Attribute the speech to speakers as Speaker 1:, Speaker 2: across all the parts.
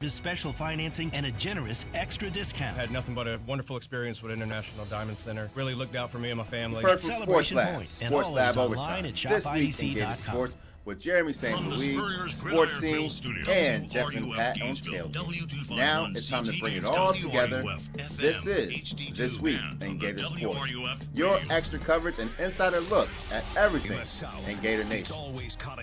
Speaker 1: This special financing and a generous extra discount.
Speaker 2: I had nothing but a wonderful experience with International Diamond Center. Really looked out for me and my family.
Speaker 3: First from Sports Lab, Sports Lab Overtime. This week in Gator Sports with Jeremy St. Louis, Sports Scene, and Jeff and Pat on Tailgate. Now it's time to bring it all together. This is This Week in Gator Sports. Your extra coverage and insider look at everything in Gator Nation.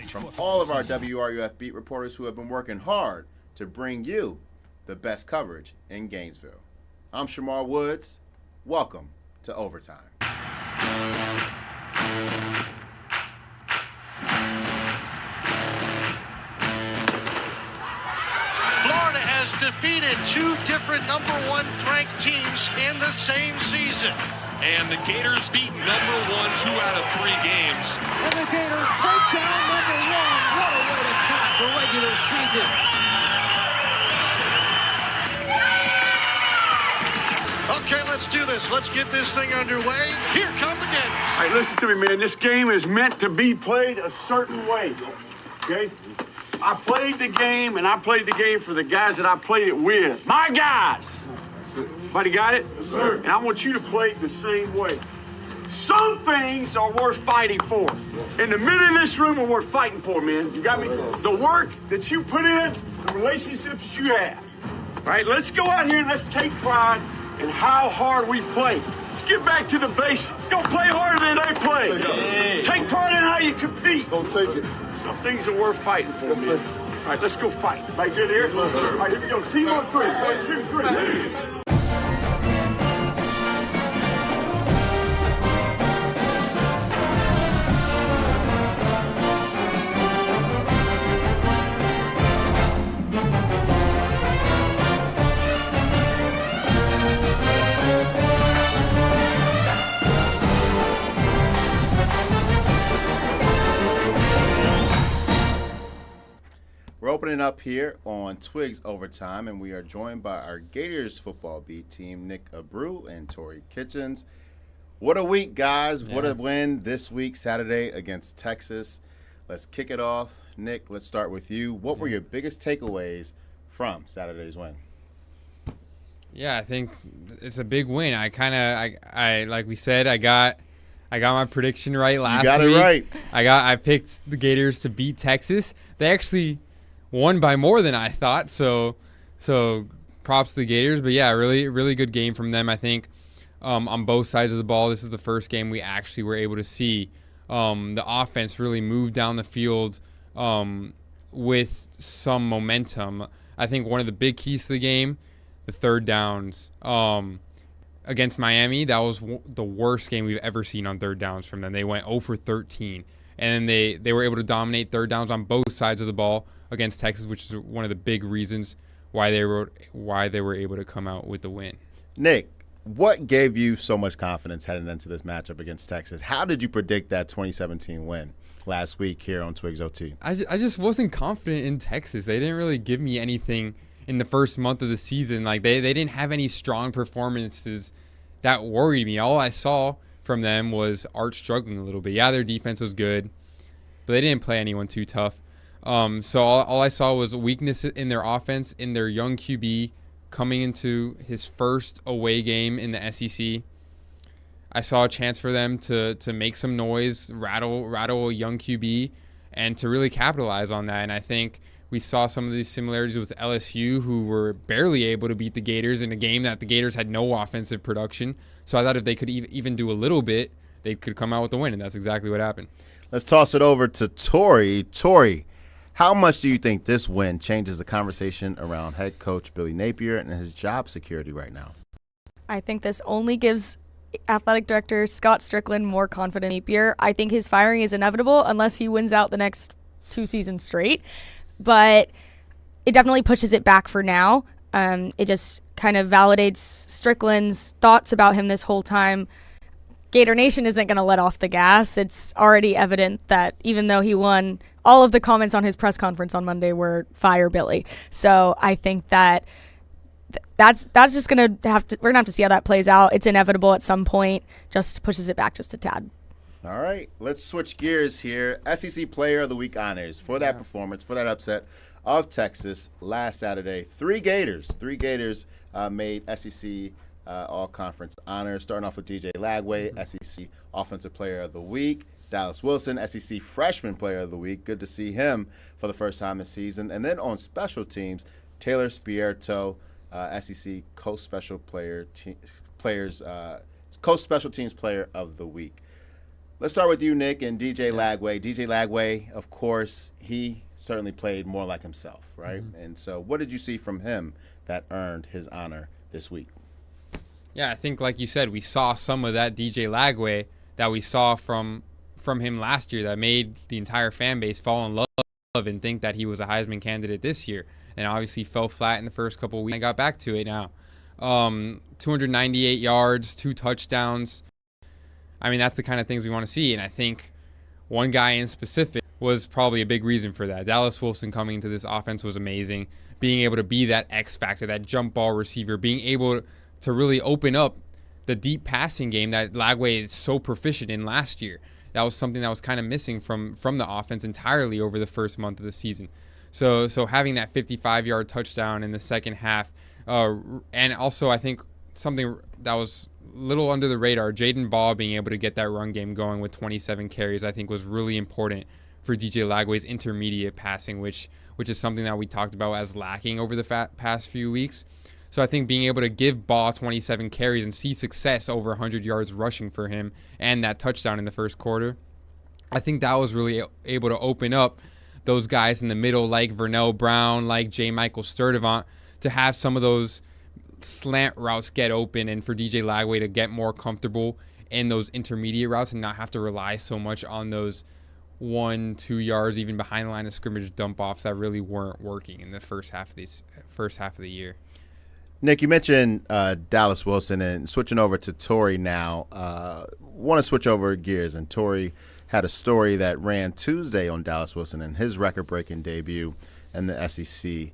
Speaker 3: From all of our WRUF beat reporters who have been working hard to bring you the best coverage in Gainesville. I'm Shamar Woods. Welcome to Overtime.
Speaker 4: Florida has defeated two different number one ranked teams in the same season.
Speaker 5: And the Gators beat number one 2 out of 3 games.
Speaker 6: And the Gators take down number one. What a way to cap the regular season.
Speaker 4: Okay, let's do this. Let's get this thing underway. Here come the Gators.
Speaker 7: All right, listen to me, man. This game is meant to be played a certain way, okay? I played the game, and I played the game for the guys that I played it with. My guys! Everybody got it? Yes, sir. And I want you to play it the same way. Some things are worth fighting for. And the men in this room are worth fighting for, man. You got me? The work that you put in, the relationships you have. All right, let's go out here and let's take pride in how hard we play. Let's get back to the basics. Don't play harder than they play. Hey. Take pride in how you compete.
Speaker 3: Don't take it.
Speaker 7: Some things are worth fighting for, man. All right, let's go fight. Right good here? Yes, sir. All right, here we go. Team on 3. 1, 2, 3.
Speaker 3: We're opening up here on TWIGS Overtime, and we are joined by our Gators football beat team, Nick Abreu and Tori Kitchens. What a week, guys. Yeah. What a win this week, Saturday, against Texas. Let's kick it off. Nick, let's start with you. What were your biggest takeaways from Saturday's win?
Speaker 8: Yeah, I think it's a big win. I like we said, I got my prediction right last week.
Speaker 3: You got it right.
Speaker 8: I picked the Gators to beat Texas. They actually won by more than I thought, so props to the Gators. But yeah, really good game from them, I think, on both sides of the ball. This is the first game we actually were able to see the offense really move down the field with some momentum. I think one of the big keys to the game, the third downs. Against Miami, that was the worst game we've ever seen on third downs from them. They went 0 for 13. And they were able to dominate third downs on both sides of the ball against Texas, which is one of the big reasons why they were able to come out with the win.
Speaker 3: Nick, what gave you so much confidence heading into this matchup against Texas? How did you predict that 2017 win last week here on TWIGS OT?
Speaker 8: I just wasn't confident in Texas. They didn't really give me anything in the first month of the season. Like they didn't have any strong performances that worried me. All I saw from them was Art struggling a little bit. Yeah, their defense was good, but they didn't play anyone too tough. So all I saw was weakness in their offense, in their young QB coming into his first away game in the SEC. I saw a chance for them to make some noise, rattle a young QB, and to really capitalize on that. And I think we saw some of these similarities with LSU, who were barely able to beat the Gators in a game that the Gators had no offensive production. So I thought if they could even do a little bit, they could come out with the win, and that's exactly what happened.
Speaker 3: Let's toss it over to Tori. Tori, how much do you think this win changes the conversation around head coach Billy Napier and his job security right now?
Speaker 9: I think this only gives athletic director Scott Strickland more confidence in Napier. I think his firing is inevitable unless he wins out the next 2 seasons straight. But it definitely pushes it back for now. It just kind of validates Strickland's thoughts about him this whole time. Gator Nation isn't going to let off the gas. It's already evident that even though he won, all of the comments on his press conference on Monday were fire Billy. So I think that's just going to we're going to have to see how that plays out. It's inevitable at some point. Just pushes it back just a tad.
Speaker 3: All right, let's switch gears here. SEC Player of the Week honors for that performance, for that upset of Texas last Saturday. Three Gators made SEC all-conference honors, starting off with DJ Lagway, SEC Offensive Player of the Week. Dallas Wilson, SEC Freshman Player of the Week. Good to see him for the first time this season. And then on special teams, Taylor Spierto, SEC Coast Special Teams Player of the Week. Let's start with you, Nick, and DJ Lagway. DJ Lagway, of course, he certainly played more like himself, right? Mm-hmm. And so what did you see from him that earned his honor this week?
Speaker 8: Yeah, I think, like you said, we saw some of that DJ Lagway that we saw from him last year that made the entire fan base fall in love and think that he was a Heisman candidate this year. And obviously fell flat in the first couple of weeks. I got back to it now. 298 yards, 2 touchdowns. I mean, that's the kind of things we want to see. And I think one guy in specific was probably a big reason for that. Dallas Wilson coming into this offense was amazing. Being able to be that X factor, that jump ball receiver, being able to really open up the deep passing game that Lagway is so proficient in last year. That was something that was kind of missing from the offense entirely over the first month of the season. So having that 55-yard touchdown in the second half, and also I think something that was a little under the radar, Jaden Ball being able to get that run game going with 27 carries, I think was really important for DJ Lagway's intermediate passing, which is something that we talked about as lacking over the past few weeks. So I think being able to give Ball 27 carries and see success over 100 yards rushing for him and that touchdown in the first quarter, I think that was really able to open up those guys in the middle like Vernell Brown, like J. Michael Sturdivant, to have some of those slant routes get open and for DJ Lagway to get more comfortable in those intermediate routes and not have to rely so much on those 1-2 yards even behind the line of scrimmage dump offs that really weren't working in the first half of the year.
Speaker 3: Nick, you mentioned Dallas Wilson, and switching over to Torrey now. Want to switch over gears, and Torrey had a story that ran Tuesday on Dallas Wilson and his record-breaking debut in the SEC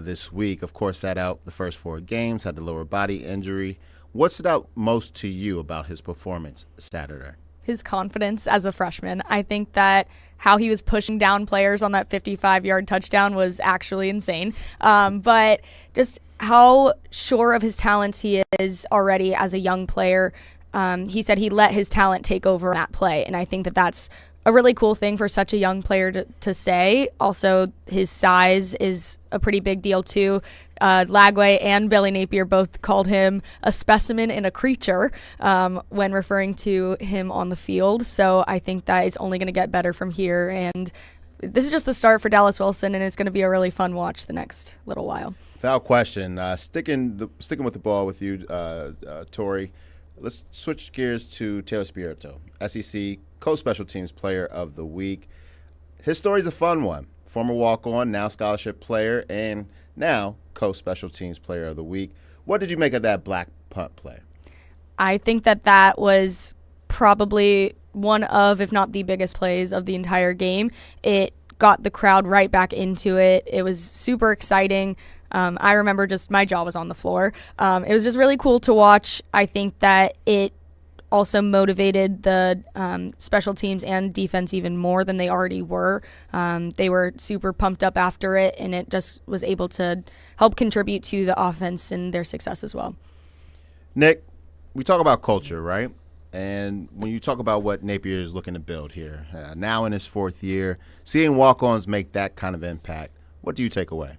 Speaker 3: this week. Of course, sat out the first 4 games, had the lower body injury. What stood out most to you about his performance Saturday?
Speaker 9: His confidence as a freshman. I think that how he was pushing down players on that 55-yard touchdown was actually insane. But just how sure of his talents he is already as a young player. He said he let his talent take over that play, and I think that that's a really cool thing for such a young player to say. Also, his size is a pretty big deal too. Lagway and Billy Napier both called him a specimen and a creature when referring to him on the field. So I think that it's only going to get better from here, and this is just the start for Dallas Wilson, and it's going to be a really fun watch the next little while.
Speaker 3: Without question. Sticking with the ball with you, Torrey. Let's switch gears to Taylor Spierto, SEC Coast Special Teams Player of the Week. His story's a fun one. Former walk-on, now scholarship player, and now Coast Special Teams Player of the Week. What did you make of that black punt play?
Speaker 9: I think that was probably one of, if not the biggest plays of the entire game. It got the crowd right back into it. It was super exciting. I remember just my jaw was on the floor. It was just really cool to watch. I think that it also motivated the special teams and defense even more than they already were. They were super pumped up after it, and it just was able to help contribute to the offense and their success as well.
Speaker 3: Nick, we talk about culture, right? And when you talk about what Napier is looking to build here, now in his 4th year, seeing walk-ons make that kind of impact, what do you take away?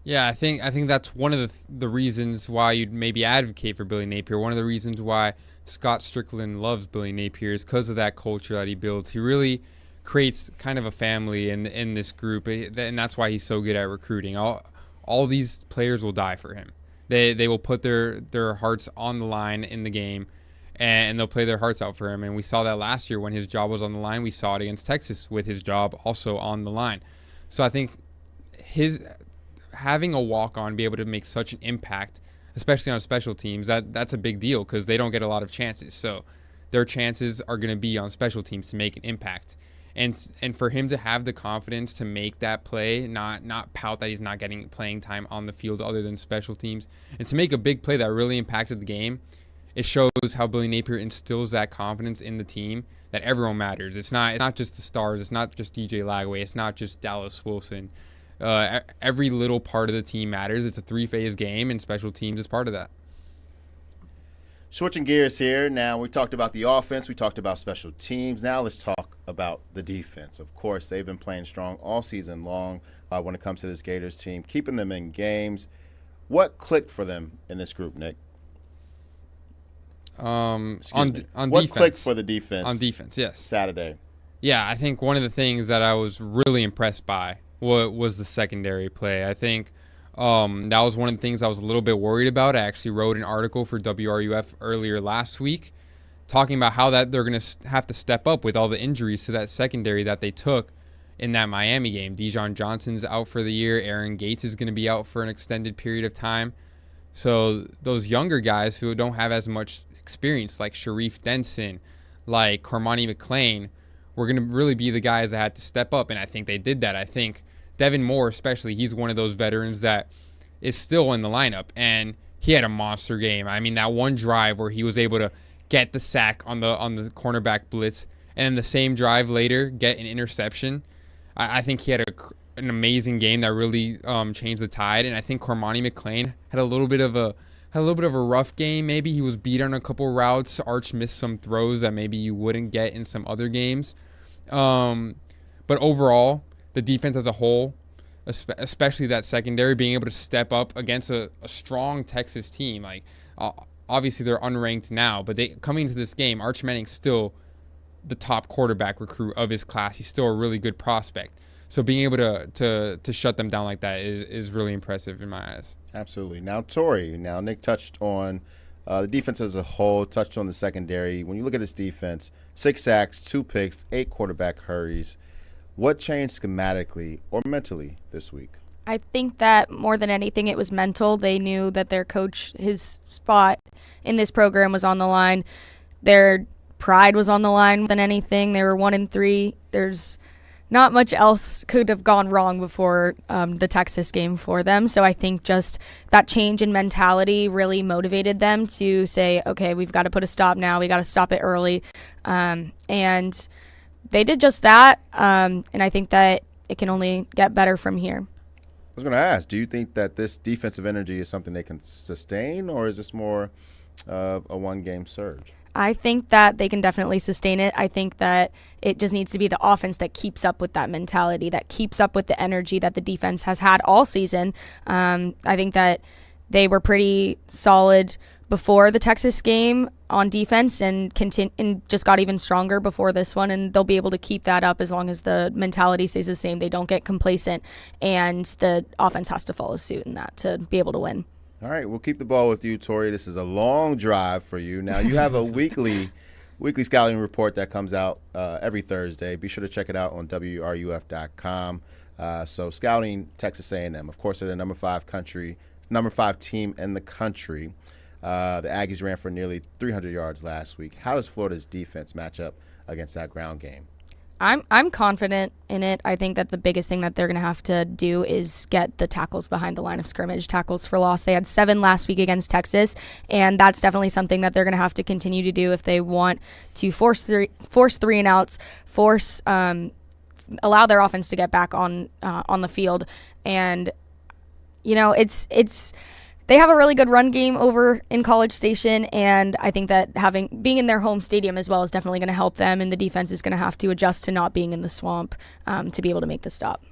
Speaker 8: Yeah, I think that's one of the reasons why you'd maybe advocate for Billy Napier. One of the reasons why Scott Strickland loves Billy Napier is because of that culture that he builds. He really creates kind of a family in this group, and that's why he's so good at recruiting. All these players will die for him. They will put their hearts on the line in the game, and they'll play their hearts out for him. And we saw that last year when his job was on the line. We saw it against Texas with his job also on the line. So I think having a walk-on be able to make such an impact, especially on special teams, that's a big deal because they don't get a lot of chances. So their chances are going to be on special teams to make an impact. And for him to have the confidence to make that play, not pout that he's not getting playing time on the field other than special teams, and to make a big play that really impacted the game, it shows how Billy Napier instills that confidence in the team that everyone matters. It's not just the stars. It's not just DJ Lagway. It's not just Dallas Wilson. Every little part of the team matters. It's a 3-phase game, and special teams is part of that.
Speaker 3: Switching gears here. Now, we talked about the offense. We talked about special teams. Now let's talk about the defense. Of course, they've been playing strong all season long when it comes to this Gators team, keeping them in games. What clicked for them in this group, Nick?
Speaker 8: On
Speaker 3: what
Speaker 8: defense.
Speaker 3: Clicked for the defense?
Speaker 8: On defense, yes.
Speaker 3: Saturday.
Speaker 8: Yeah, I think one of the things that I was really impressed by was the secondary play. I think that was one of the things I was a little bit worried about. I actually wrote an article for WRUF earlier last week talking about how that they're going to have to step up with all the injuries to that secondary that they took in that Miami game. Dijon Johnson's out for the year. Aaron Gates is going to be out for an extended period of time. So those younger guys who don't have as much experience, like Sharif Denson, like Cormani McClain, were going to really be the guys that had to step up, and I think they did that. I think Devin Moore especially, he's one of those veterans that is still in the lineup, and he had a monster game. I mean, that one drive where he was able to get the sack on the cornerback blitz, and then the same drive later get an interception. I think he had an amazing game that really changed the tide, and I think Cormani McClain had a little bit of a rough game. Maybe he was beat on a couple routes. Arch missed some throws that maybe you wouldn't get in some other games. But overall, the defense as a whole, especially that secondary, being able to step up against a strong Texas team. Like, obviously they're unranked now, but coming into this game, Arch Manning's still the top quarterback recruit of his class. He's still a really good prospect. So being able to shut them down like that is really impressive in my eyes.
Speaker 3: Absolutely. Now, Tori, Nick touched on the defense as a whole, touched on the secondary. When you look at this defense, 6 sacks, 2 picks, 8 quarterback hurries. What changed schematically or mentally this week?
Speaker 9: I think that more than anything, it was mental. They knew that their coach, his spot in this program was on the line. Their pride was on the line than anything. They were 1-3. There's not much else could have gone wrong before the Texas game for them. So I think just that change in mentality really motivated them to say, okay, we've got to put a stop now. We got to stop it early. And they did just that. And I think that it can only get better from here.
Speaker 3: I was going to ask, do you think that this defensive energy is something they can sustain, or is this more of a one-game surge?
Speaker 9: I think that they can definitely sustain it. I think that it just needs to be the offense that keeps up with that mentality, that keeps up with the energy that the defense has had all season. I think that they were pretty solid before the Texas game on defense and just got even stronger before this one, and they'll be able to keep that up as long as the mentality stays the same. They don't get complacent, and the offense has to follow suit in that to be able to win.
Speaker 3: All right, we'll keep the ball with you, Tori. This is a long drive for you. Now, you have a weekly scouting report that comes out every Thursday. Be sure to check it out on WRUF.com. So scouting Texas A&M. Of course, they're the number 5 team in the country. The Aggies ran for nearly 300 yards last week. How does Florida's defense match up against that ground game?
Speaker 9: I'm confident in it. I think that the biggest thing that they're going to have to do is get the tackles behind the line of scrimmage, tackles for loss. They had 7 last week against Texas, and that's definitely something that they're going to have to continue to do if they want to force 3-and-outs, allow their offense to get back on the field. And they have a really good run game over in College Station, and I think that being in their home stadium as well is definitely going to help them, and the defense is going to have to adjust to not being in the swamp to be able to make the stop.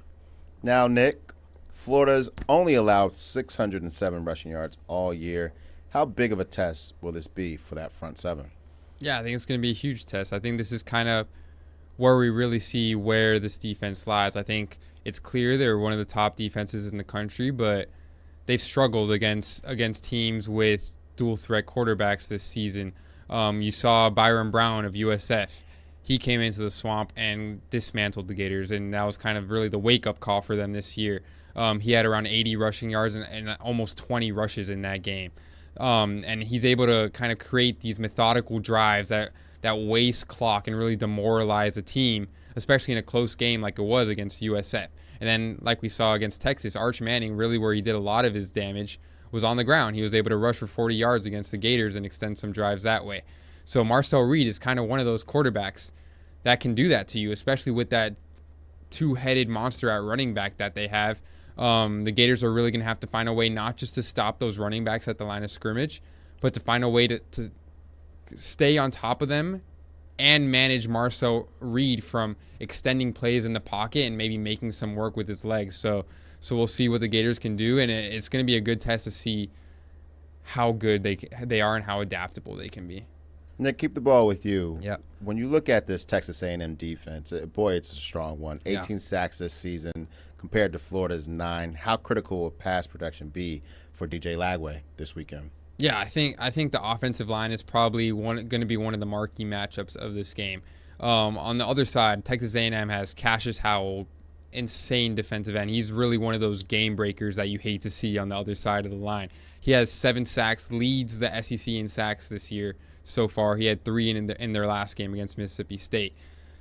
Speaker 3: Now, Nick, Florida's only allowed 607 rushing yards all year. How big of a test will this be for that front 7?
Speaker 8: Yeah, I think it's going to be a huge test. I think this is kind of where we really see where this defense lies. I think it's clear they're one of the top defenses in the country, but they've struggled against teams with dual threat quarterbacks this season. You saw Byron Brown of USF. He came into the swamp and dismantled the Gators, and that was kind of really the wake-up call for them this year. He had around 80 rushing yards and almost 20 rushes in that game. And he's able to kind of create these methodical drives that waste clock and really demoralize a team, especially in a close game like it was against USF. And then, like we saw against Texas, Arch Manning, really where he did a lot of his damage was on the ground. He was able to rush for 40 yards against the Gators and extend some drives that way. So Marcel Reed is kind of one of those quarterbacks that can do that to you, especially with that 2-headed monster at running back that they have. The Gators are really going to have to find a way not just to stop those running backs at the line of scrimmage, but to find a way to stay on top of them and manage Marcel Reed from extending plays in the pocket and maybe making some work with his legs. So we'll see what the Gators can do, and it's going to be a good test to see how good they are and how adaptable they can be.
Speaker 3: Nick, keep the ball with you.
Speaker 8: Yep.
Speaker 3: When you look at this Texas A&M defense, boy, it's a strong one. 18 sacks this season compared to Florida's 9. How critical will pass protection be for DJ Lagway this weekend?
Speaker 8: Yeah, I think the offensive line is probably going to be one of the marquee matchups of this game. On the other side, Texas A&M has Cassius Howell, insane defensive end. He's really one of those game breakers that you hate to see on the other side of the line. He has 7 sacks, leads the SEC in sacks this year so far. He had 3 in their last game against Mississippi State.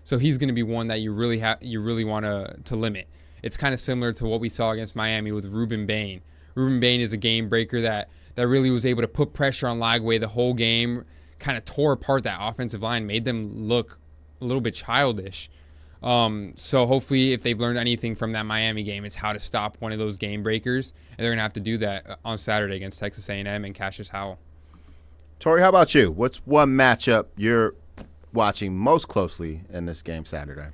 Speaker 8: So he's going to be one that you really want to limit. It's kind of similar to what we saw against Miami with Ruben Bain. Ruben Bain is a game breaker that really was able to put pressure on Lagway the whole game, kind of tore apart that offensive line, made them look a little bit childish. So hopefully if they've learned anything from that Miami game, it's how to stop one of those game breakers, and they're going to have to do that on Saturday against Texas A&M and Cassius Howell.
Speaker 3: Tori, how about you? What's one matchup you're watching most closely in this game Saturday?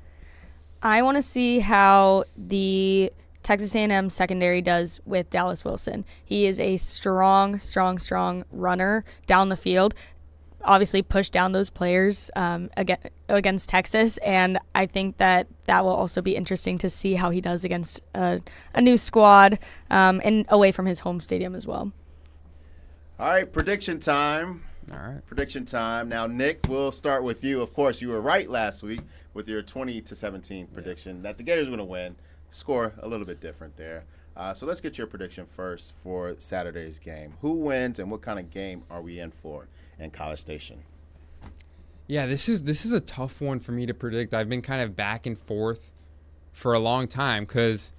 Speaker 9: I want to see how the Texas A&M secondary does with Dallas Wilson. He is a strong runner down the field. Obviously pushed down those players against Texas, and I think that will also be interesting to see how he does against a new squad and away from his home stadium as well.
Speaker 3: All right, prediction time.
Speaker 8: All right.
Speaker 3: Prediction time. Now, Nick, we'll start with you. Of course, you were right last week with your 20-17 prediction that the Gators are going to win. Score a little bit different there. So let's get your prediction first for Saturday's game. Who wins and what kind of game are we in for in College Station?
Speaker 8: Yeah, this is a tough one for me to predict. I've been kind of back and forth for a long time because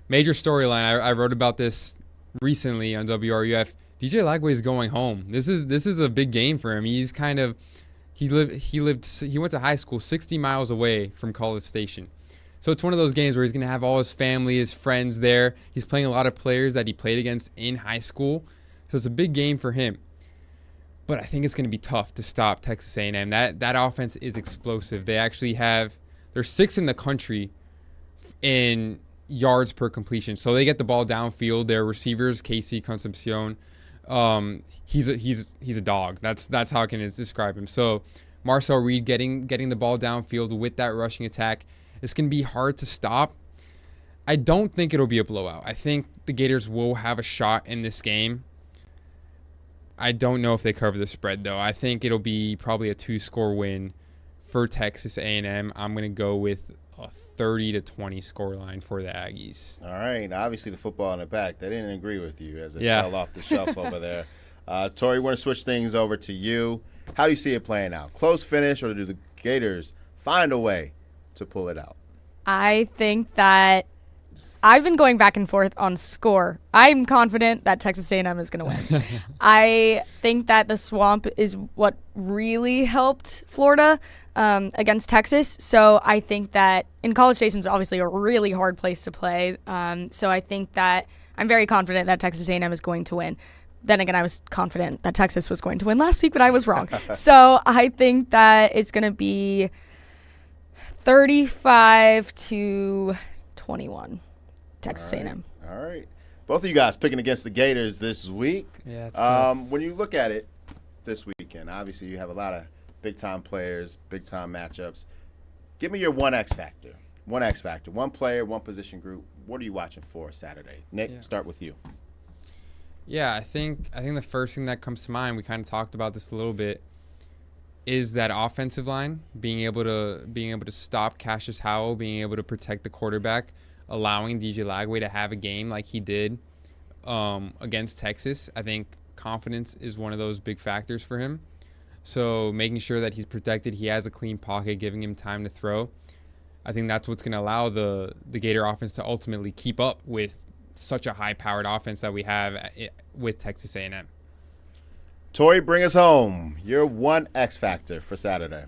Speaker 8: major storyline. I wrote about this recently on WRUF. DJ Lagway is going home. This is a big game for him. He's kind of he went to high school 60 miles away from College Station. So it's one of those games where he's going to have all his family, his friends there. He's playing a lot of players that he played against in high school. So it's a big game for him. But I think it's going to be tough to stop Texas A&M. That offense is explosive. They actually they're 6th in the country in yards per completion. So they get the ball downfield. Their receivers, Casey Concepcion, he's a dog. That's how I can describe him. So Marcel Reed getting the ball downfield with that rushing attack. It's going to be hard to stop. I don't think it'll be a blowout. I think the Gators will have a shot in this game. I don't know if they cover the spread, though. I think it'll be probably a 2-score win for Texas A&M. I'm going to go with a 30-20 scoreline for the Aggies.
Speaker 3: All right. Obviously, the football in the back, they didn't agree with you as it fell off the shelf over there. Tori, we want to switch things over to you. How do you see it playing out? Close finish, or do the Gators find a way to pull it out?
Speaker 9: I think that I've been going back and forth on score. I'm confident that Texas A&M is going to win. I think that the swamp is what really helped Florida against Texas. So I think that in College Station is obviously a really hard place to play. So I think that I'm very confident that Texas A&M is going to win. Then again, I was confident that Texas was going to win last week, but I was wrong. So I think that it's going to be 35-21, Texas A&M.
Speaker 3: All right. Both of you guys picking against the Gators this week.
Speaker 8: Yeah.
Speaker 3: When you look at it this weekend, obviously you have a lot of big-time players, big-time matchups. Give me your one X factor. One X factor. One player, one position group. What are you watching for Saturday? Nick, start with you.
Speaker 8: Yeah, I think the first thing that comes to mind, we kind of talked about this a little bit, is that offensive line, being able to stop Cassius Howell, being able to protect the quarterback, allowing DJ Lagway to have a game like he did against Texas. I think confidence is one of those big factors for him. So making sure that he's protected, he has a clean pocket, giving him time to throw. I think that's what's going to allow the Gator offense to ultimately keep up with such a high-powered offense that we have with Texas A&M.
Speaker 3: Tori, bring us home. Your one X factor for Saturday.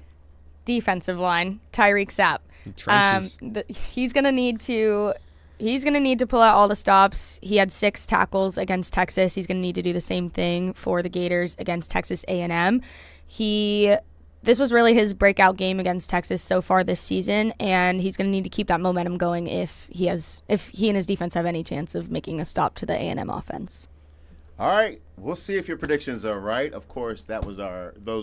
Speaker 9: Defensive line, Tyreek Sapp.
Speaker 8: Trenches.
Speaker 9: He's going to need to he's going to need to pull out all the stops. He had 6 tackles against Texas. He's going to need to do the same thing for the Gators against Texas A&M. This was really his breakout game against Texas so far this season, and he's going to need to keep that momentum going if he and his defense have any chance of making a stop to the A&M offense.
Speaker 3: All right, we'll see if your predictions are right. Of course, those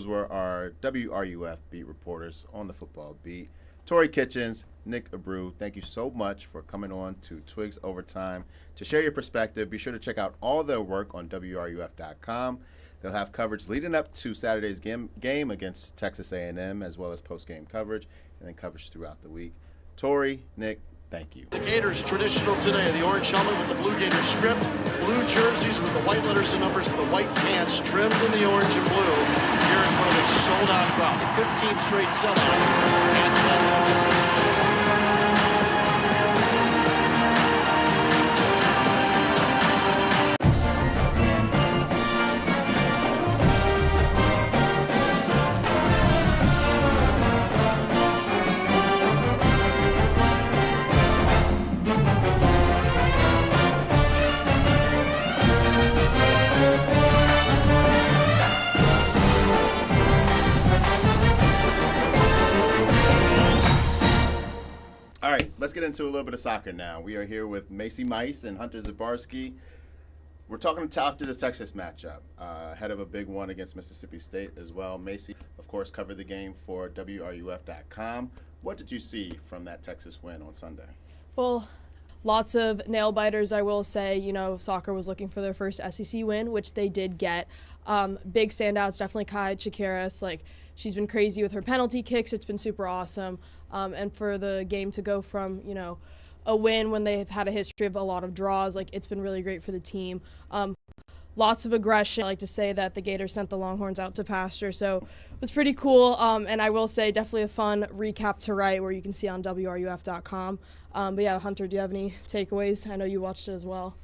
Speaker 3: were our WRUF beat reporters on the football beat. Tori Kitchens, Nick Abreu, thank you so much for coming on to TWIGS Overtime to share your perspective. Be sure to check out all their work on WRUF.com. They'll have coverage leading up to Saturday's game against Texas A&M, as well as post-game coverage, and then coverage throughout the week. Tori, Nick, thank you.
Speaker 4: The Gators traditional today, the orange helmet with the blue Gator script, blue jerseys with the white letters and numbers, the white pants trimmed in the orange and blue. Here in front of a sold-out crowd. 15th straight sellout.
Speaker 3: All right, let's get into a little bit of soccer now. We are here with Macy Mice and Hunter Zabarski. We're talking after the Texas matchup, ahead of a big one against Mississippi State as well. Macy, of course, covered the game for WRUF.com. What did you see from that Texas win on Sunday?
Speaker 10: Well, lots of nail-biters, I will say. You know, soccer was looking for their first SEC win, which they did get. Big standouts, definitely Kai Chakiris. Like, she's been crazy with her penalty kicks. It's been super awesome. And for the game to go from, you know, a win when they've had a history of a lot of draws, like, it's been really great for the team. Lots of aggression. I like to say that the Gators sent the Longhorns out to pasture, so it was pretty cool. And I will say definitely a fun recap to write where you can see on WRUF.com. But yeah, Hunter, do you have any takeaways? I know you watched it as well.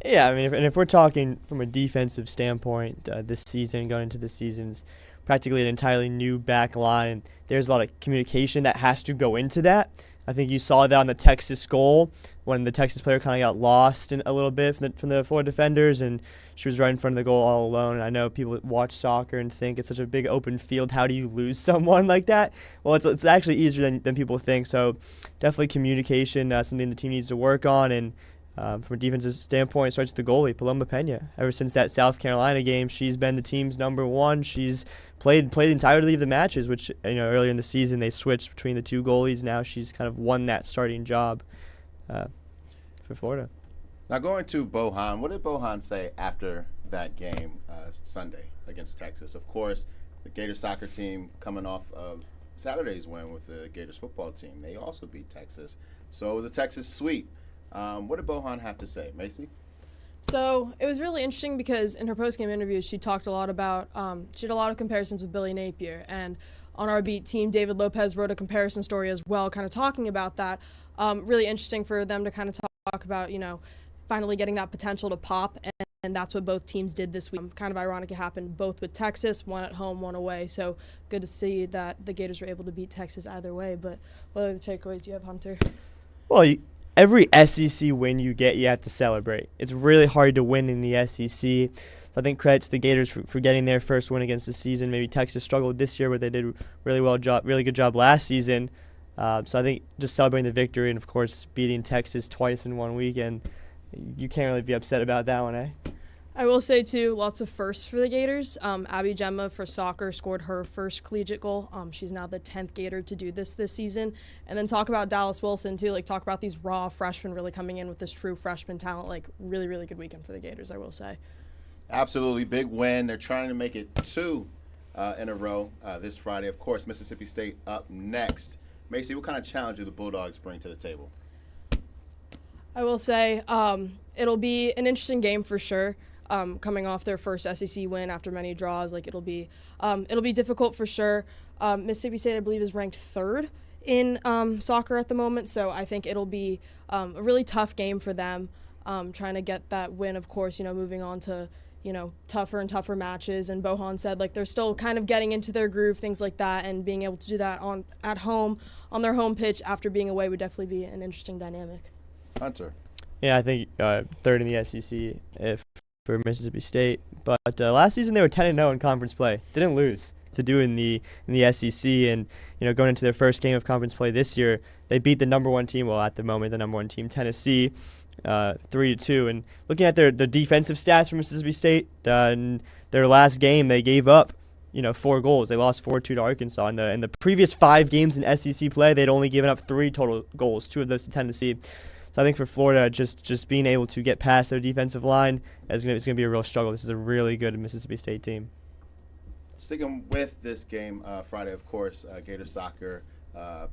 Speaker 11: Yeah, I mean, if we're talking from a defensive standpoint, this season, going into the season's practically an entirely new back line, and there's a lot of communication that has to go into that. I think you saw that on the Texas goal when the Texas player kind of got lost a little bit from the Florida defenders, and she was right in front of the goal all alone. And I know people watch soccer and think it's such a big open field. How do you lose someone like that? Well, it's actually easier than people think. So definitely communication, something the team needs to work on. And from a defensive standpoint, it starts with the goalie, Paloma Pena. Ever since that South Carolina game, she's been the team's number one. She's played the entirety of the matches, which, you know, earlier in the season they switched between the two goalies. Now she's kind of won that starting job for Florida.
Speaker 3: Now going to Bohan, what did Bohan say after that game Sunday against Texas? Of course, the Gators soccer team coming off of Saturday's win with the Gators football team. They also beat Texas. So it was a Texas sweep. What did Bohan have to say? Macy?
Speaker 10: So it was really interesting because in her post-game interviews, she talked a lot about, she had a lot of comparisons with Billy Napier. And on our beat team, David Lopez wrote a comparison story as well, kind of talking about that. Really interesting for them to kind of talk about, you know, finally getting that potential to pop. And that's what both teams did this week. Kind of ironic it happened both with Texas, one at home, one away. So good to see that the Gators were able to beat Texas either way. But what other takeaways do you have, Hunter?
Speaker 11: Well, every SEC win you get, you have to celebrate. It's really hard to win in the SEC. So I think credit to the Gators for getting their first win against the season. Maybe Texas struggled this year, but they did really good job last season. So I think just celebrating the victory and, of course, beating Texas twice in one weekend, you can't really be upset about that one, eh?
Speaker 10: I will say, too, lots of firsts for the Gators. Abby Gemma for soccer scored her first collegiate goal. She's now the 10th Gator to do this season. And then talk about Dallas Wilson, too. Like, talk about these raw freshmen really coming in with this true freshman talent. Like, really, really good weekend for the Gators, I will say.
Speaker 3: Absolutely. Big win. They're trying to make it 2 in a row this Friday. Of course, Mississippi State up next. Macy, what kind of challenge do the Bulldogs bring to the table?
Speaker 10: I will say it'll be an interesting game for sure. Coming off their first SEC win after many draws, like it'll be difficult for sure. Mississippi State, I believe, is ranked 3rd in soccer at the moment, so I think it'll be a really tough game for them. Trying to get that win, of course, you know, moving on to, you know, tougher and tougher matches. And Bohan said, like, they're still kind of getting into their groove, things like that, and being able to do that at home on their home pitch after being away would definitely be an interesting dynamic.
Speaker 3: Hunter.
Speaker 11: Yeah, I think third in the SEC for Mississippi State. But last season they were 10-0 in conference play. Didn't lose to do in the SEC, and going into their first game of conference play this year, they beat the number one team. Well, at the moment, the number one team, Tennessee, 3-2. And looking at the defensive stats for Mississippi State, in their last game they gave up 4 goals. They lost 4-2 to Arkansas. In the previous 5 games in SEC play, they'd only given up 3 total goals, 2 of those to Tennessee. So I think for Florida, just being able to get past their defensive line is going to be a real struggle. This is a really good Mississippi State team.
Speaker 3: Sticking with this game Friday, of course, Gator soccer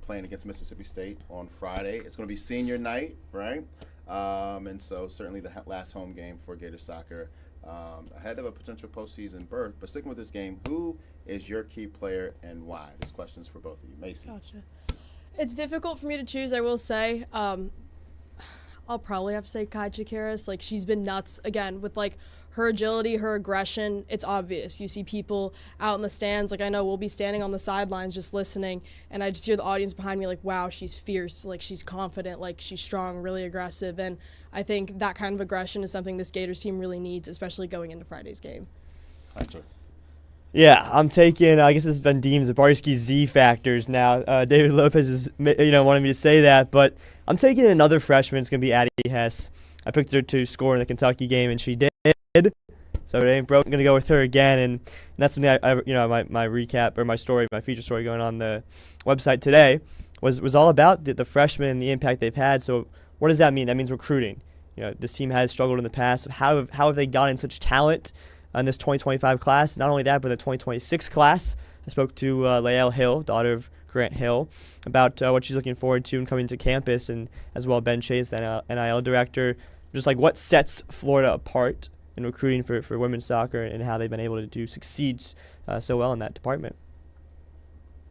Speaker 3: playing against Mississippi State on Friday. It's going to be senior night, right? And so certainly the last home game for Gator soccer ahead of a potential postseason berth. But sticking with this game, who is your key player and why? This question is for both of you. Macy.
Speaker 10: Gotcha. It's difficult for me to choose, I will say. I'll probably have to say Kai Chikaris. Like, she's been nuts, again, with, like, her agility, her aggression. It's obvious. You see people out in the stands. Like, I know we'll be standing on the sidelines just listening, and I just hear the audience behind me like, wow, she's fierce. Like, she's confident. Like, she's strong, really aggressive. And I think that kind of aggression is something this Gators team really needs, especially going into Friday's game.
Speaker 3: Hunter.
Speaker 11: Yeah, I'm taking, I guess this has been deemed Zabarski's Z factors now. David Lopez is, wanted me to say that, but I'm taking another freshman. It's going to be Addie Hess. I picked her to score in the Kentucky game, and she did. So it ain't broke. I'm going to go with her again, and that's something my recap or my feature story going on the website today was all about the freshmen and the impact they've had. So what does that mean? That means recruiting. This team has struggled in the past. How have they gotten such talent in this 2025 class? Not only that, but the 2026 class. I spoke to Lael Hill, daughter of Grant Hill, about what she's looking forward to in coming to campus, and as well Ben Chase, the NIL director, just like what sets Florida apart in recruiting for women's soccer and how they've been able to succeed so well in that department.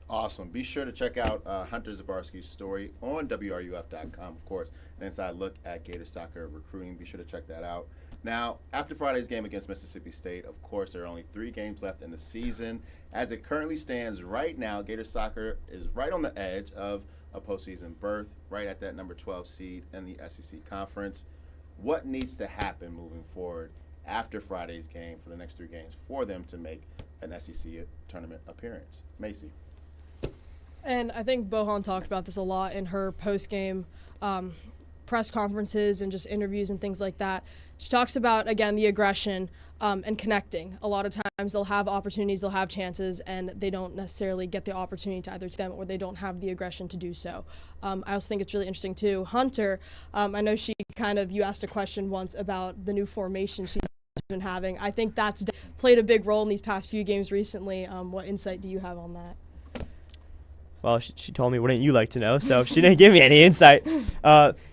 Speaker 3: Awesome. Be sure to check out Hunter Zabarski's story on WRUF.com, of course, an inside look at Gator soccer recruiting. Be sure to check that out. Now, after Friday's game against Mississippi State, of course, there are only 3 games left in the season. As it currently stands right now, Gator soccer is right on the edge of a postseason berth, right at that number 12 seed in the SEC Conference. What needs to happen moving forward after Friday's game for the next 3 games for them to make an SEC tournament appearance? Macy.
Speaker 10: And I think Bohan talked about this a lot in her post-game press conferences and just interviews and things like that. She talks about, again, the aggression and connecting. A lot of times they'll have opportunities, they'll have chances, and they don't necessarily get the opportunity to either to them, or they don't have the aggression to do so. I also think it's really interesting, too. Hunter, I know you asked a question once about the new formation she's been having. I think that's played a big role in these past few games recently. What insight do you have on that?
Speaker 11: Well, she told me, wouldn't you like to know? So she didn't give me any insight.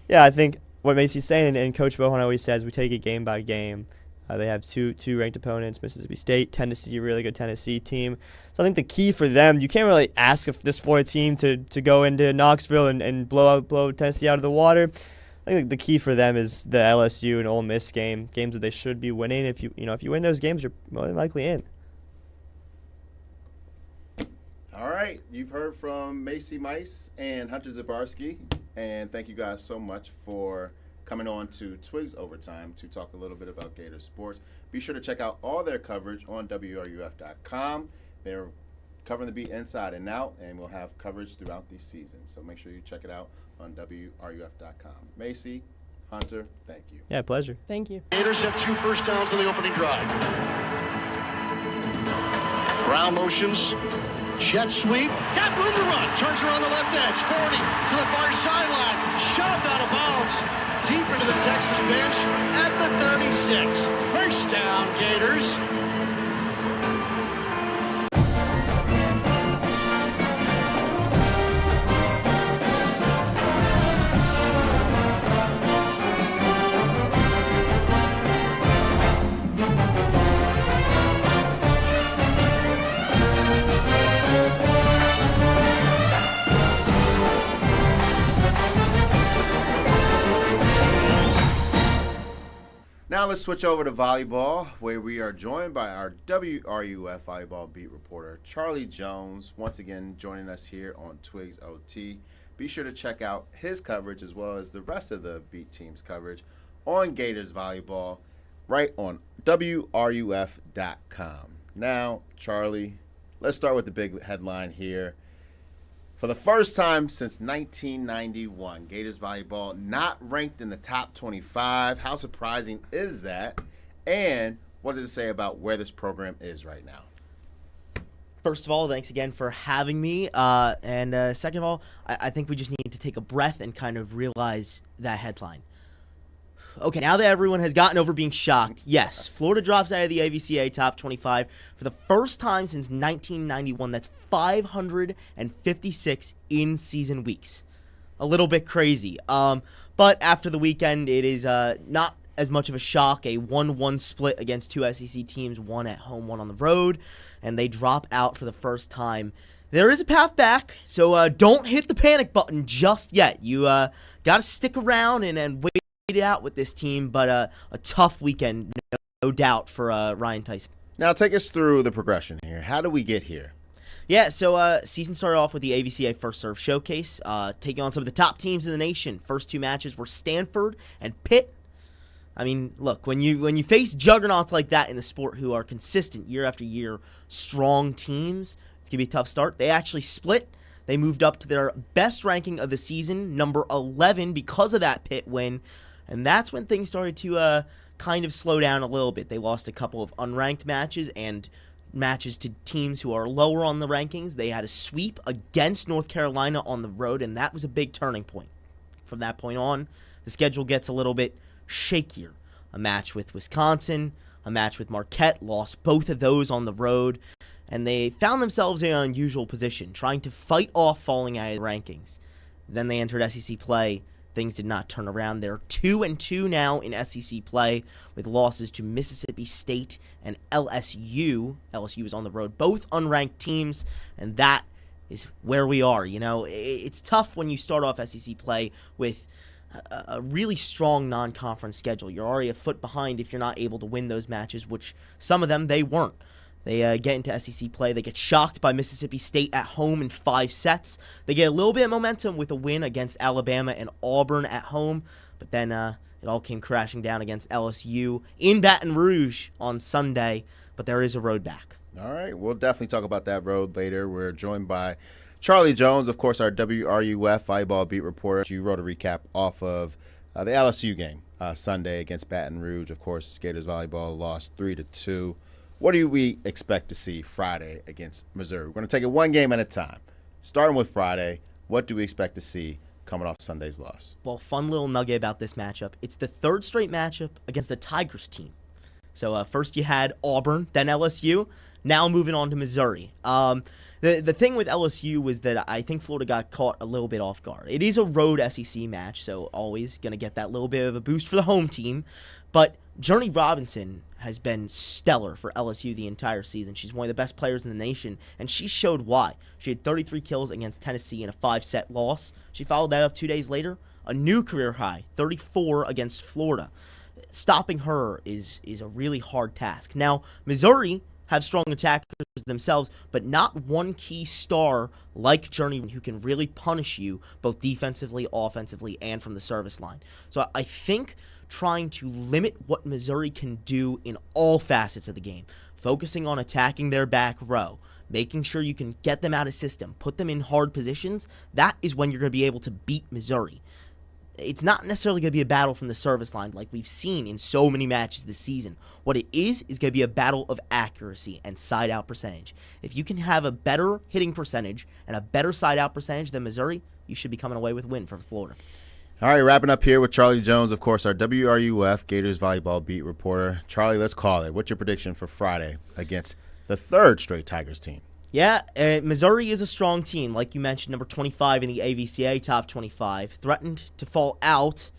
Speaker 11: Yeah, I think what Macy's saying, and Coach Bohan always says, we take it game by game. They have two ranked opponents, Mississippi State, Tennessee, a really good Tennessee team. So I think the key for them, you can't really ask this Florida team to go into Knoxville and blow Tennessee out of the water. I think the key for them is the LSU and Ole Miss games that they should be winning. If you win those games, you're more than likely in.
Speaker 3: All right, you've heard from Macy Mice and Hunter Zabarski, and thank you guys so much for coming on to TWIGS Overtime to talk a little bit about Gator sports. Be sure to check out all their coverage on WRUF.com. They're covering the beat inside and out, and we'll have coverage throughout the season. So make sure you check it out on WRUF.com. Macy, Hunter, thank you.
Speaker 11: Yeah, pleasure.
Speaker 10: Thank you.
Speaker 4: Gators have 2 first downs on the opening drive. Brown motions. Jet sweep, got room to run, turns around the left edge, 40 to the far sideline, shoved out of bounds, deep into the Texas bench at the 36. First down, Gators.
Speaker 3: Now let's switch over to volleyball, where we are joined by our WRUF volleyball beat reporter, Charlie Jones, once again joining us here on TWIGS OT. be sure to check out his coverage as well as the rest of the Beat Team's coverage on Gators Volleyball right on WRUF.com. Now, Charlie, let's start with the big headline here. For the first time since 1991, Gators Volleyball not ranked in the top 25. How surprising is that? And what does it say about where this program is right now?
Speaker 12: First of all, thanks again for having me. And second of all, I think we just need to take a breath and kind of realize that headline. Okay, now that everyone has gotten over being shocked, yes, Florida drops out of the AVCA top 25 for the first time since 1991. That's 556 in-season weeks. A little bit crazy. But after the weekend, it is not as much of a shock. A 1-1 split against two SEC teams, one at home, one on the road, and they drop out for the first time. There is a path back, so don't hit the panic button just yet. You got to stick around and wait it out with this team, but a tough weekend, no doubt, for Ryan Tyson.
Speaker 3: Now, take us through the progression here. How do we get here?
Speaker 12: Yeah, so season started off with the AVCA First Serve Showcase, taking on some of the top teams in the nation. First two matches were Stanford and Pitt. I mean, look, when you face juggernauts like that in the sport who are consistent year after year, strong teams, it's going to be a tough start. They actually split. They moved up to their best ranking of the season, number 11, because of that Pitt win. And that's when things started to kind of slow down a little bit. They lost a couple of unranked matches and matches to teams who are lower on the rankings. They had a sweep against North Carolina on the road, and that was a big turning point. From that point on, the schedule gets a little bit shakier. A match with Wisconsin, a match with Marquette, lost both of those on the road, and they found themselves in an unusual position, trying to fight off falling out of the rankings. Then they entered SEC play. Things did not turn around. They're 2-2 now in SEC play with losses to Mississippi State and LSU. LSU is on the road, both unranked teams, and that is where we are. You know, it's tough when you start off SEC play with a really strong non-conference schedule. You're already a foot behind if you're not able to win those matches, which some of them they weren't. They get into SEC play. They get shocked by Mississippi State at home in 5 sets. They get a little bit of momentum with a win against Alabama and Auburn at home. But then it all came crashing down against LSU in Baton Rouge on Sunday. But there is a road back.
Speaker 3: All right. We'll definitely talk about that road later. We're joined by Charlie Jones, of course, our WRUF volleyball beat reporter. You wrote a recap off of the LSU game Sunday against Baton Rouge. Of course, Gators volleyball lost 3-2. What do we expect to see Friday against Missouri? We're going to take it one game at a time. Starting with Friday, what do we expect to see coming off Sunday's loss?
Speaker 12: Well, fun little nugget about this matchup. It's the third straight matchup against the Tigers team. So first you had Auburn, then LSU, now moving on to Missouri. The thing with LSU was that I think Florida got caught a little bit off guard. It is a road SEC match, so always going to get that little bit of a boost for the home team. But Journey Robinson has been stellar for LSU the entire season. She's one of the best players in the nation, and she showed why. She had 33 kills against Tennessee in a 5-set loss. She followed that up 2 days later, a new career high, 34 against Florida. Stopping her is a really hard task. Now, Missouri have strong attackers themselves, but not one key star like Journey who can really punish you both defensively, offensively, and from the service line. So I think trying to limit what Missouri can do in all facets of the game, focusing on attacking their back row, making sure you can get them out of system, put them in hard positions, that is when you're going to be able to beat Missouri. It's not necessarily going to be a battle from the service line like we've seen in so many matches this season. What it is going to be a battle of accuracy and side-out percentage. If you can have a better hitting percentage and a better side-out percentage than Missouri, you should be coming away with a win for Florida.
Speaker 3: All right, wrapping up here with Charlie Jones, of course, our WRUF Gators volleyball beat reporter. Charlie, let's call it. What's your prediction for Friday against the third straight Tigers team?
Speaker 12: Yeah, Missouri is a strong team. Like you mentioned, number 25 in the AVCA top 25. Threatened to fall out.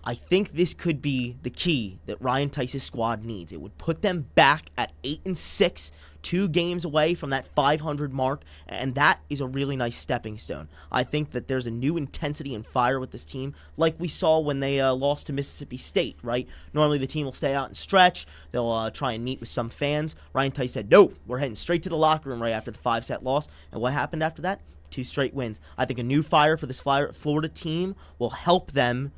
Speaker 12: I think this could be the key that Ryan Tice's squad needs. It would put them back at 8-6, 2 games away from that 500 mark, and that is a really nice stepping stone. I think that there's a new intensity and fire with this team, like we saw when they lost to Mississippi State, right? Normally the team will stay out and stretch. They'll try and meet with some fans. Ryan Tice said, no, we're heading straight to the locker room right after the 5-set loss. And what happened after that? 2 straight wins. I think a new fire for this Florida team will help them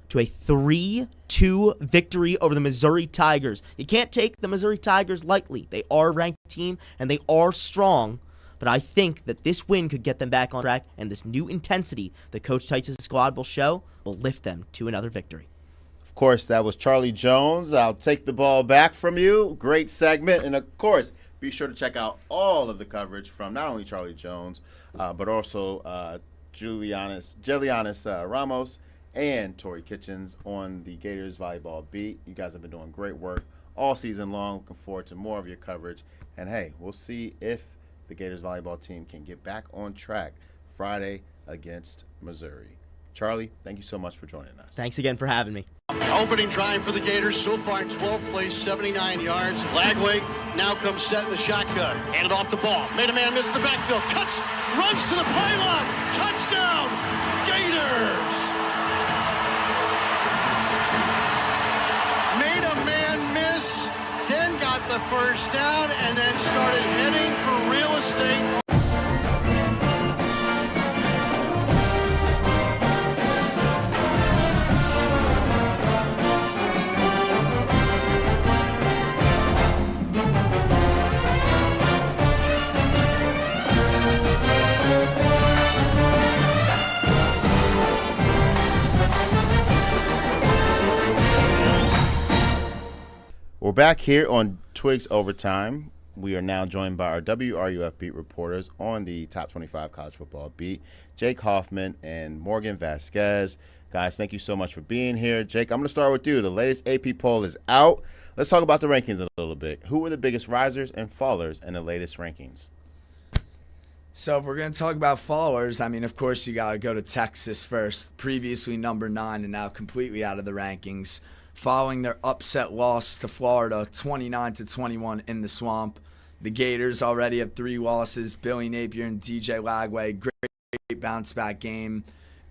Speaker 12: to a 3-2 victory over the Missouri Tigers. You can't take the Missouri Tigers lightly. They are a ranked team, and they are strong. But I think that this win could get them back on track, and this new intensity that Coach Tights' squad will show will lift them to another victory.
Speaker 3: Of course, that was Charlie Jones. I'll take the ball back from you. Great segment. And, of course, be sure to check out all of the coverage from not only Charlie Jones, but also Julianis Ramos and Tori Kitchens on the Gators volleyball beat. You guys have been doing great work all season long. Looking forward to more of your coverage. And, hey, we'll see if the Gators volleyball team can get back on track Friday against Missouri. Charlie, thank you so much for joining us.
Speaker 12: Thanks again for having me.
Speaker 4: Opening drive for the Gators so far in 12th place, 79 yards. Lagway now comes set in the shotgun. Handed off the ball. Made a man miss the backfield. Cuts, runs to the pylon. Touchdown, Gators! Made a man miss, then got the first down, and then started heading for real estate.
Speaker 3: We're back here on TWIGS Overtime. We are now joined by our WRUF beat reporters on the Top 25 College Football beat, Jake Hoffman and Morgan Vasquez. Guys, thank you so much for being here. Jake, I'm going to start with you. The latest AP poll is out. Let's talk about the rankings a little bit. Who were the biggest risers and fallers in the latest rankings?
Speaker 13: So if we're going to talk about followers, I mean, of course, you got to go to Texas first, previously number 9 and now completely out of the rankings, following their upset loss to Florida, 29-21 in the Swamp. The Gators already have 3 losses, Billy Napier and DJ Lagway, great bounce-back game.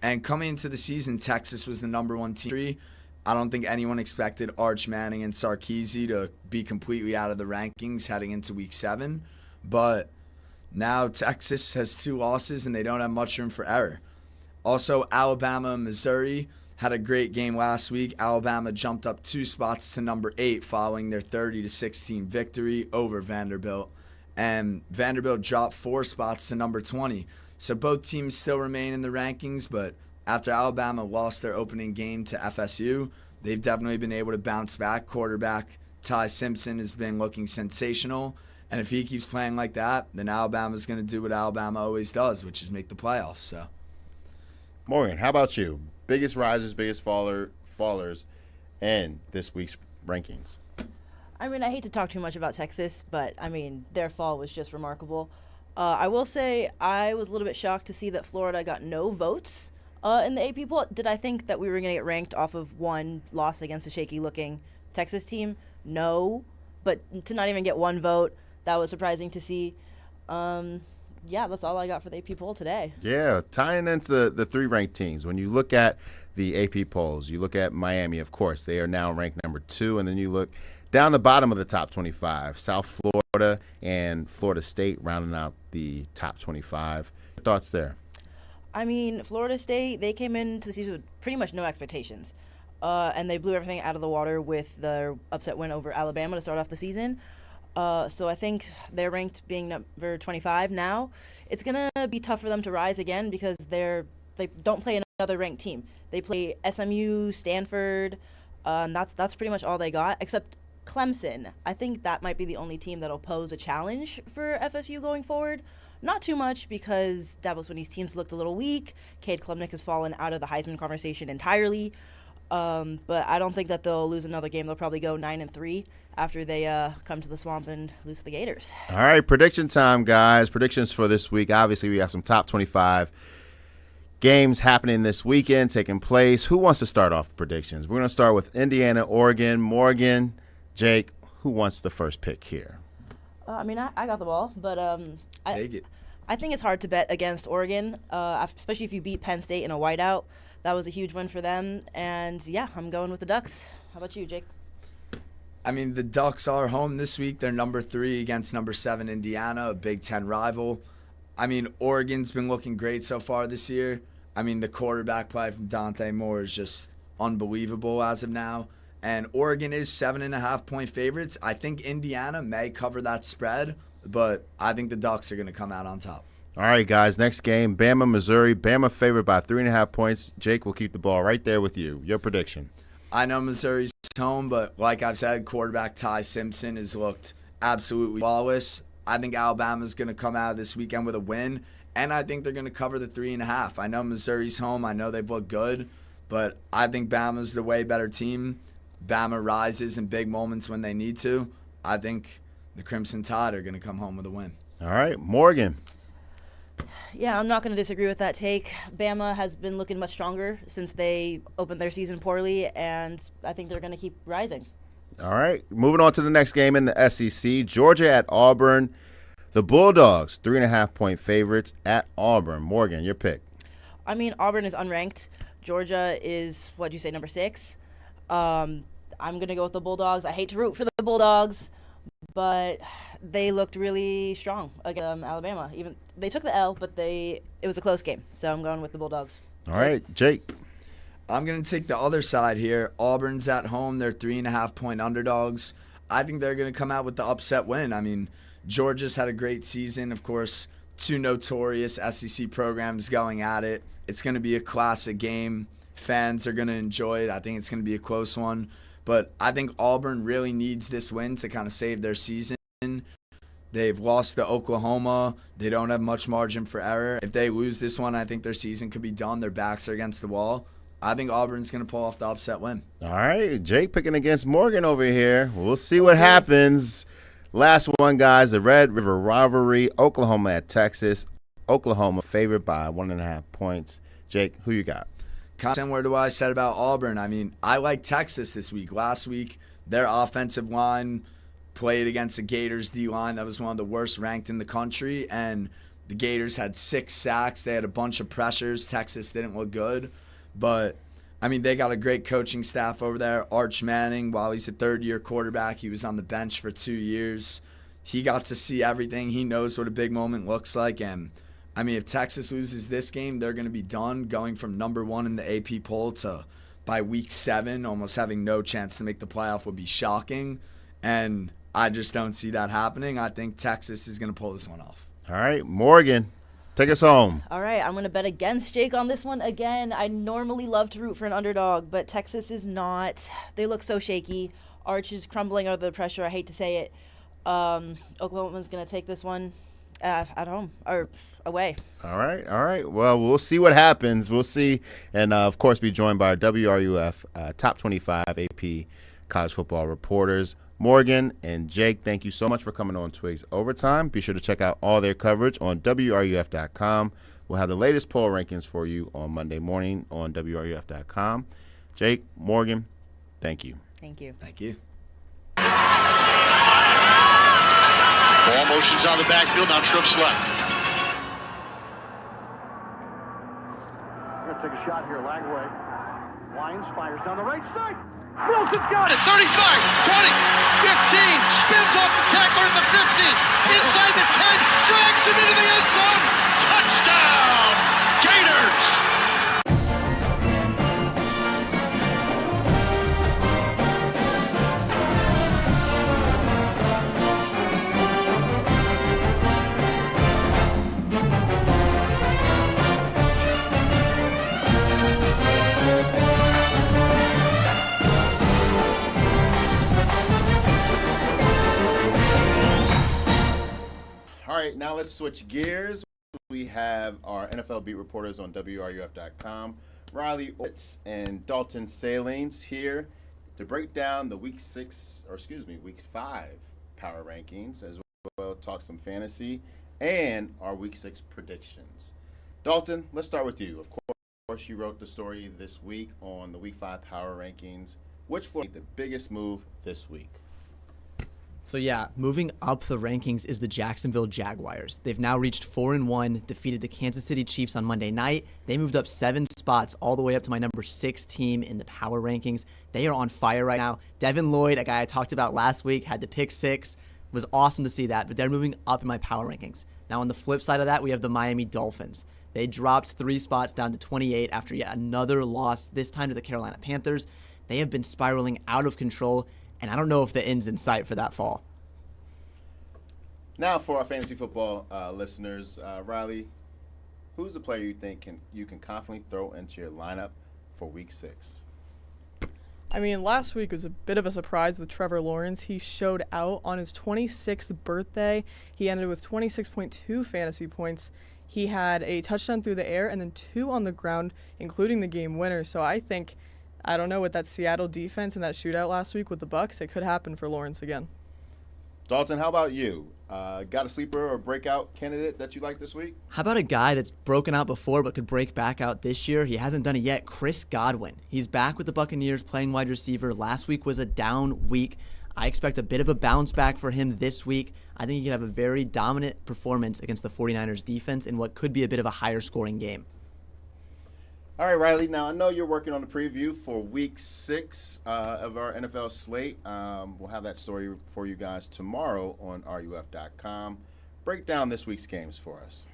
Speaker 13: And coming into the season, Texas was the number 1 team. I don't think anyone expected Arch Manning and Sarkisian to be completely out of the rankings heading into Week 7. But now Texas has 2 losses, and they don't have much room for error. Also, Alabama and Missouri had a great game last week. Alabama jumped up 2 spots to number 8 following their 30-16 victory over Vanderbilt. And Vanderbilt dropped 4 spots to number 20. So both teams still remain in the rankings, but after Alabama lost their opening game to FSU, they've definitely been able to bounce back. Quarterback Ty Simpson has been looking sensational. And if he keeps playing like that, then Alabama's going to do what Alabama always does, which is make the playoffs. So,
Speaker 3: Morgan, how about you? Biggest risers, biggest fallers in this week's rankings?
Speaker 14: I mean, I hate to talk too much about Texas, but, I mean, their fall was just remarkable. I will say I was a little bit shocked to see that Florida got no votes in the AP poll. Did I think that we were going to get ranked off of 1 loss against a shaky-looking Texas team? No. But to not even get 1 vote, that was surprising to see. Yeah, that's all I got for the AP poll today.
Speaker 3: Yeah, tying into the 3 ranked teams. When you look at the AP polls, you look at Miami, of course. They are now ranked number 2, and then you look down the bottom of the top 25. South Florida and Florida State rounding out the top 25. Your thoughts there?
Speaker 14: I mean, Florida State, they came into the season with pretty much no expectations. And they blew everything out of the water with their upset win over Alabama to start off the season. So I think they're ranked being number 25 now. It's going to be tough for them to rise again because they don't play another ranked team. They play SMU, Stanford, and that's pretty much all they got, except Clemson. I think that might be the only team that'll pose a challenge for FSU going forward. Not too much because Dabo Swinney's teams looked a little weak. Cade Klubnik has fallen out of the Heisman conversation entirely. But I don't think that they'll lose another game. They'll probably go 9-3 after they come to the Swamp and lose to the Gators.
Speaker 3: All right, prediction time, guys. Predictions for this week. Obviously, we have some top 25 games happening this weekend, taking place. Who wants to start off predictions? We're going to start with Indiana, Oregon. Morgan, Jake, who wants the first pick here?
Speaker 14: I mean, I got the ball, but
Speaker 13: take it.
Speaker 14: I think it's hard to bet against Oregon, especially if you beat Penn State in a whiteout. That was a huge win for them. And, yeah, I'm going with the Ducks. How about you, Jake?
Speaker 13: I mean, the Ducks are home this week. They're number 3 against number 7 Indiana, a Big Ten rival. I mean, Oregon's been looking great so far this year. I mean, the quarterback play from Dante Moore is just unbelievable as of now. And Oregon is 7.5-point favorites. I think Indiana may cover that spread, but I think the Ducks are going to come out on top.
Speaker 3: All right, guys, next game, Bama, Missouri. Bama favored by 3.5 points. Jake will keep the ball right there with you. Your prediction.
Speaker 13: I know Missouri's home, but like I've said, quarterback Ty Simpson has looked absolutely flawless. I think Alabama's going to come out of this weekend with a win, and I think they're going to cover the 3.5. I know Missouri's home. I know they've looked good, but I think Bama's the way better team. Bama rises in big moments when they need to. I think the Crimson Tide are going to come home with a win.
Speaker 3: All right, Morgan.
Speaker 14: Yeah, I'm not going to disagree with that take. Bama has been looking much stronger since they opened their season poorly, and I think they're going to keep rising.
Speaker 3: All right, moving on to the next game in the SEC, Georgia at Auburn. The Bulldogs, 3.5-point favorites at Auburn. Morgan, your pick.
Speaker 14: I mean, Auburn is unranked. Georgia is, what'd you say, number 6? I'm going to go with the Bulldogs. I hate to root for the Bulldogs, but they looked really strong against Alabama. Even they took the L, but it was a close game. So I'm going with the Bulldogs.
Speaker 3: All right, Jake.
Speaker 13: I'm going to take the other side here. Auburn's at home. They're 3.5-point underdogs. I think they're going to come out with the upset win. I mean, Georgia's had a great season. Of course, 2 notorious SEC programs going at it. It's going to be a classic game. Fans are going to enjoy it. I think it's going to be a close one. But I think Auburn really needs this win to kind of save their season. They've lost to Oklahoma. They don't have much margin for error. If they lose this one, I think their season could be done. Their backs are against the wall. I think Auburn's going to pull off the upset win.
Speaker 3: All right, Jake picking against Morgan over here. We'll see what happens. Last one, guys, the Red River rivalry, Oklahoma at Texas. Oklahoma favored by 1.5 points. Jake, who you got?
Speaker 13: Similar to what I said about Auburn. I mean, I like Texas this week. Last week, their offensive line played against the Gators D-line that was one of the worst ranked in the country, and the Gators had 6 sacks. They had a bunch of pressures. Texas didn't look good. But, I mean, they got a great coaching staff over there. Arch Manning, while he's a third-year quarterback, he was on the bench for 2 years. He got to see everything. He knows what a big moment looks like. And, I mean, if Texas loses this game, they're going to be done. Going from number 1 in the AP poll to, by week 7, almost having no chance to make the playoff would be shocking. And I just don't see that happening. I think Texas is going to pull this one off.
Speaker 3: All right, Morgan. Take us home.
Speaker 14: All right, I'm going to bet against Jake on this one again. I normally love to root for an underdog, but Texas is not. They look so shaky. Arch is crumbling under the pressure. I hate to say it. Oklahoma's going to take this one at home or away.
Speaker 3: All right. Well, we'll see what happens. We'll see. And, of course, be joined by our WRUF Top 25 AP college football reporters. Morgan and Jake, thank you so much for coming on Twigs Overtime. Be sure to check out all their coverage on WRUF.com. We'll have the latest poll rankings for you on Monday morning on WRUF.com. Jake, Morgan, thank you.
Speaker 14: Thank you.
Speaker 13: Thank you.
Speaker 4: Ball motions on the backfield, now trips left.
Speaker 6: We're going to take a shot here, Lagway. Lyons fires down the right side.
Speaker 4: Wilson's got it. 35, 20, 15, spins off the tackler at the 15, inside the 10, drags him into the end zone. Touchdown, Gators!
Speaker 3: All right, now let's switch gears. We have our NFL beat reporters on WRUF.com, Riley Orts and Dalton Salines here to break down the Week 5 power rankings, as well as talk some fantasy and our Week 6 predictions. Dalton, let's start with you. Of course, you wrote the story this week on the Week 5 power rankings. Which Florida made the biggest move this week?
Speaker 15: So yeah, moving up the rankings is the Jacksonville Jaguars. They've now reached 4-1, defeated the Kansas City Chiefs on Monday night. They moved up 7 spots all the way up to my number 6 team in the power rankings. They are on fire right now. Devin Lloyd, a guy I talked about last week, had the pick 6. It was awesome to see that, but they're moving up in my power rankings. Now, on the flip side of that, we have the Miami Dolphins. They dropped 3 spots down to 28 after yet another loss, this time to the Carolina Panthers. They have been spiraling out of control, and I don't know if the end's in sight for that fall.
Speaker 3: Now for our fantasy football listeners, Riley, who's the player you think you can confidently throw into your lineup for Week 6?
Speaker 16: I mean, last week was a bit of a surprise with Trevor Lawrence. He showed out on his 26th birthday. He ended with 26.2 fantasy points. He had a touchdown through the air and then 2 on the ground, including the game winner. So I don't know, with that Seattle defense and that shootout last week with the Bucs, it could happen for Lawrence again.
Speaker 3: Dalton, how about you? Got a sleeper or breakout candidate that you like this week?
Speaker 15: How about a guy that's broken out before but could break back out this year? He hasn't done it yet. Chris Godwin. He's back with the Buccaneers playing wide receiver. Last week was a down week. I expect a bit of a bounce back for him this week. I think he could have a very dominant performance against the 49ers defense in what could be a bit of a higher scoring game.
Speaker 3: All right, Riley. Now, I know you're working on the preview for Week 6 of our NFL slate. We'll have that story for you guys tomorrow on RUF.com. Break down this week's games for us.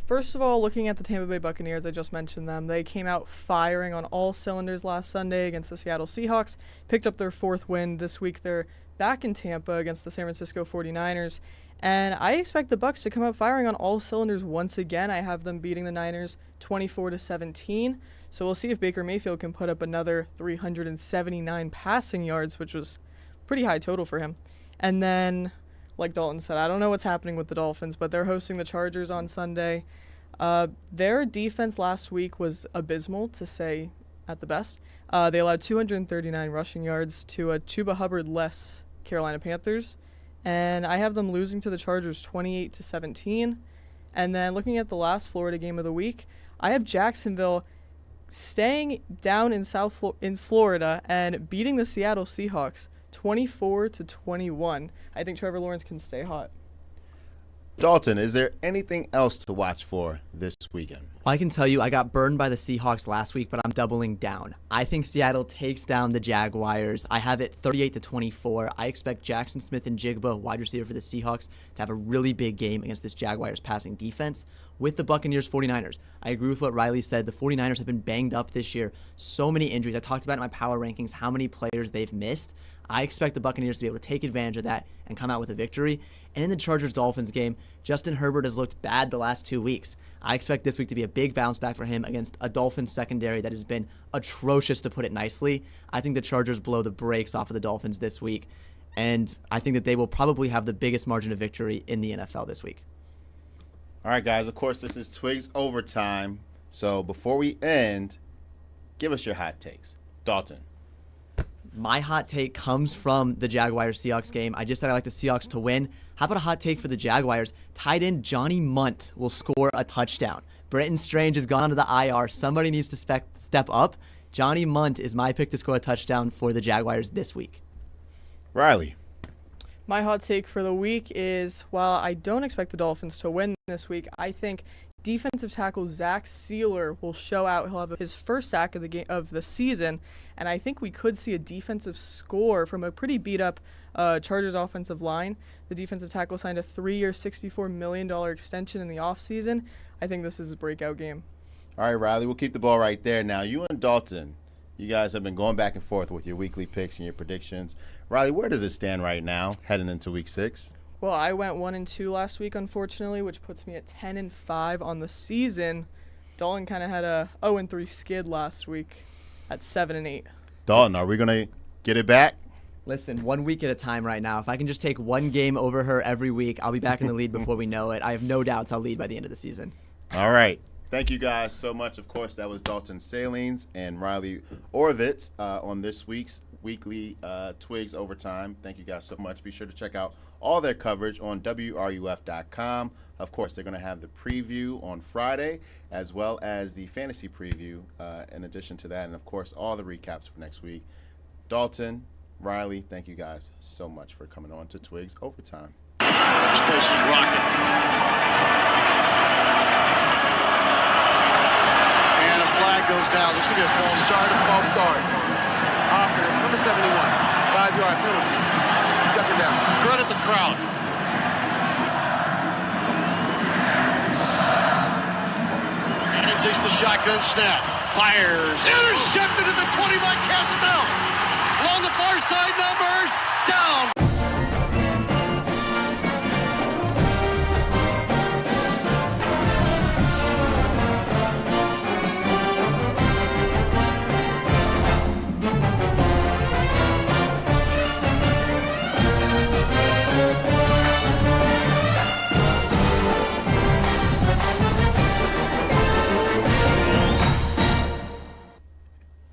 Speaker 16: First of all, looking at the Tampa Bay Buccaneers, I just mentioned them. They came out firing on all cylinders last Sunday against the Seattle Seahawks, picked up their 4th win. This week they're back in Tampa against the San Francisco 49ers. And I expect the Bucs to come out firing on all cylinders once again. I have them beating the Niners 24-17. So we'll see if Baker Mayfield can put up another 379 passing yards, which was pretty high total for him. And then, like Dalton said, I don't know what's happening with the Dolphins, but they're hosting the Chargers on Sunday. Their defense last week was abysmal, to say at the best. They allowed 239 rushing yards to a Chuba Hubbard-less Carolina Panthers. And I have them losing to the Chargers 28-17. And then looking at the last Florida game of the week, I have Jacksonville staying down in Florida and beating the Seattle Seahawks 24-21. I think Trevor Lawrence can stay hot.
Speaker 3: Dalton, is there anything else to watch for this weekend?
Speaker 15: Well, I can tell you I got burned by the Seahawks last week, but I'm doubling down. I think Seattle takes down the Jaguars. I have it 38-24. I expect Jackson Smith-Njigba, wide receiver for the Seahawks, to have a really big game against this Jaguars passing defense. With the Buccaneers 49ers, I agree with what Riley said. The 49ers have been banged up this year. So many injuries. I talked about in my power rankings how many players they've missed. I expect the Buccaneers to be able to take advantage of that and come out with a victory. And in the Chargers-Dolphins game, Justin Herbert has looked bad the last 2 weeks. I expect this week to be a big bounce back for him against a Dolphins secondary that has been atrocious, to put it nicely. I think the Chargers blow the brakes off of the Dolphins this week, and I think that they will probably have the biggest margin of victory in the NFL this week.
Speaker 3: All right, guys. Of course, this is Twigs Overtime. So before we end, give us your hot takes. Dalton.
Speaker 15: My hot take comes from the Jaguars-Seahawks game. I just said I like the Seahawks to win. How about a hot take for the Jaguars? Tight end Johnny Munt will score a touchdown. Brenton Strange has gone onto the IR. Somebody needs to step up. Johnny Munt is my pick to score a touchdown for the Jaguars this week.
Speaker 3: Riley.
Speaker 16: My hot take for the week is, while I don't expect the Dolphins to win this week, I think defensive tackle Zach Sealer will show out. He'll have his first sack of the season, and I think we could see a defensive score from a pretty beat-up Chargers offensive line. The defensive tackle signed a 3-year, $64 million extension in the offseason. I think this is a breakout game.
Speaker 3: All right, Riley, we'll keep the ball right there. Now, you and Dalton, you guys have been going back and forth with your weekly picks and your predictions. Riley, where does it stand right now heading into Week 6?
Speaker 16: Well, I went 1-2 last week, unfortunately, which puts me at 10-5 on the season. Dalton kind of had a 0-3 skid last week at 7-8.
Speaker 3: Dalton, are we going to get it back?
Speaker 15: Listen, 1 week at a time right now. If I can just take one game over her every week, I'll be back in the lead before we know it. I have no doubts I'll lead by the end of the season.
Speaker 3: All right. Thank you guys so much. Of course, that was Dalton Salines and Riley Orovitz on this week's weekly Twigs Overtime. Thank you guys so much. Be sure to check out all their coverage on WRUF.com. Of course, they're going to have the preview on Friday as well as the fantasy preview in addition to that. And, of course, all the recaps for next week. Dalton, Riley, thank you guys so much for coming on to Twigs Overtime.
Speaker 4: This place is rocking. And a flag goes down. This could be a false start. Offense, number 71. 5-yard penalty. Stepping down. crowd. And he takes the shotgun snap. Fires. Intercepted at the 20 by Castell. Along the far side, numbers down.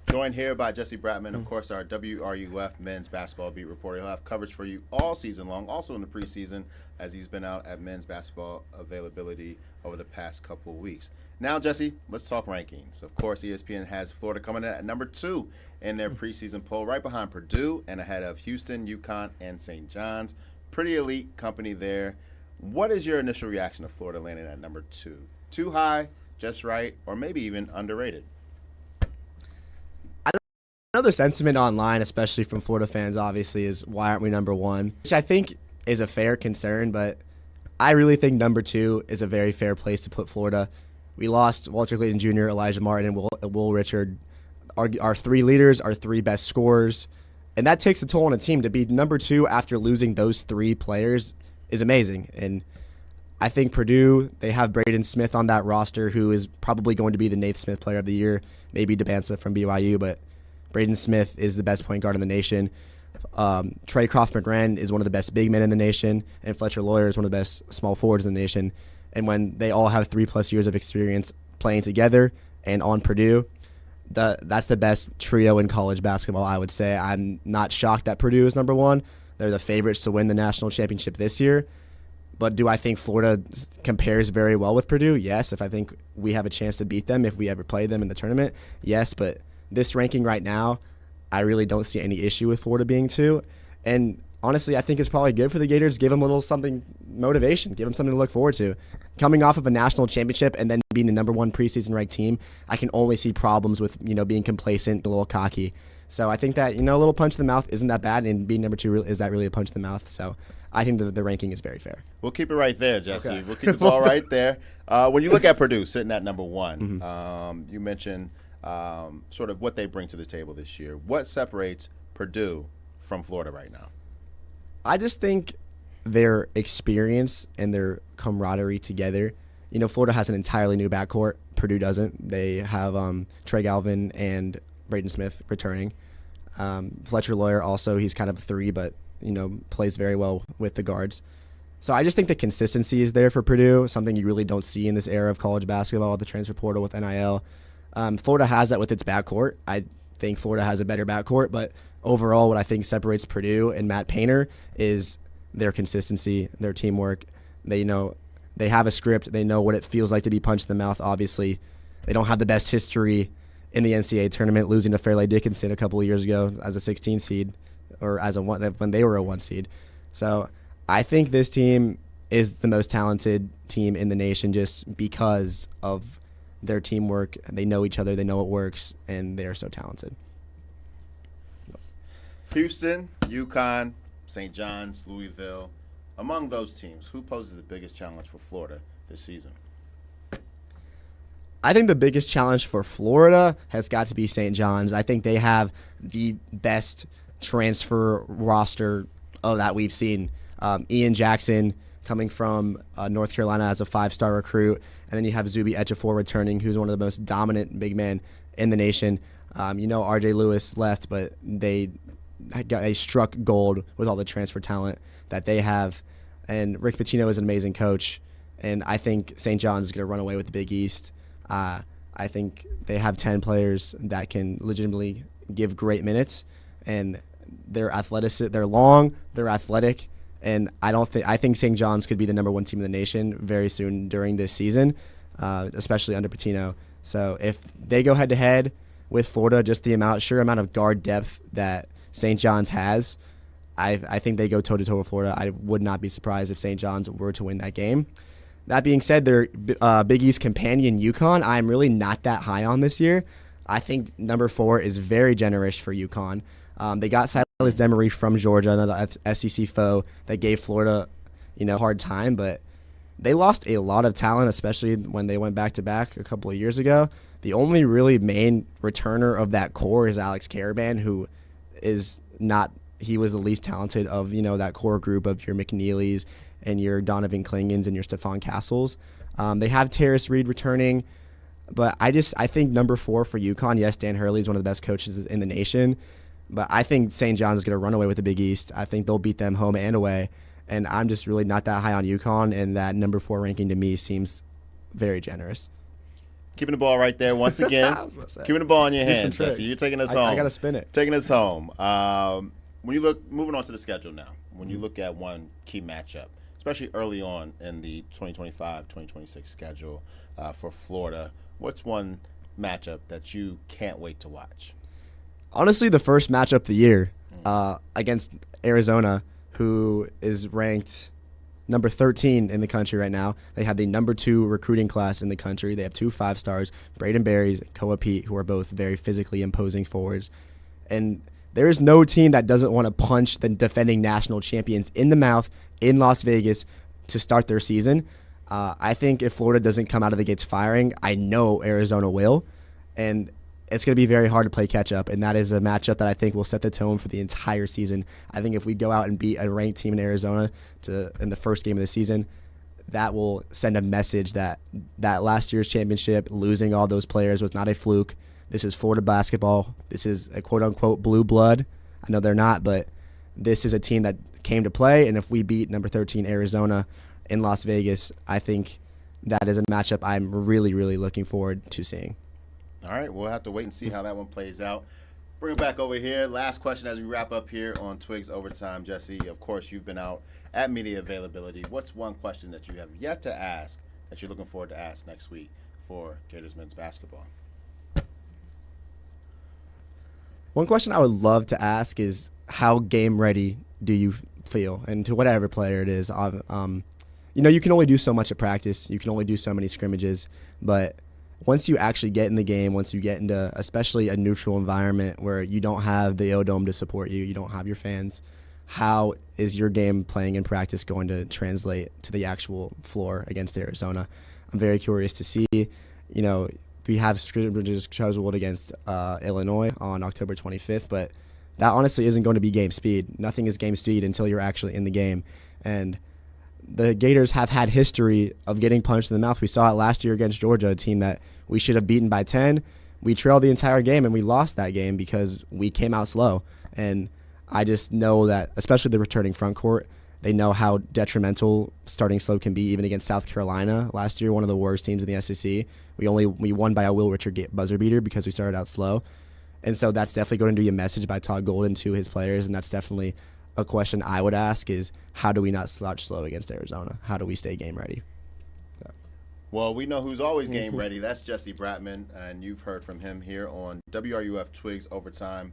Speaker 3: Joined here by Jesse Bratman, of course, our WRUF men's basketball beat reporter. He'll have coverage for you all season long, also in the preseason, as he's been out at men's basketball availability over the past couple of weeks. Now, Jesse, let's talk rankings. Of course, ESPN has Florida coming in at number 2 in their preseason poll, right behind Purdue and ahead of Houston, UConn, and St. John's. Pretty elite company there. What is your initial reaction to Florida landing at number 2? Too high, just right, or maybe even underrated?
Speaker 17: I know the sentiment online, especially from Florida fans, obviously, is why aren't we number 1? Which I think is a fair concern, but I really think number 2 is a very fair place to put Florida. We lost Walter Clayton Jr., Elijah Martin, and Will Richard, our 3 leaders, our 3 best scorers, and that takes a toll on a team. To be number 2 after losing those 3 players is amazing, and I think Purdue, they have Braden Smith on that roster, who is probably going to be the Naismith Player of the Year, maybe Debanza from BYU, but Braden Smith is the best point guard in the nation. Trey Croft-McGren is one of the best big men in the nation, and Fletcher Lawyer is one of the best small forwards in the nation. And when they all have 3+ years of experience playing together and on Purdue, that's the best trio in college basketball, I would say. I'm not shocked that Purdue is number 1. They're the favorites to win the national championship this year. But do I think Florida compares very well with Purdue? Yes. If I think we have a chance to beat them if we ever play them in the tournament, yes. But this ranking right now, I really don't see any issue with Florida being 2. And honestly, I think it's probably good for the Gators. Give them a little something, motivation. Give them something to look forward to. Coming off of a national championship and then being the number 1 preseason ranked team, I can only see problems with, being complacent, a little cocky. So I think that, a little punch in the mouth isn't that bad, and being number 2, is that really a punch in the mouth? So I think the ranking is very fair.
Speaker 3: We'll keep it right there, Jesse.
Speaker 17: Okay.
Speaker 3: We'll keep the ball right there. When you look at Purdue sitting at number 1, you mentioned sort of what they bring to the table this year. What separates Purdue from Florida right now?
Speaker 17: I just think their experience and their camaraderie together. Florida has an entirely new backcourt. Purdue doesn't. They have Trey Galvin and Braden Smith returning. Fletcher Lawyer also, he's kind of a 3, but plays very well with the guards. So I just think the consistency is there for Purdue, something you really don't see in this era of college basketball with the transfer portal, with NIL. Florida has that with its backcourt. I think Florida has a better backcourt, but overall what I think separates Purdue and Matt Painter is their consistency, their teamwork. They have a script. They know what it feels like to be punched in the mouth, obviously. They don't have the best history in the NCAA tournament, losing to Fairleigh Dickinson a couple of years ago as a 16 seed, or as a 1 when they were a 1 seed. So I think this team is the most talented team in the nation just because of their teamwork. They know each other, they know it works, and they're so talented.
Speaker 3: Houston, UConn, St. John's, Louisville. Among those teams, who poses the biggest challenge for Florida this season?
Speaker 17: I think the biggest challenge for Florida has got to be St. John's. I think they have the best transfer roster that we've seen. Ian Jackson coming from North Carolina as a 5-star recruit, and then you have Zuby Ejiofor returning, who's one of the most dominant big men in the nation. R.J. Lewis left, but they struck gold with all the transfer talent that they have. And Rick Pitino is an amazing coach, and I think St. John's is going to run away with the Big East. I think they have 10 players that can legitimately give great minutes, and they're long, they're athletic, and I think St. John's could be the number 1 team in the nation very soon during this season, especially under Pitino. So if they go head-to-head with Florida, just the sheer amount of guard depth that St. John's has, I think they go toe-to-toe with Florida. I would not be surprised if St. John's were to win that game. That being said, their Big East companion, UConn, I'm really not that high on this year. I think number 4 is very generous for UConn. They got Silas Demery from Georgia, another SEC foe that gave Florida, a hard time, but they lost a lot of talent, especially when they went back-to-back a couple of years ago. The only really main returner of that core is Alex Caravan, who is not – he was the least talented of, that core group of your McNeelys and your Donovan Klingons and your Stephon Castles. They have Terrace Reed returning, but I think number 4 for UConn, yes, Dan Hurley is one of the best coaches in the nation, but I think St. John's is going to run away with the Big East. I think they'll beat them home and away. And I'm just really not that high on UConn, and that number 4 ranking to me seems very generous.
Speaker 3: Keeping the ball right there once again. Keeping the ball in your hands, Jesse. You're taking us home.
Speaker 17: I got to spin it.
Speaker 3: Taking us home. When you look, moving on to the schedule now, when you look at one key matchup, especially early on in the 2025-2026 schedule for Florida, what's one matchup that you can't wait to watch?
Speaker 17: Honestly, the first matchup of the year against Arizona, who is ranked number 13 in the country right now. They have the number 2 recruiting class in the country. They have 2 5-stars, Braden Berries and Koa Pete, who are both very physically imposing forwards. And there is no team that doesn't want to punch the defending national champions in the mouth in Las Vegas to start their season. I think if Florida doesn't come out of the gates firing, I know Arizona will. And it's going to be very hard to play catch-up, and that is a matchup that I think will set the tone for the entire season. I think if we go out and beat a ranked team in Arizona in the first game of the season, that will send a message that last year's championship, losing all those players, was not a fluke. This is Florida basketball. This is a quote-unquote blue blood. I know they're not, but this is a team that came to play, and if we beat number 13 Arizona in Las Vegas, I think that is a matchup I'm really, really looking forward to seeing.
Speaker 3: All right, we'll have to wait and see how that one plays out. Bring it back over here. Last question as we wrap up here on Twigs Overtime. Jesse, of course, you've been out at media availability. What's one question that you have yet to ask that you're looking forward to ask next week for Gators men's basketball?
Speaker 17: One question I would love to ask is how game ready do you feel? And to whatever player it is. You can only do so much at practice. You can only do so many scrimmages. But once you actually get in the game, once you get into especially a neutral environment where you don't have the O-Dome to support you, you don't have your fans, how is your game playing in practice going to translate to the actual floor against Arizona? I'm very curious to see. We have scrimmages scheduled against Illinois on October 25th, but that honestly isn't going to be game speed. Nothing is game speed until you're actually in the game. And the Gators have had history of getting punched in the mouth. We saw it last year against Georgia, a team that we should have beaten by 10. We trailed the entire game, and we lost that game because we came out slow. And I just know that, especially the returning front court, they know how detrimental starting slow can be, even against South Carolina last year, one of the worst teams in the SEC. We won by a Will Richard buzzer beater because we started out slow. And so that's definitely going to be a message by Todd Golden to his players, and that's definitely a question I would ask is, how do we not slouch slow against Arizona? How do we stay game ready?
Speaker 3: Well, we know who's always game ready. That's Jesse Bratman, and you've heard from him here on WRUF Twigs Overtime.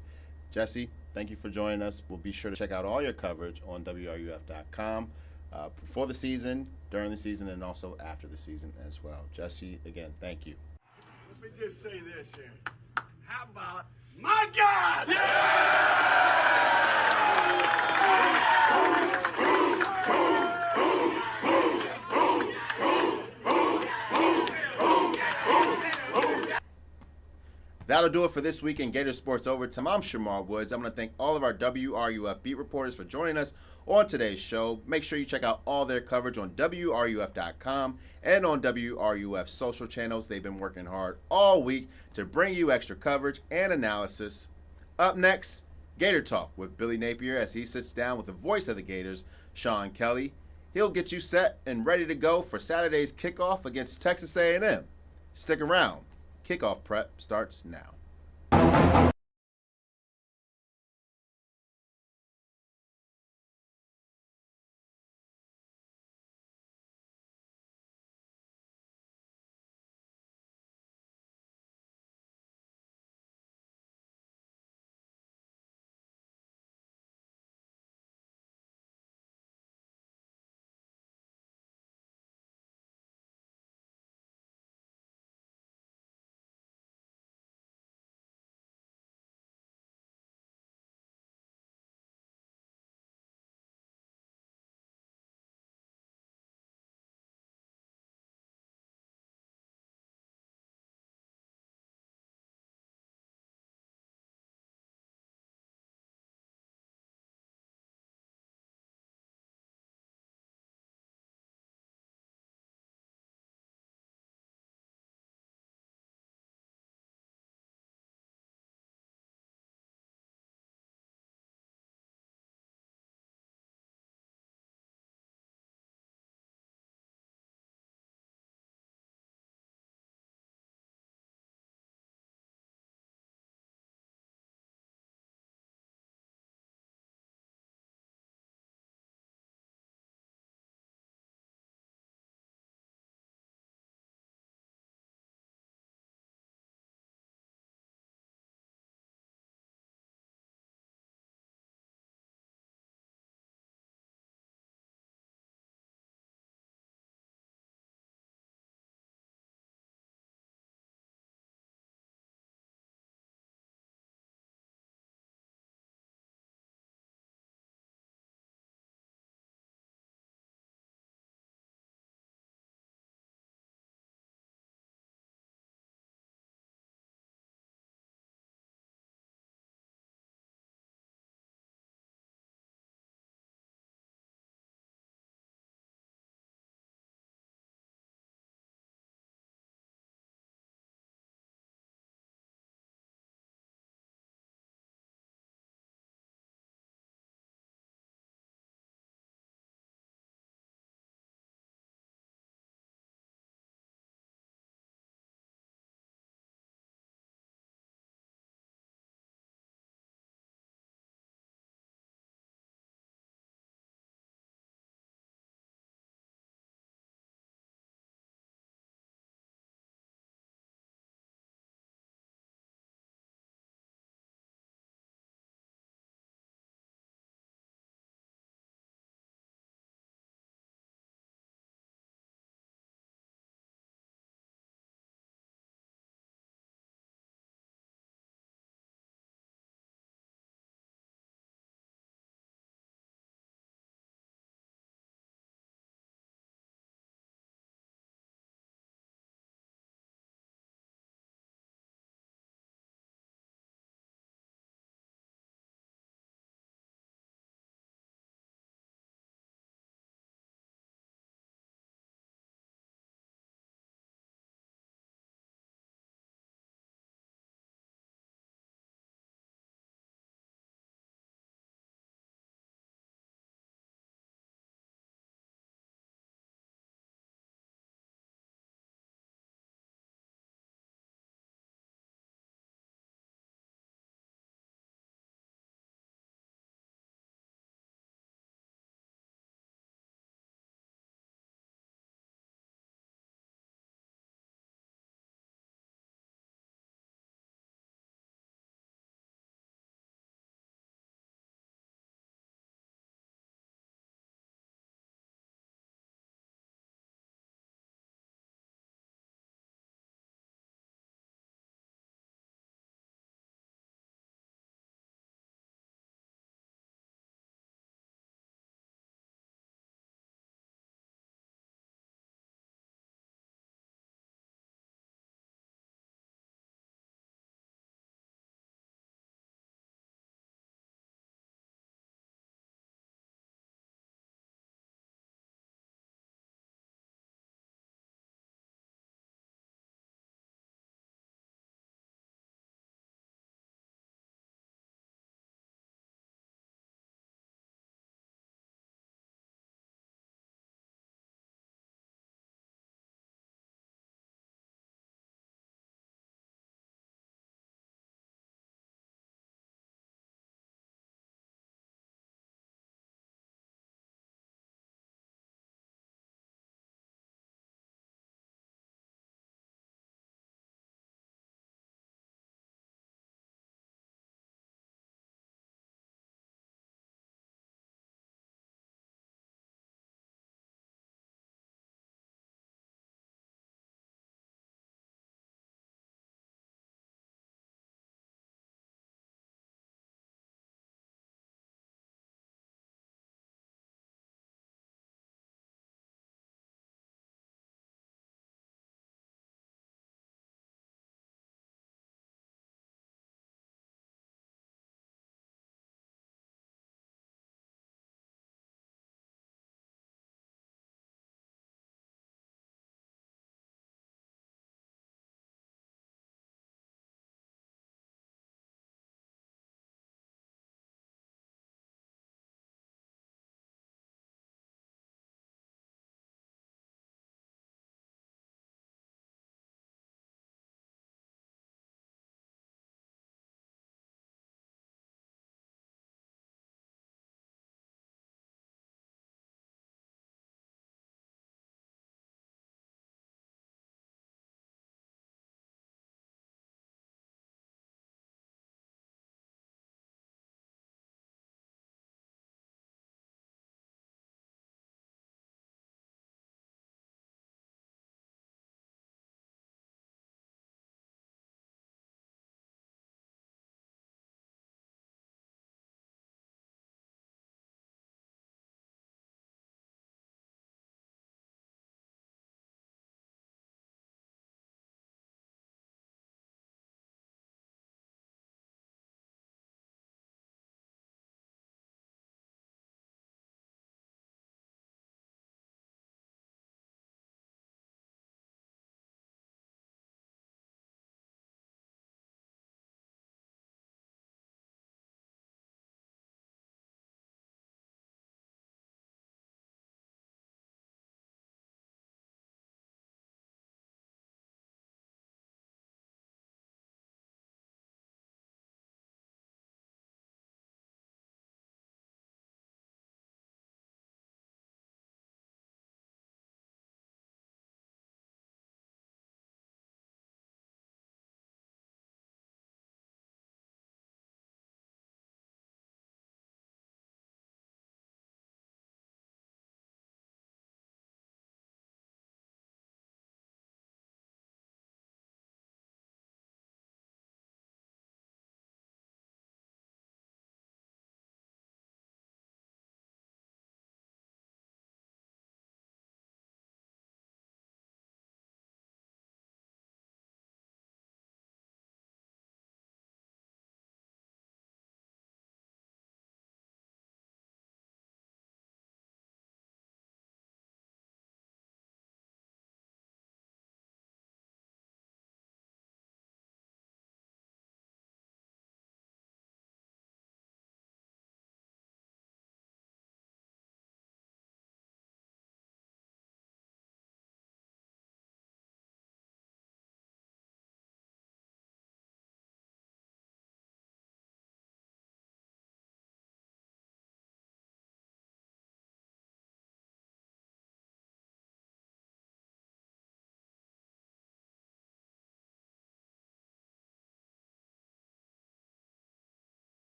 Speaker 3: Jesse, thank you for joining us. We'll be sure to check out all your coverage on WRUF.com before the season, during the season, and also after the season as well. Jesse, again, thank you.
Speaker 7: Let me just say this here. How about my guys?
Speaker 3: That'll do it for this week in Gator Sports Overtime. I'm Shamar Woods. I'm going to thank all of our WRUF beat reporters for joining us on today's show. Make sure you check out all their coverage on WRUF.com and on WRUF social channels. They've been working hard all week to bring you extra coverage and analysis. Up next, Gator Talk with Billy Napier as he sits down with the voice of the Gators, Sean Kelly. He'll get you set and ready to go for Saturday's kickoff against Texas A&M. Stick around. Kickoff prep starts now.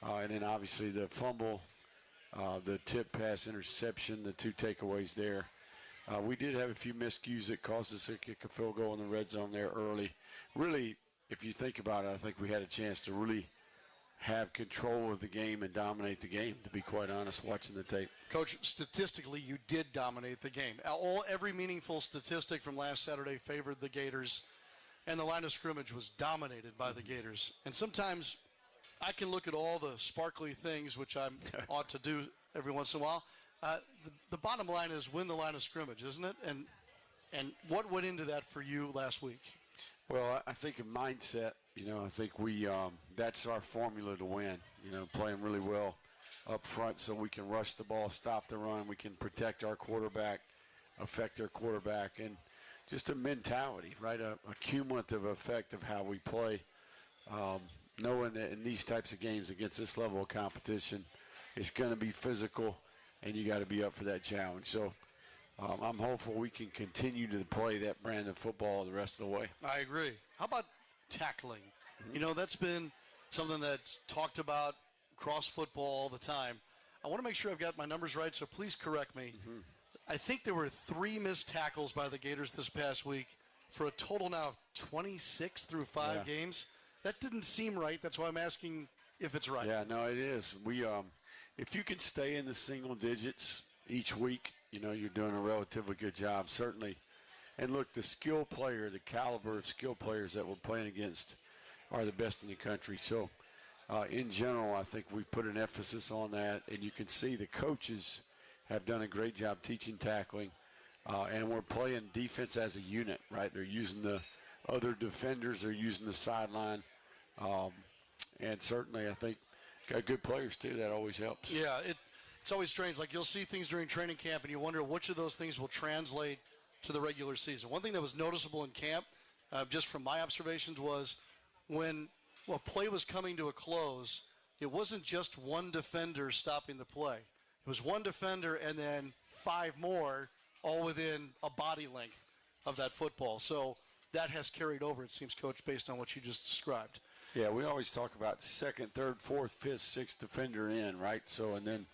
Speaker 18: And then obviously the fumble, the tip pass interception, the 2 takeaways there. We did have a few miscues that caused us to kick a field goal in the red zone there early. Really, if you think about it, I think we had a chance to really have control of the game and dominate the game, to be quite honest, watching the tape.
Speaker 19: Coach, statistically, you did dominate the game. Every meaningful statistic from last Saturday favored the Gators, and the line of scrimmage was dominated by the Gators. And sometimes I can look at all the sparkly things, which I ought to do every once in a while. The bottom line is win the line of scrimmage, isn't it? And what went into that for you last week?
Speaker 18: Well, I think a mindset. I think we that's our formula to win. Playing really well up front so we can rush the ball, stop the run, we can protect our quarterback, affect their quarterback, and just a mentality, right? A cumulative effect of how we play. Knowing that in these types of games against this level of competition, it's going to be physical, and you got to be up for that challenge. So I'm hopeful we can continue to play that brand of football the rest of the way.
Speaker 19: I agree. How about tackling? That's been something that's talked about across football all the time. I want to make sure I've got my numbers right, so please correct me. I think there were 3 missed tackles by the Gators this past week for a total now of 26 through 5 games. That didn't seem right. That's why I'm asking if it's right.
Speaker 18: Yeah, no, it is. We, if you can stay in the single digits each week, you're doing a relatively good job, certainly. And look, the skill player, the caliber of skill players that we're playing against are the best in the country. So, in general, I think we put an emphasis on that, and you can see the coaches have done a great job teaching tackling, and we're playing defense as a unit, right? They're using the other defenders, they're using the sideline, and certainly I think got good players too. That always helps.
Speaker 19: Yeah, it's always strange. Like you'll see things during training camp, and you wonder which of those things will translate to the regular season. One thing that was noticeable in camp, just from my observations, was when a play was coming to a close, it wasn't just one defender stopping the play. It was one defender and then 5 more, all within a body length of that football. So that has carried over, it seems, Coach, based on what you just described.
Speaker 18: Yeah, we always talk about second, third, fourth, fifth, sixth defender in, right? So, and then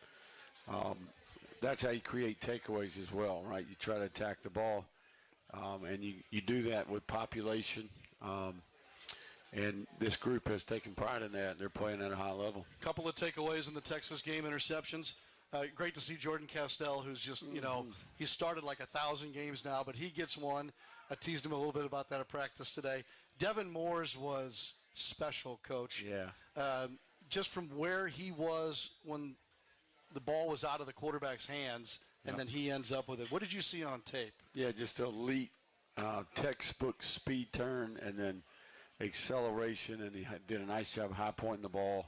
Speaker 18: that's how you create takeaways as well, right? You try to attack the ball, and you do that with population. And this group has taken pride in that. They're playing at a high level.
Speaker 19: Couple of takeaways in the Texas game, interceptions. Great to see Jordan Castell, who's just, he's started like 1,000 games now, but he gets one. I teased him a little bit about that at practice today. Devin Moore's was special, Coach.
Speaker 18: Yeah.
Speaker 19: Just from where he was when the ball was out of the quarterback's hands, and then he ends up with it. What did you see on tape?
Speaker 18: Yeah, just elite textbook speed turn and then acceleration, and he did a nice job high pointing the ball.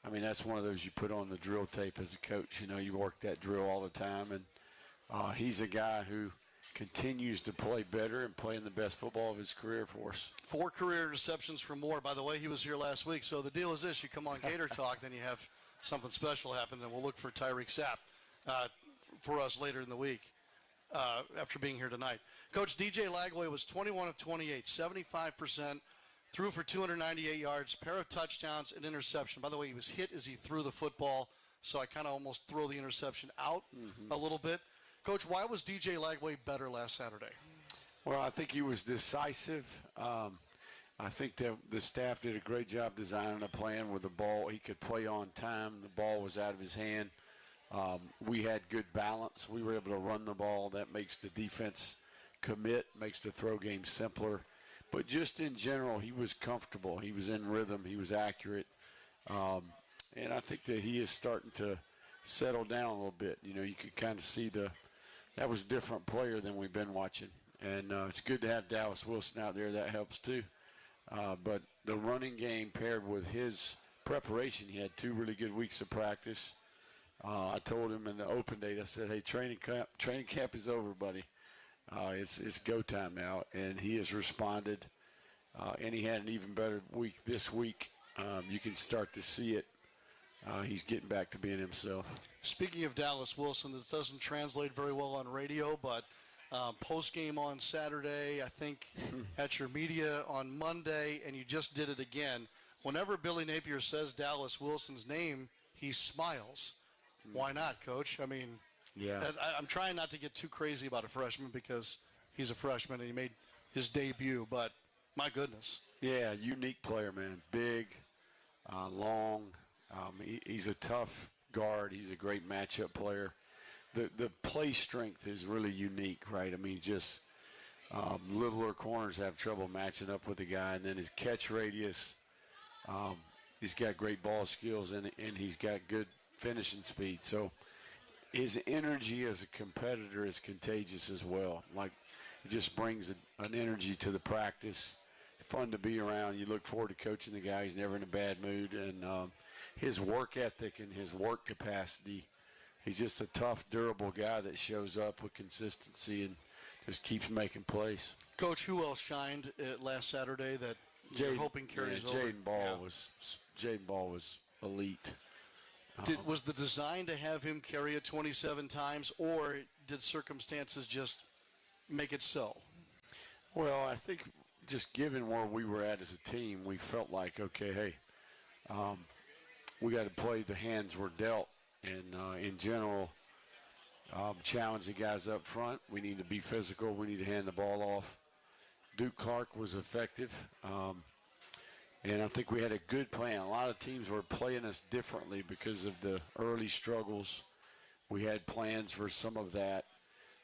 Speaker 18: I mean, that's one of those you put on the drill tape as a coach. You work that drill all the time, and he's a guy who continues to play better and playing the best football of his career for us. 4
Speaker 19: career interceptions for Moore. By the way, he was here last week. So the deal is this: you come on Gator Talk, then you have something special happen, and we'll look for Tyreek Sapp for us later in the week after being here tonight. Coach, DJ Lagway was 21 of 28, 75%, threw for 298 yards, pair of touchdowns, and interception. By the way, he was hit as he threw the football, so I kind of almost throw the interception out a little bit. Coach, why was DJ Lagway better last Saturday?
Speaker 18: Well, I think he was decisive. I think that the staff did a great job designing a plan with the ball. He could play on time. The ball was out of his hand. We had good balance. We were able to run the ball. That makes the defense commit, makes the throw game simpler. But just in general, he was comfortable. He was in rhythm. He was accurate. And I think that he is starting to settle down a little bit. You could kind of see that was a different player than we've been watching. And it's good to have Dallas Wilson out there. That helps too. But the running game paired with his preparation, he had 2 really good weeks of practice. I told him in the open date, I said, hey, training camp is over, buddy. It's go time now. And he has responded. And he had an even better week this week. You can start to see it. He's getting back to being himself.
Speaker 19: Speaking of Dallas Wilson, this doesn't translate very well on radio, but post-game on Saturday, I think at your media on Monday, and you just did it again. whenever Billy Napier says Dallas Wilson's name, he smiles. Why not, Coach? I mean, I'm trying not to get too crazy about a freshman because he's a freshman and he made his debut, but my goodness.
Speaker 18: Yeah, unique player, man. Big, long. He's a tough guard. He's a great matchup player. The play strength is really unique, right? I mean, just littler corners have trouble matching up with the guy, and then his catch radius. He's got great ball skills, and he's got good finishing speed. So his energy as a competitor is contagious as well. Like, it just brings an energy to the practice. Fun to be around. You look forward to coaching the guy. He's never in a bad mood. And his work ethic and his work capacity, he's just a tough, durable guy that shows up with consistency and just keeps making plays.
Speaker 19: Coach, who else shined last Saturday that you're hoping carries over?
Speaker 18: Jaden Ball was elite.
Speaker 19: Was the design to have him carry it 27 times, or did circumstances just make it so?
Speaker 18: Well, I think just given where we were at as a team, we felt like, okay, hey, we got to play the hands we're dealt, and in general, challenge the guys up front. We need to be physical. We need to hand the ball off. Duke Clark was effective, and I think we had a good plan. A lot of teams were playing us differently because of the early struggles. We had plans for some of that.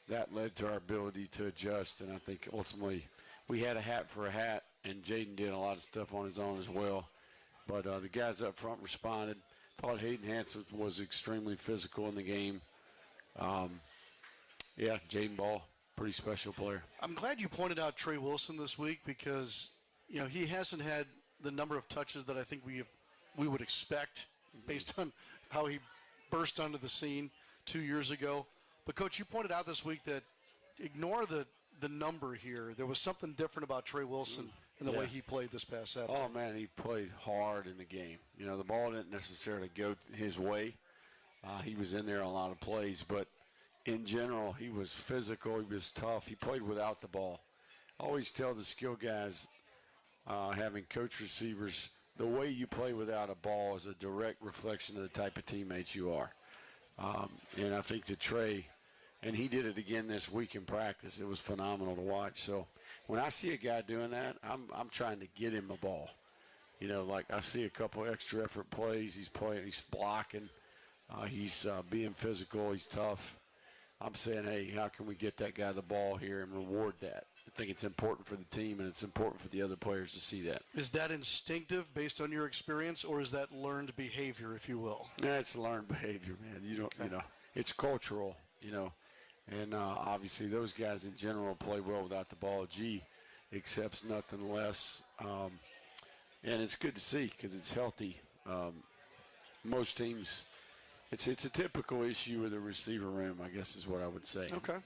Speaker 18: That led to our ability to adjust, and I think ultimately we had a hat for a hat, and Jaden did a lot of stuff on his own as well. But the guys up front responded. Thought Hayden Hanson was extremely physical in the game. Jaden Ball, pretty special player.
Speaker 19: I'm glad you pointed out Trey Wilson this week because, he hasn't had the number of touches that I think we would expect based on how he burst onto the scene 2 years ago. But, Coach, you pointed out this week that ignore the number here. There was something different about Trey Wilson in the way he played this past Saturday.
Speaker 18: Oh, man, he played hard in the game. The ball didn't necessarily go his way. He was in there a lot of plays, but in general, he was physical. He was tough. He played without the ball. I always tell the skill guys, having coach receivers, the way you play without a ball is a direct reflection of the type of teammates you are. And I think that Trey, and he did it again this week in practice. It was phenomenal to watch. So when I see a guy doing that, I'm trying to get him a ball. Like I see a couple extra effort plays. He's playing. He's blocking. He's being physical. He's tough. I'm saying, hey, how can we get that guy the ball here and reward that? I think it's important for the team, and it's important for the other players to see that.
Speaker 19: Is that instinctive based on your experience, or is that learned behavior, if you will?
Speaker 18: Yeah, it's learned behavior, man. It's cultural, and obviously those guys in general play well without the ball. G accepts nothing less, and it's good to see because it's healthy. Most teams, it's a typical issue with the receiver room, I guess is what I would say.
Speaker 19: Okay.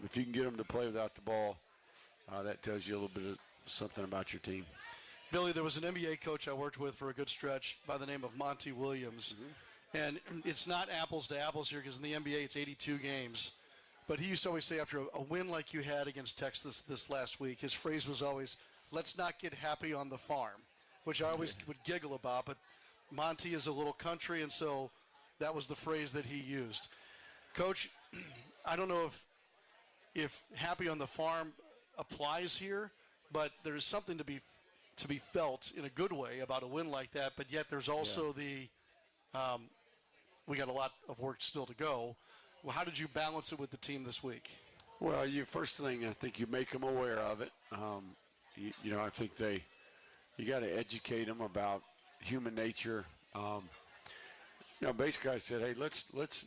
Speaker 18: If you can get them to play without the ball, that tells you a little bit of something about your team.
Speaker 19: Billy, there was an NBA coach I worked with for a good stretch by the name of Monty Williams. Mm-hmm. And it's not apples to apples here because in the NBA it's 82 games. But he used to always say after a win like you had against Texas this last week, his phrase was always, let's not get happy on the farm, which I always would giggle about. But Monty is a little country, and so that was the phrase that he used. Coach, I don't know if happy on the farm applies here, but there's something to be felt in a good way about a win like that. But yet there's also we got a lot of work still to go. Well, how did you balance it with the team this week?
Speaker 18: Well, first thing, I think you make them aware of it. I think you got to educate them about human nature. Basically I said, hey, let's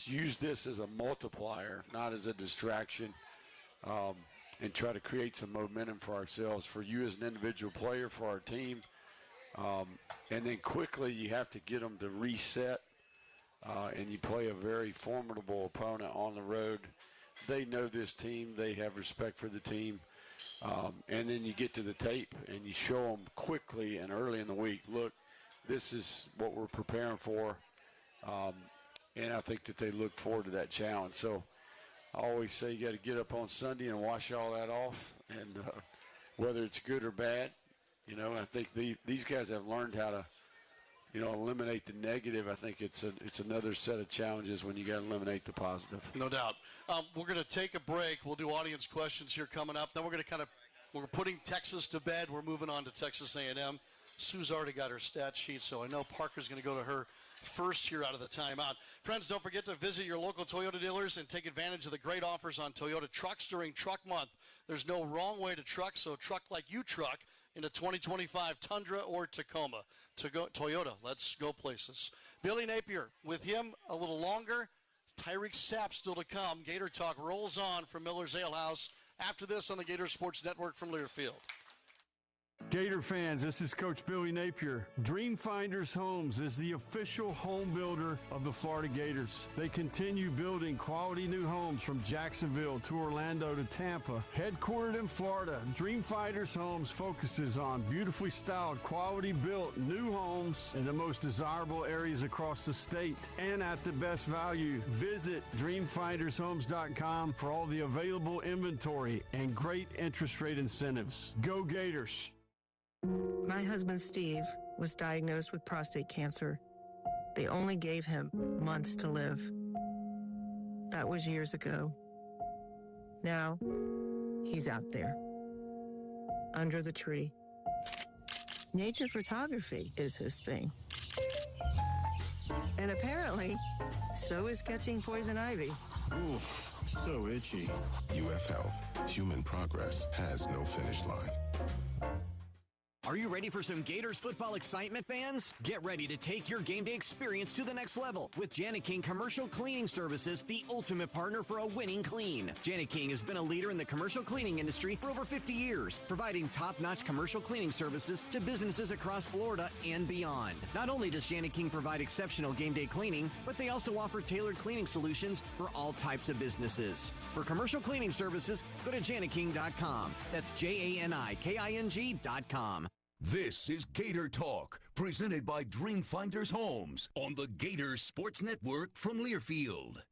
Speaker 18: use this as a multiplier, not as a distraction. And try to create some momentum for ourselves, for you as an individual player, for our team. And then quickly you have to get them to reset, and you play a very formidable opponent on the road. They know this team. They have respect for the team. And then you get to the tape, and you show them quickly and early in the week, look, this is what we're preparing for. And I think that they look forward to that challenge. So I always say you got to get up on Sunday and wash all that off, and whether it's good or bad, You know, I think these guys have learned how to, you know, eliminate the negative. I think it's another set of challenges when you got to eliminate the positive.
Speaker 19: No doubt. We're going to take a break. We'll do audience questions here coming up. Then we're going to we're putting Texas to bed. We're moving on to Texas A&M. Sue's already got her stat sheet, so I know Parker's going to go to her first here out of the timeout. Friends, don't forget to visit your local Toyota dealers and take advantage of the great offers on Toyota trucks during Truck Month. There's no wrong way to truck, so truck like you truck in a 2025 Tundra or Tacoma. Toyota, let's go places. Billy Napier, with him a little longer. Tyreek Sapp still to come. Gator Talk rolls on from Miller's Ale House after this on the Gator Sports Network from Learfield.
Speaker 7: Gator fans, this is Coach Billy Napier. Dreamfinders Homes is the official home builder of the Florida Gators. They continue building quality new homes from Jacksonville to Orlando to Tampa. Headquartered in Florida, Dreamfinders Homes focuses on beautifully styled, quality built new homes in the most desirable areas across the state and at the best value. Visit dreamfindershomes.com for all the available inventory and great interest rate incentives. Go Gators!
Speaker 20: My husband, Steve, was diagnosed with prostate cancer. They only gave him months to live. That was years ago. Now, he's out there, under the tree. Nature photography is his thing. And apparently, so is catching poison ivy.
Speaker 21: Oof, so itchy. UF Health. Human progress has no finish line.
Speaker 22: Are you ready for some Gators football excitement, fans? Get ready to take your game day experience to the next level with Janet King Commercial Cleaning Services, the ultimate partner for a winning clean. Janet King has been a leader in the commercial cleaning industry for over 50 years, providing top-notch commercial cleaning services to businesses across Florida and beyond. Not only does Janet King provide exceptional game day cleaning, but they also offer tailored cleaning solutions for all types of businesses. For commercial cleaning services, go to janetking.com. That's JANIKING.com.
Speaker 23: This is Gator Talk, presented by Dreamfinders Homes on the Gator Sports Network from Learfield.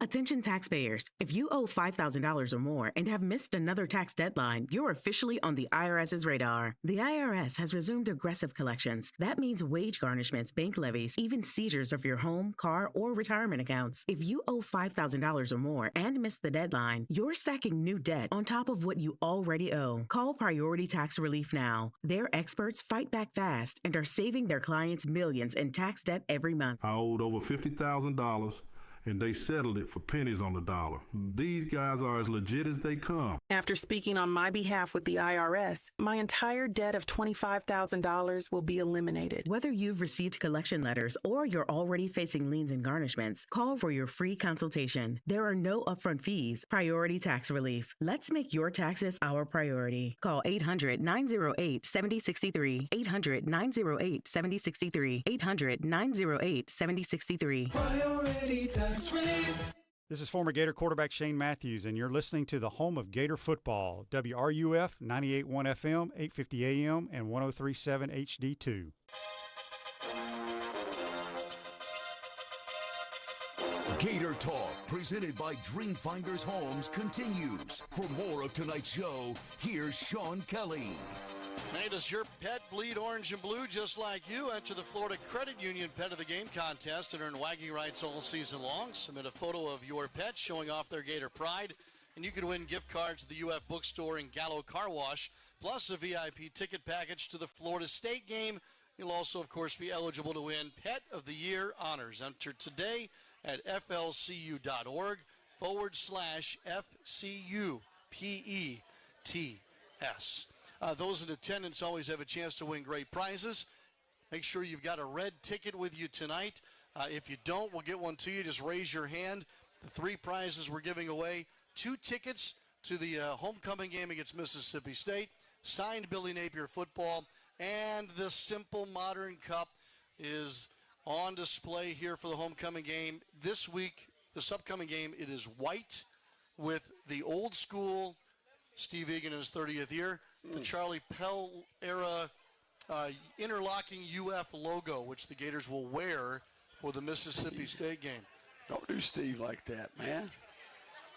Speaker 24: Attention taxpayers, if you owe $5,000 or more and have missed another tax deadline, you're officially on the IRS's radar. The IRS has resumed aggressive collections. That means wage garnishments, bank levies, even seizures of your home, car, or retirement accounts. If you owe $5,000 or more and missed the deadline, you're stacking new debt on top of what you already owe. Call Priority Tax Relief now. Their experts fight back fast and are saving their clients millions in tax debt every month.
Speaker 25: I owed over $50,000. And they settled it for pennies on the dollar. These guys are as legit as they come.
Speaker 26: After speaking on my behalf with the IRS, my entire debt of $25,000 will be eliminated.
Speaker 24: Whether you've received collection letters or you're already facing liens and garnishments, call for your free consultation. There are no upfront fees. Priority Tax Relief. Let's make your taxes our priority. Call 800-908-7063. 800-908-7063. 800-908-7063.
Speaker 27: Priority Tax Relief. This is former Gator quarterback Shane Matthews, and you're listening to the home of Gator football, WRUF 98.1 FM, 850 AM, and 103.7 HD2.
Speaker 23: Gator Talk, presented by Dreamfinders Homes, continues. For more of tonight's show, here's Sean Kelly.
Speaker 19: Hey, does your pet bleed orange and blue just like you? Enter the Florida Credit Union Pet of the Game contest and earn wagging rights all season long. Submit a photo of your pet showing off their Gator pride, and you can win gift cards to the UF Bookstore and Gallo Car Wash, plus a VIP ticket package to the Florida State game. You'll also, of course, be eligible to win Pet of the Year honors. Enter today at flcu.org/FCUPETS. Those in attendance always have a chance to win great prizes. Make sure you've got a red ticket with you tonight. If you don't, we'll get one to you. Just raise your hand. The three prizes we're giving away: 2 tickets to the homecoming game against Mississippi State, signed Billy Napier football, and the Simple Modern Cup is on display here for the homecoming game. This week, this upcoming game, it is white with the old school Steve Egan in his 30th year, the Charlie Pell era interlocking UF logo, which the Gators will wear for the Mississippi State game.
Speaker 18: Don't do Steve like that, man.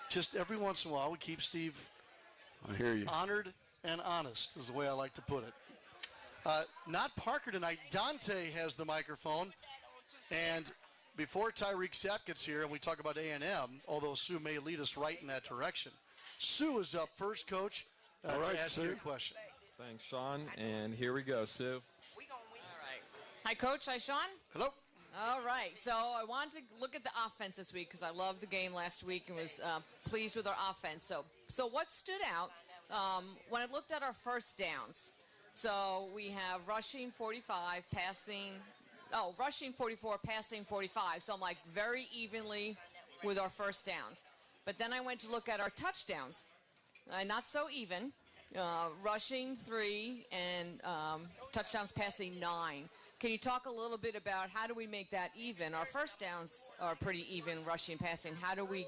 Speaker 19: Just every once in a while, we keep Steve
Speaker 18: I hear you.
Speaker 19: honored and honest is the way I like to put it. Not Parker tonight. Dante has the microphone. And before Tyreek Sapp gets here, and we talk about A&M, although Sue may lead us right in that direction, Sue is up first, Coach,
Speaker 1: All right,
Speaker 19: to ask
Speaker 1: Sue.
Speaker 19: you a question.
Speaker 1: Thanks, Sean. And here we go, Sue.
Speaker 2: Hi, Coach. Hi, Sean.
Speaker 19: Hello.
Speaker 2: All right. So I wanted to look at the offense this week because I loved the game last week and was pleased with our offense. So what stood out when I looked at our first downs? So we have rushing 45, rushing 44, passing 45. So I'm like very evenly with our first downs. But then I went to look at our touchdowns. Not so even. Rushing 3 and touchdowns passing 9. Can you talk a little bit about how do we make that even? Our first downs are pretty even, rushing, passing. How do we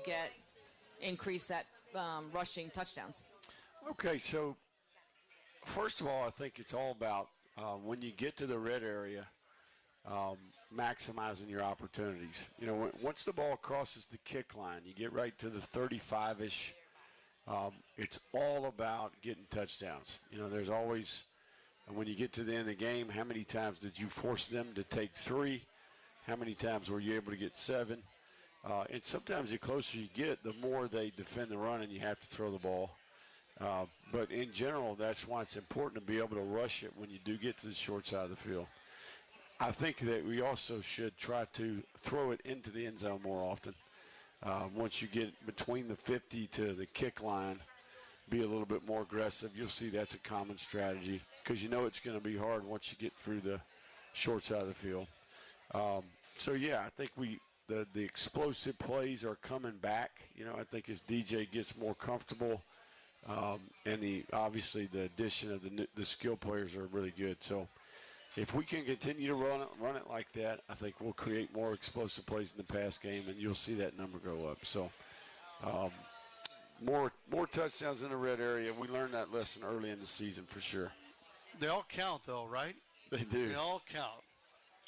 Speaker 2: increase that rushing touchdowns?
Speaker 18: Okay, so first of all, I think it's all about when you get to the red area, maximizing your opportunities. You know, once the ball crosses the kick line, you get right to the 35-ish. It's all about getting touchdowns. You know, there's always, when you get to the end of the game, how many times did you force them to take 3? How many times were you able to get 7? And sometimes the closer you get, the more they defend the run and you have to throw the ball. But in general, that's why it's important to be able to rush it when you do get to the short side of the field. I think that we also should try to throw it into the end zone more often. Once you get between the 50 to the kick line, be a little bit more aggressive. You'll see that's a common strategy because you know it's going to be hard once you get through the short side of the field. So, yeah, I think the explosive plays are coming back. You know, I think as DJ gets more comfortable and obviously the addition of the skill players are really good. So if we can continue to run it like that, I think we'll create more explosive plays in the pass game, and you'll see that number go up. So more touchdowns in the red area. We learned that lesson early in the season for sure.
Speaker 19: They all count, though, right?
Speaker 18: They do.
Speaker 19: They all count.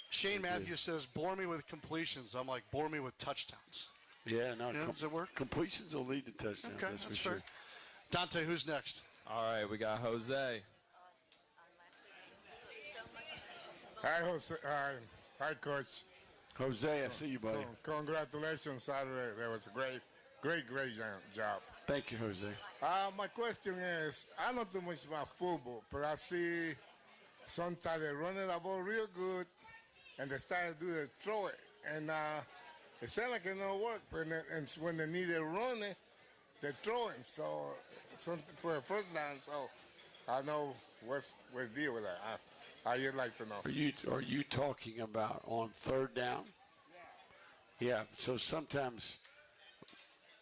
Speaker 19: Shane Matthews says, bore me with completions. I'm like, bore me with touchdowns.
Speaker 18: Yeah, no.
Speaker 19: Yeah, does it work?
Speaker 18: Completions will lead to touchdowns,
Speaker 19: Okay,
Speaker 18: that's for
Speaker 19: that's
Speaker 18: sure.
Speaker 19: fair. Dante, who's next?
Speaker 1: All right, we got Jose.
Speaker 5: Hi, Jose. Hi, Coach.
Speaker 18: Jose, I see you, buddy.
Speaker 5: Congratulations, Saturday. That was a great job.
Speaker 18: Thank you, Jose.
Speaker 5: My question is, I don't know too much about football, but I see sometimes they run the ball real good, and they start to do the throw it, and it sounds like it don't work. And when they need to run it, they're throwing. So for a first down, so I know what's the deal with that. I would like to know.
Speaker 18: Are you talking about on third down? Yeah. So sometimes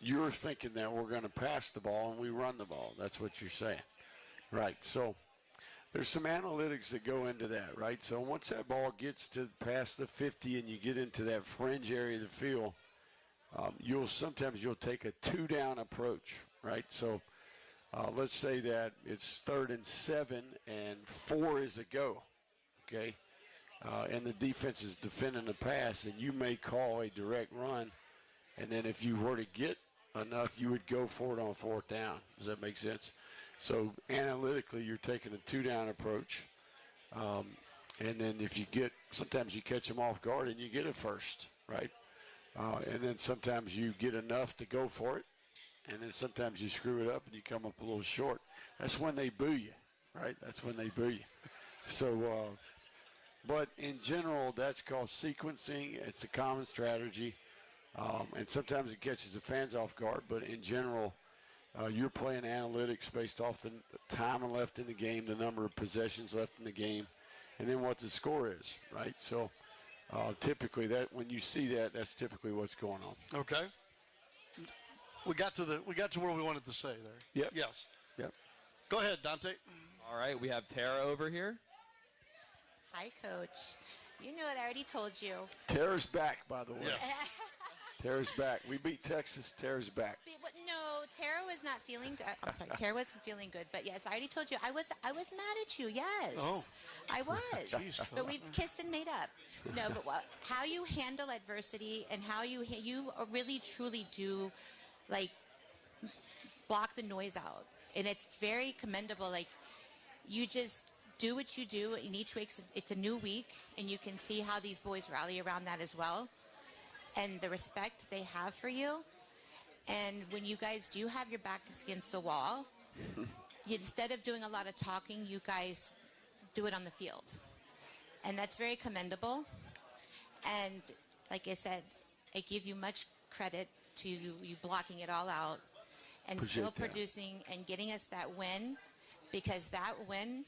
Speaker 18: you're thinking that we're going to pass the ball and we run the ball. That's what you're saying, right? So there's some analytics that go into that, right? So once that ball gets to past the 50 and you get into that fringe area of the field, you'll take a 2-down approach, right? So let's say that it's 3rd and 7 and 4 is a go, okay? And the defense is defending the pass, and you may call a direct run, and then if you were to get enough, you would go for it on 4th down. Does that make sense? So analytically, you're taking a 2-down approach, and then sometimes you catch them off guard and you get it first, right? And then sometimes you get enough to go for it, and then sometimes you screw it up and you come up a little short. That's when they boo you, right? That's when they boo you. So, but in general, that's called sequencing. It's a common strategy, and sometimes it catches the fans off guard, but in general, you're playing analytics based off the time left in the game, the number of possessions left in the game, and then what the score is, right? So typically, when you see that, that's typically what's going on.
Speaker 19: Okay. We got to where we wanted to say there.
Speaker 18: Yep.
Speaker 19: Yes.
Speaker 18: Yep.
Speaker 19: Go ahead, Dante.
Speaker 1: All right, we have Tara over here.
Speaker 8: Hi, Coach. You know what? I already told you.
Speaker 18: Tara's back, by the way. Tara's back. We beat Texas. Tara's back.
Speaker 8: No, Tara was not feeling good. I'm sorry, Tara wasn't feeling good. But yes, I already told you. I was mad at you. Yes.
Speaker 19: Oh.
Speaker 8: I was.
Speaker 19: Jeez,
Speaker 8: but we've kissed and made up. No, but how you handle adversity and how you really truly do, like, block the noise out, and it's very commendable. Like, you just do what you do in each week. It's a new week, and you can see how these boys rally around that as well, and the respect they have for you. And when you guys do have your backs against the wall, instead of doing a lot of talking, you guys do it on the field. And that's very commendable. And like I said, I give you much credit to you blocking it all out and
Speaker 18: Appreciate
Speaker 8: still
Speaker 18: that.
Speaker 8: producing and getting us that win, because that win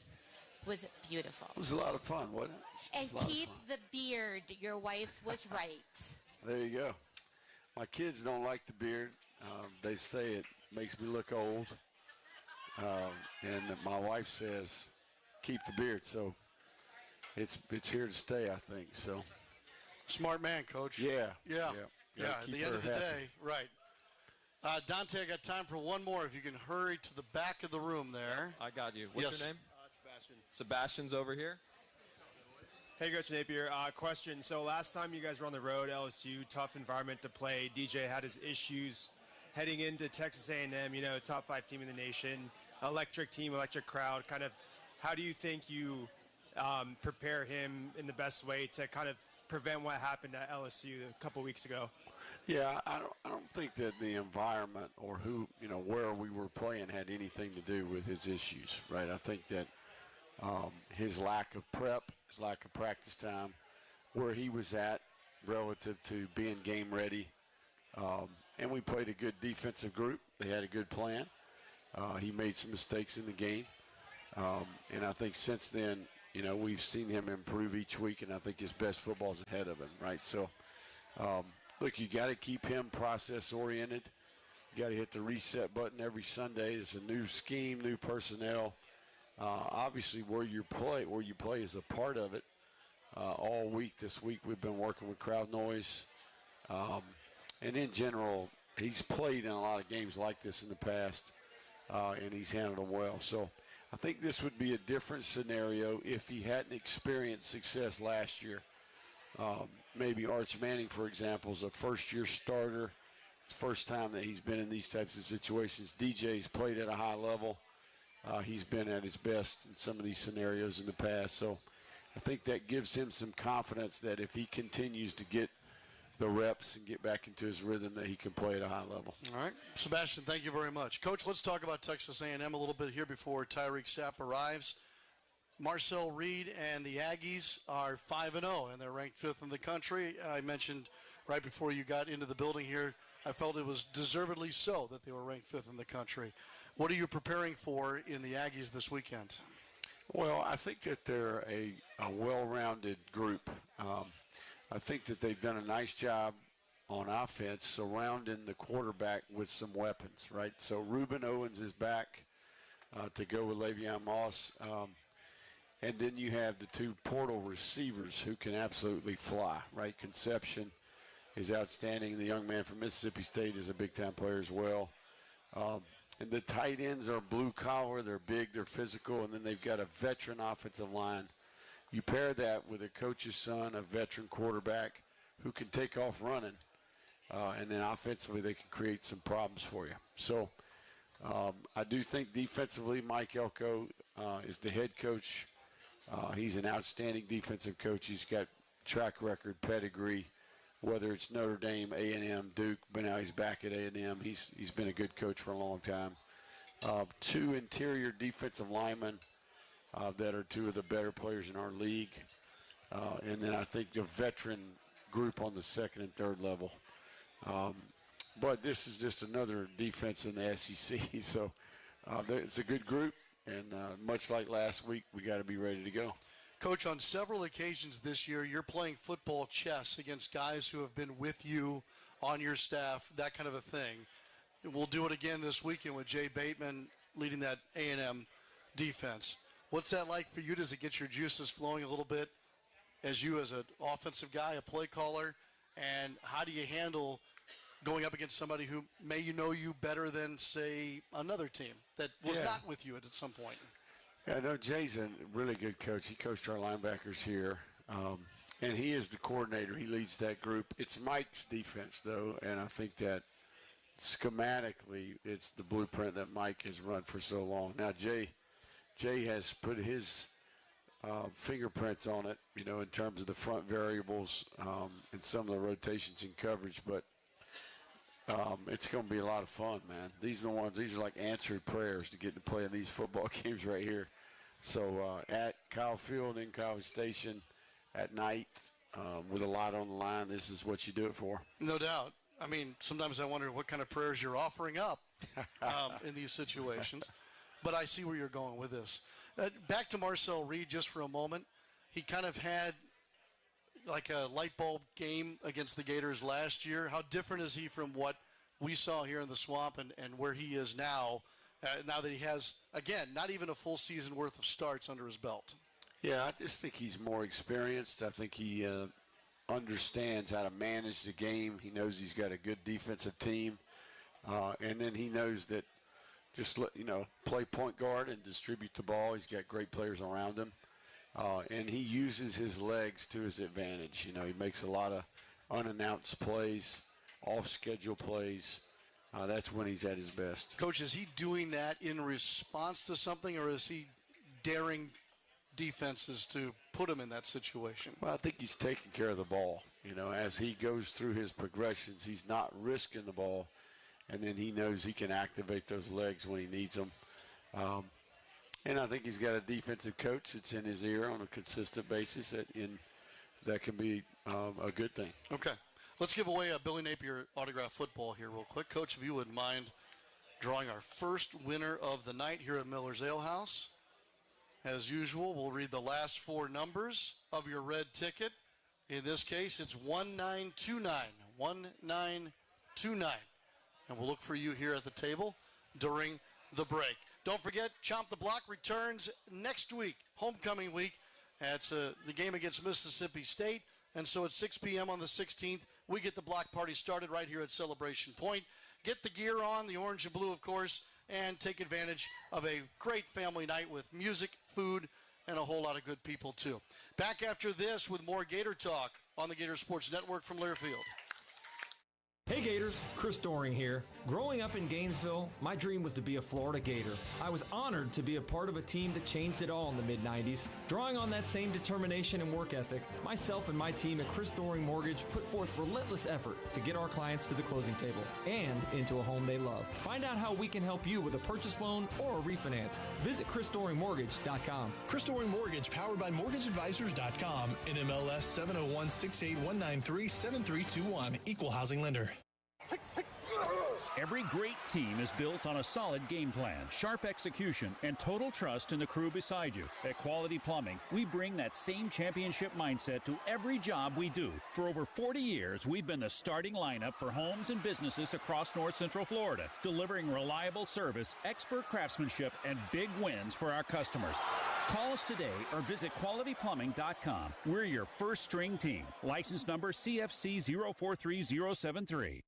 Speaker 8: was beautiful.
Speaker 18: It was a lot of fun, wasn't it?
Speaker 8: And keep the beard. Your wife was right.
Speaker 18: There you go. My kids don't like the beard. They say it makes me look old. And my wife says, keep the beard. So it's here to stay, I think. So
Speaker 19: Smart man, Coach.
Speaker 18: Yeah.
Speaker 19: Yeah.
Speaker 18: Gotta
Speaker 19: At
Speaker 18: keep
Speaker 19: the end
Speaker 18: her
Speaker 19: of the
Speaker 18: happy.
Speaker 19: day, right. Dante, I got time for one more. If you can hurry to the back of the room there.
Speaker 1: I got you. What's
Speaker 19: Yes.
Speaker 1: your name?
Speaker 6: Sebastian.
Speaker 1: Sebastian's over here.
Speaker 6: Hey, Coach Napier. Question. So last time you guys were on the road, LSU, tough environment to play. DJ had his issues heading into Texas A&M, top 5 team in the nation, electric team, electric crowd. Kind of, how do you think you prepare him in the best way to kind of prevent what happened at LSU a couple weeks ago?
Speaker 18: Yeah, I don't think that the environment or where we were playing had anything to do with his issues, right? I think that his lack of prep, his lack of practice time, where he was at relative to being game ready, and we played a good defensive group. They had a good plan. He made some mistakes in the game, and I think since then, we've seen him improve each week, and I think his best football is ahead of him, right? So, look, you got to keep him process-oriented. You got to hit the reset button every Sunday. It's a new scheme, new personnel. Obviously, where you play is a part of it. All week this week, we've been working with crowd noise, and in general, he's played in a lot of games like this in the past, and he's handled them well. So, I think this would be a different scenario if he hadn't experienced success last year. Maybe Arch Manning, for example, is a first-year starter. It's the first time that he's been in these types of situations. DJ's played at a high level. He's been at his best in some of these scenarios in the past. So I think that gives him some confidence that if he continues to get the reps and get back into his rhythm, that he can play at a high level.
Speaker 19: All right. Sebastian, thank you very much. Coach, let's talk about Texas A&M a little bit here before Tyreek Sapp arrives. Marcel Reed and the Aggies are 5-0, and they're ranked 5th in the country. I mentioned right before you got into the building here, I felt it was deservedly so that they were ranked 5th in the country. What are you preparing for in the Aggies this weekend?
Speaker 18: Well, I think that they're a well-rounded group. I think that they've done a nice job on offense surrounding the quarterback with some weapons, right? So Reuben Owens is back to go with Le'Veon Moss. And then you have the 2 portal receivers who can absolutely fly, right? Conception is outstanding. The young man from Mississippi State is a big-time player as well. And the tight ends are blue-collar. They're big, they're physical, and then they've got a veteran offensive line. You pair that with a coach's son, a veteran quarterback who can take off running, and then offensively they can create some problems for you. So I do think defensively Mike Elko is the head coach. He's an outstanding defensive coach. He's got track record, pedigree, whether it's Notre Dame, A&M, Duke, but now he's back at A&M. He's been a good coach for a long time. 2 interior defensive linemen that are 2 of the better players in our league. And then I think the veteran group on the 2nd and 3rd level. But this is just another defense in the SEC. So it's a good group. And much like last week, we got to be ready to go.
Speaker 19: Coach, on several occasions this year, you're playing football chess against guys who have been with you on your staff, that kind of a thing. We'll do it again this weekend with Jay Bateman leading that A&M defense. What's that like for you? Does it get your juices flowing a little bit as you as an offensive guy, a play caller? And how do you handle going up against somebody who may know you better than, say, another team that was not with you at some point?
Speaker 18: Yeah, no, Jay's a really good coach. He coached our linebackers here, and he is the coordinator. He leads that group. It's Mike's defense, though, and I think that schematically it's the blueprint that Mike has run for so long. Now, Jay has put his fingerprints on it, you know, in terms of the front variables and some of the rotations and coverage. But it's going to be a lot of fun, man. These are like answered prayers to get to play in these football games right here. So at Kyle Field in College Station at night with a lot on the line, this is what you do it for.
Speaker 19: No doubt. I mean, sometimes I wonder what kind of prayers you're offering up in these situations. But I see where you're going with this. Back to Marcel Reed just for a moment. He kind of had like a light bulb game against the Gators last year. How different is he from what we saw here in the Swamp and where he is now, now that he has, again, not even a full season worth of starts under his belt?
Speaker 18: Yeah, I just think he's more experienced. I think he understands how to manage the game. He knows he's got a good defensive team. And then he knows that just play point guard and distribute the ball. He's got great players around him. And he uses his legs to his advantage. You know, he makes a lot of unannounced plays, off-schedule plays. That's when he's at his best.
Speaker 19: Coach, is he doing that in response to something, or is he daring defenses to put him in that situation?
Speaker 18: Well, I think he's taking care of the ball. You know, as he goes through his progressions, he's not risking the ball, and then he knows he can activate those legs when he needs them. And I think he's got a defensive coach that's in his ear on a consistent basis that can be a good thing.
Speaker 19: Okay. Let's give away a Billy Napier autograph football here real quick. Coach, if you wouldn't mind drawing our first winner of the night here at Miller's Ale House. As usual, we'll read the last four numbers of your red ticket. In this case, it's 1929. 1929. And we'll look for you here at the table during the break. Don't forget, Chomp the Block returns next week, homecoming week. It's the game against Mississippi State. And so at 6 p.m. on the 16th, we get the block party started right here at Celebration Point. Get the gear on, the orange and blue, of course, and take advantage of a great family night with music, food, and a whole lot of good people, too. Back after this with more Gator Talk on the Gator Sports Network from Learfield.
Speaker 9: Hey Gators, Chris Doring here. Growing up in Gainesville, my dream was to be a Florida Gator. I was honored to be a part of a team that changed it all in the mid-90s. Drawing on that same determination and work ethic, myself and my team at Chris Doring Mortgage put forth relentless effort to get our clients to the closing table and into a home they love. Find out how we can help you with a purchase loan or a refinance. Visit ChrisDoringMortgage.com.
Speaker 10: Chris Doring Mortgage, powered by MortgageAdvisors.com, NMLS 701-68193-7321, Equal Housing Lender.
Speaker 11: Every great team is built on a solid game plan, sharp execution, and total trust in the crew beside you. At Quality Plumbing, we bring that same championship mindset to every job we do. For over 40 years, we've been the starting lineup for homes and businesses across North Central Florida, delivering reliable service, expert craftsmanship, and big wins for our customers. Call us today or visit QualityPlumbing.com. We're your first string team. License number CFC 043073.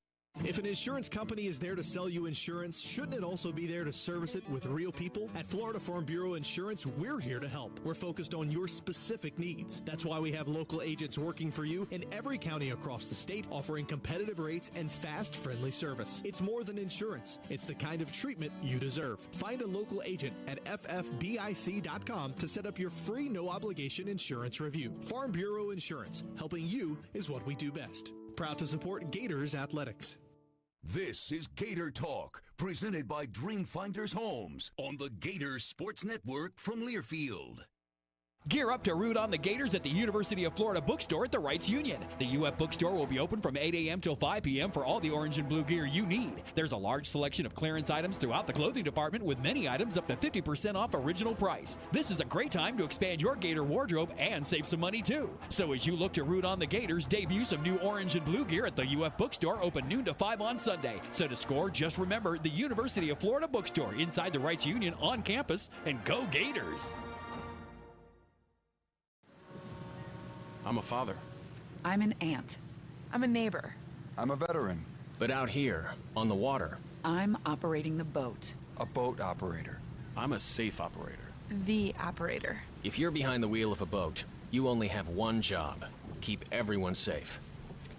Speaker 10: If an insurance company is there to sell you insurance, shouldn't it also be there to service it with real people? At Florida Farm Bureau Insurance, we're here to help. We're focused on your specific needs. That's why we have local agents working for you in every county across the state, offering competitive rates and fast, friendly service. It's more than insurance. It's the kind of treatment you deserve. Find a local agent at ffbic.com to set up your free no-obligation insurance review. Farm Bureau Insurance, helping you is what we do best. Proud to support Gators Athletics.
Speaker 23: This is Gator Talk, presented by Dreamfinders Homes on the Gator Sports Network from Learfield.
Speaker 12: Gear up to root on the Gators at the University of Florida bookstore at the Wrights Union. The UF bookstore will be open from 8 a.m. till 5 p.m. for all the orange and blue gear you need. There's a large selection of clearance items throughout the clothing department, with many items up to 50% off original price. This is a great time to expand your Gator wardrobe and save some money too. So as you look to root on the Gators, debut some new orange and blue gear at the UF bookstore, open noon to 5 on Sunday. So to score, just remember the University of Florida bookstore inside the Wrights Union on campus, and go Gators!
Speaker 13: I'm a father.
Speaker 14: I'm an aunt. I'm a neighbor.
Speaker 13: I'm a veteran. But out here, on the water,
Speaker 14: I'm operating the boat.
Speaker 13: a boat operator. I'm a safe operator.
Speaker 14: The operator.
Speaker 13: If you're behind the wheel of a boat, you only have one job: keep everyone safe.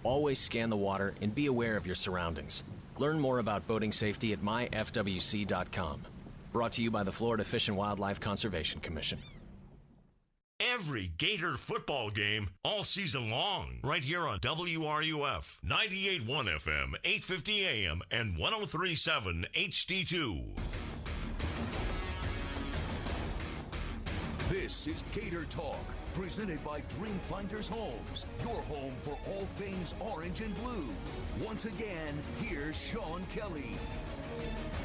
Speaker 13: Always scan the water and be aware of your surroundings. Learn more about boating safety at myfwc.com. Brought to you by the Florida Fish and Wildlife Conservation Commission.
Speaker 3: Every Gator football game all season long, right here on WRUF, 98.1 FM, 850 AM, and 103.7 HD2.
Speaker 23: This is Gator Talk, presented by Dreamfinders Homes, your home for all things orange and blue. Once again, here's Sean Kelly.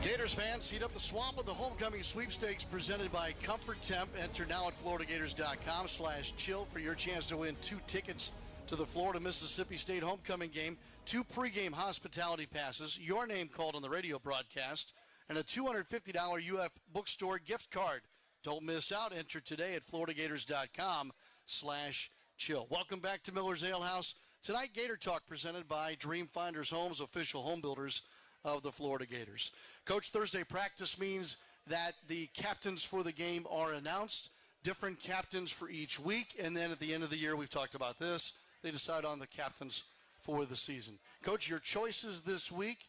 Speaker 19: Gators fans, heat up the swamp with the homecoming sweepstakes presented by Comfort Temp. Enter now at floridagators.com/chill for your chance to win 2 tickets to the Florida-Mississippi State homecoming game, 2 pregame hospitality passes, your name called on the radio broadcast, and a $250 UF bookstore gift card. Don't miss out. Enter today at floridagators.com/chill. Welcome back to Miller's Ale House. Tonight, Gator Talk presented by Dreamfinders Homes, official home builders of the Florida Gators. Coach, Thursday practice means that the captains for the game are announced, different captains for each week, and then at the end of the year, we've talked about this, they decide on the captains for the season. Coach, your choices this week,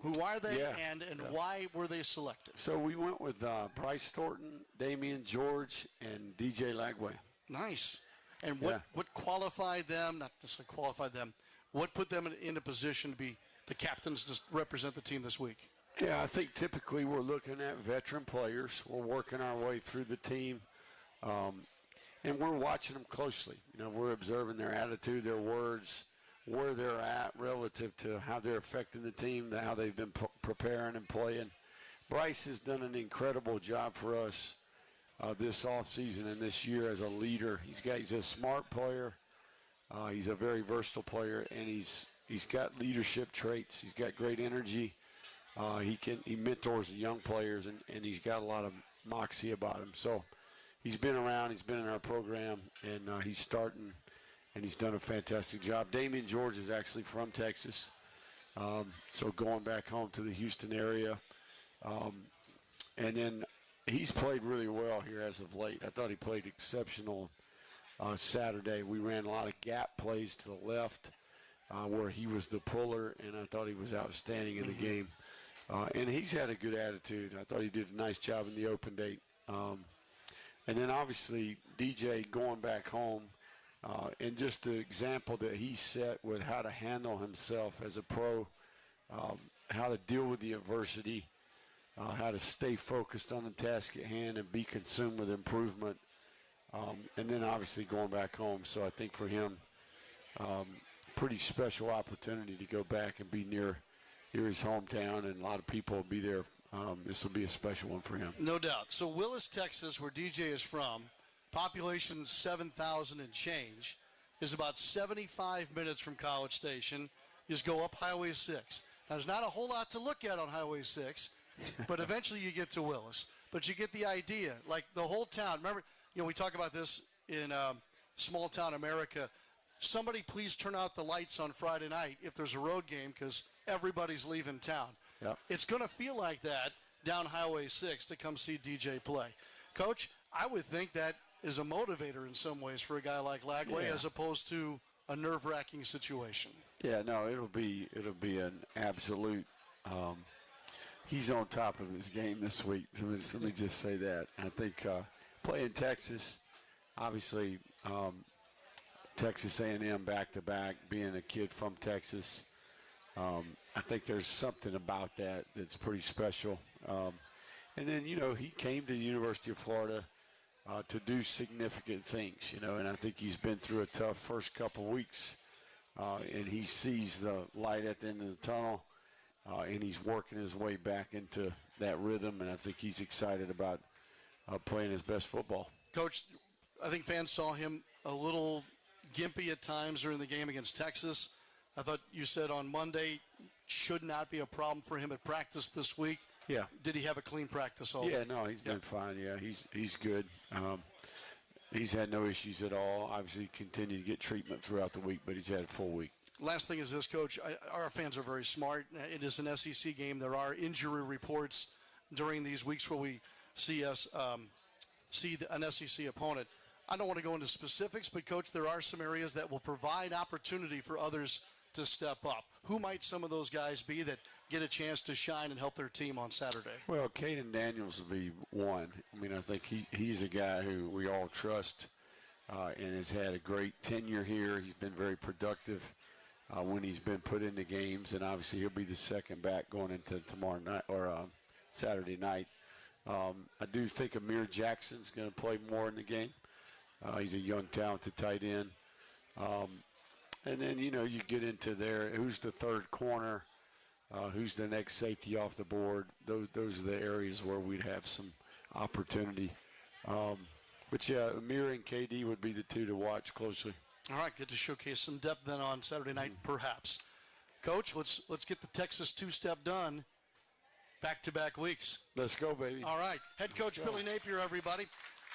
Speaker 19: who are they, and why were they selected?
Speaker 18: So we went with Bryce Thornton, Damian George, and DJ Lagway.
Speaker 19: Nice. And what qualified them, not just qualified them, what put them in a position to be the captains to represent the team this week?
Speaker 18: Yeah, I think typically we're looking at veteran players. We're working our way through the team, and we're watching them closely. You know, we're observing their attitude, their words, where they're at relative to how they're affecting the team, how they've been preparing and playing. Bryce has done an incredible job for us this offseason and this year as a leader. He's a smart player. He's a very versatile player, and he's got leadership traits. He's got great energy. He mentors the young players, and he's got a lot of moxie about him. So he's been around. He's been in our program, and he's starting, and he's done a fantastic job. Damian George is actually from Texas, so going back home to the Houston area. And then he's played really well here as of late. I thought he played exceptional Saturday. We ran a lot of gap plays to the left where he was the puller, and I thought he was outstanding in the game. And he's had a good attitude. I thought he did a nice job in the open date. And then obviously DJ going back home, and just the example that he set with how to handle himself as a pro, how to deal with the adversity, how to stay focused on the task at hand and be consumed with improvement. And then obviously going back home. So I think for him, pretty special opportunity to go back and be near his hometown, and a lot of people will be there. This will be a special one for him.
Speaker 19: No doubt. So Willis, Texas, where DJ is from, population 7,000 and change, is about 75 minutes from College Station. You just go up Highway 6. Now, there's not a whole lot to look at on Highway 6, but eventually you get to Willis. But you get the idea. Like the whole town. Remember, we talk about this in small town America. Somebody please turn out the lights on Friday night if there's a road game because everybody's leaving town.
Speaker 18: Yep.
Speaker 19: It's going to feel like that down Highway 6 to come see DJ play. Coach, I would think that is a motivator in some ways for a guy like Lagway as opposed to a nerve-wracking situation.
Speaker 18: Yeah, no, it'll be an absolute he's on top of his game this week. Let me just say that. I think playing Texas, obviously Texas A&M back-to-back, being a kid from Texas, I think there's something about that that's pretty special. And then, he came to the University of Florida to do significant things, and I think he's been through a tough first couple weeks, and he sees the light at the end of the tunnel, and he's working his way back into that rhythm, and I think he's excited about playing his best football.
Speaker 19: Coach, I think fans saw him a little gimpy at times during the game against Texas. I thought you said on Monday should not be a problem for him at practice this week.
Speaker 18: Yeah.
Speaker 19: Did he have a clean practice all week?
Speaker 18: Yeah, no, he's been fine. Yeah, he's good. He's had no issues at all. Obviously, continued to get treatment throughout the week, but he's had a full week.
Speaker 19: Last thing is this, Coach. Our fans are very smart. It is an SEC game. There are injury reports during these weeks where we see an SEC opponent. I don't want to go into specifics, but, Coach, there are some areas that will provide opportunity for others to step up? Who might some of those guys be that get a chance to shine and help their team on Saturday?
Speaker 18: Well, Caden Daniels will be one. I mean, I think he's a guy who we all trust and has had a great tenure here. He's been very productive when he's been put into games, and obviously he'll be the second back going into tomorrow night or Saturday night. I do think Amir Jackson's going to play more in the game. He's a young, talented tight end. And then, you get into there, who's the third corner, who's the next safety off the board. Those are the areas where we'd have some opportunity. But, yeah, Amir and KD would be the two to watch closely.
Speaker 19: All right, good to showcase some depth then on Saturday night, perhaps. Coach, let's get the Texas two-step done. Back-to-back weeks.
Speaker 18: Let's go, baby.
Speaker 19: All right, head coach Billy Napier, everybody.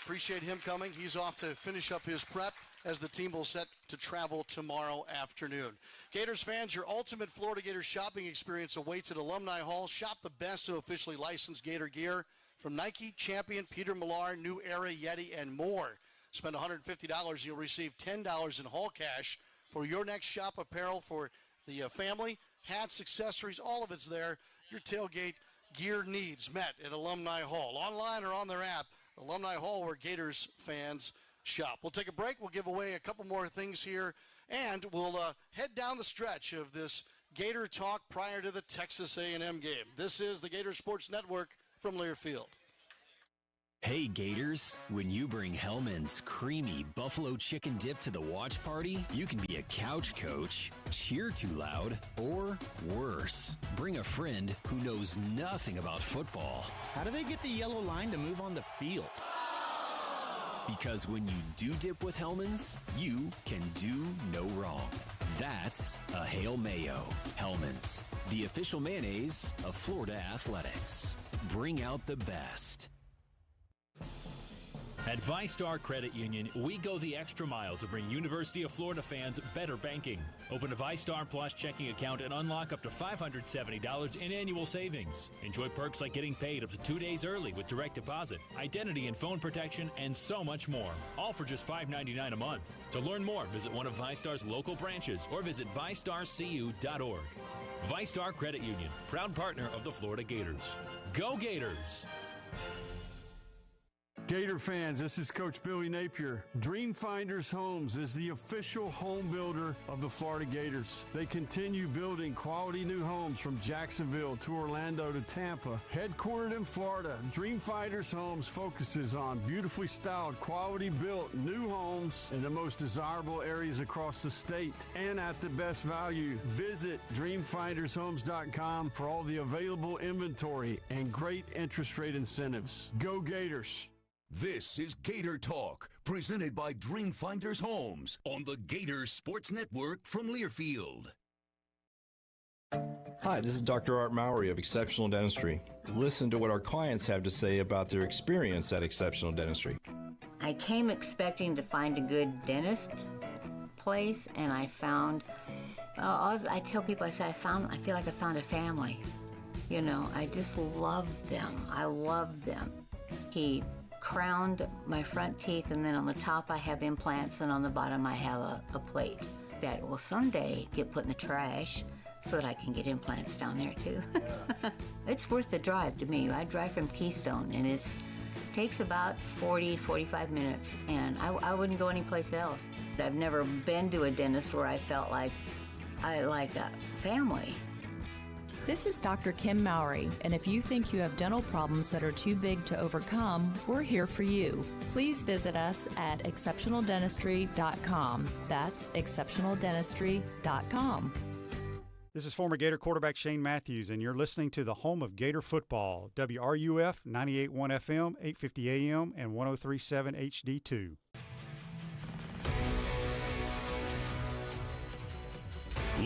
Speaker 19: Appreciate him coming. He's off to finish up his prep as the team will set to travel tomorrow afternoon. Gators fans, your ultimate Florida Gators shopping experience awaits at Alumni Hall. Shop the best of officially licensed Gator gear from Nike, Champion, Peter Millar, New Era, Yeti, and more. Spend $150, you'll receive $10 in hall cash for your next shop apparel for the family, hats, accessories, all of it's there. Your tailgate gear needs met at Alumni Hall, online or on their app. Alumni Hall, where Gators fans shop. We'll take a break. We'll give away a couple more things here, and we'll head down the stretch of this Gator Talk prior to the Texas A&M game. This is the Gator Sports Network from Learfield.
Speaker 13: Hey Gators, when you bring Hellman's creamy buffalo chicken dip to the watch party, you can be a couch coach, cheer too loud, or worse, bring a friend who knows nothing about football.
Speaker 4: How do they get the yellow line to move on the field?
Speaker 13: Because when you do dip with Hellman's, you can do no wrong. That's a Hail Mayo. Hellman's, the official mayonnaise of Florida Athletics. Bring out the best.
Speaker 11: At ViStar Credit Union, we go the extra mile to bring University of Florida fans better banking. Open a ViStar Plus checking account and unlock up to $570 in annual savings. Enjoy perks like getting paid up to 2 days early with direct deposit, identity and phone protection, and so much more. All for just $5.99 a month. To learn more, visit one of ViStar's local branches or visit ViStarCU.org. ViStar Credit Union, proud partner of the Florida Gators. Go Gators!
Speaker 25: Gator fans, this is Coach Billy Napier. Dreamfinders Homes is the official home builder of the Florida Gators. They continue building quality new homes from Jacksonville to Orlando to Tampa. Headquartered in Florida, Dreamfinders Homes focuses on beautifully styled, quality built new homes in the most desirable areas across the state and at the best value. Visit dreamfindershomes.com for all the available inventory and great interest rate incentives. Go Gators!
Speaker 23: This is Gator Talk, presented by Dreamfinders Homes on the Gator Sports Network from Learfield.
Speaker 7: Hi, this is Dr. Art Mowry of Exceptional Dentistry. Listen to what our clients have to say about their experience at Exceptional Dentistry.
Speaker 15: I came expecting to find a good dentist place, and I found, I tell people, I feel like I found a family. You know, I just love them. I love them. He crowned my front teeth, and then on the top I have implants, and on the bottom I have a plate that will someday get put in the trash so that I can get implants down there too. It's worth the drive to me. I drive from Keystone, and it takes about 40-45 minutes, and I wouldn't go anyplace else. I've never been to a dentist where I felt like I like a family.
Speaker 14: This is Dr. Kim Mowry, and if you think you have dental problems that are too big to overcome, we're here for you. Please visit us at exceptionaldentistry.com. That's exceptionaldentistry.com.
Speaker 27: This is former Gator quarterback Shane Matthews, and you're listening to the home of Gator football, WRUF 98.1 FM, 850 AM, and 103.7 HD2.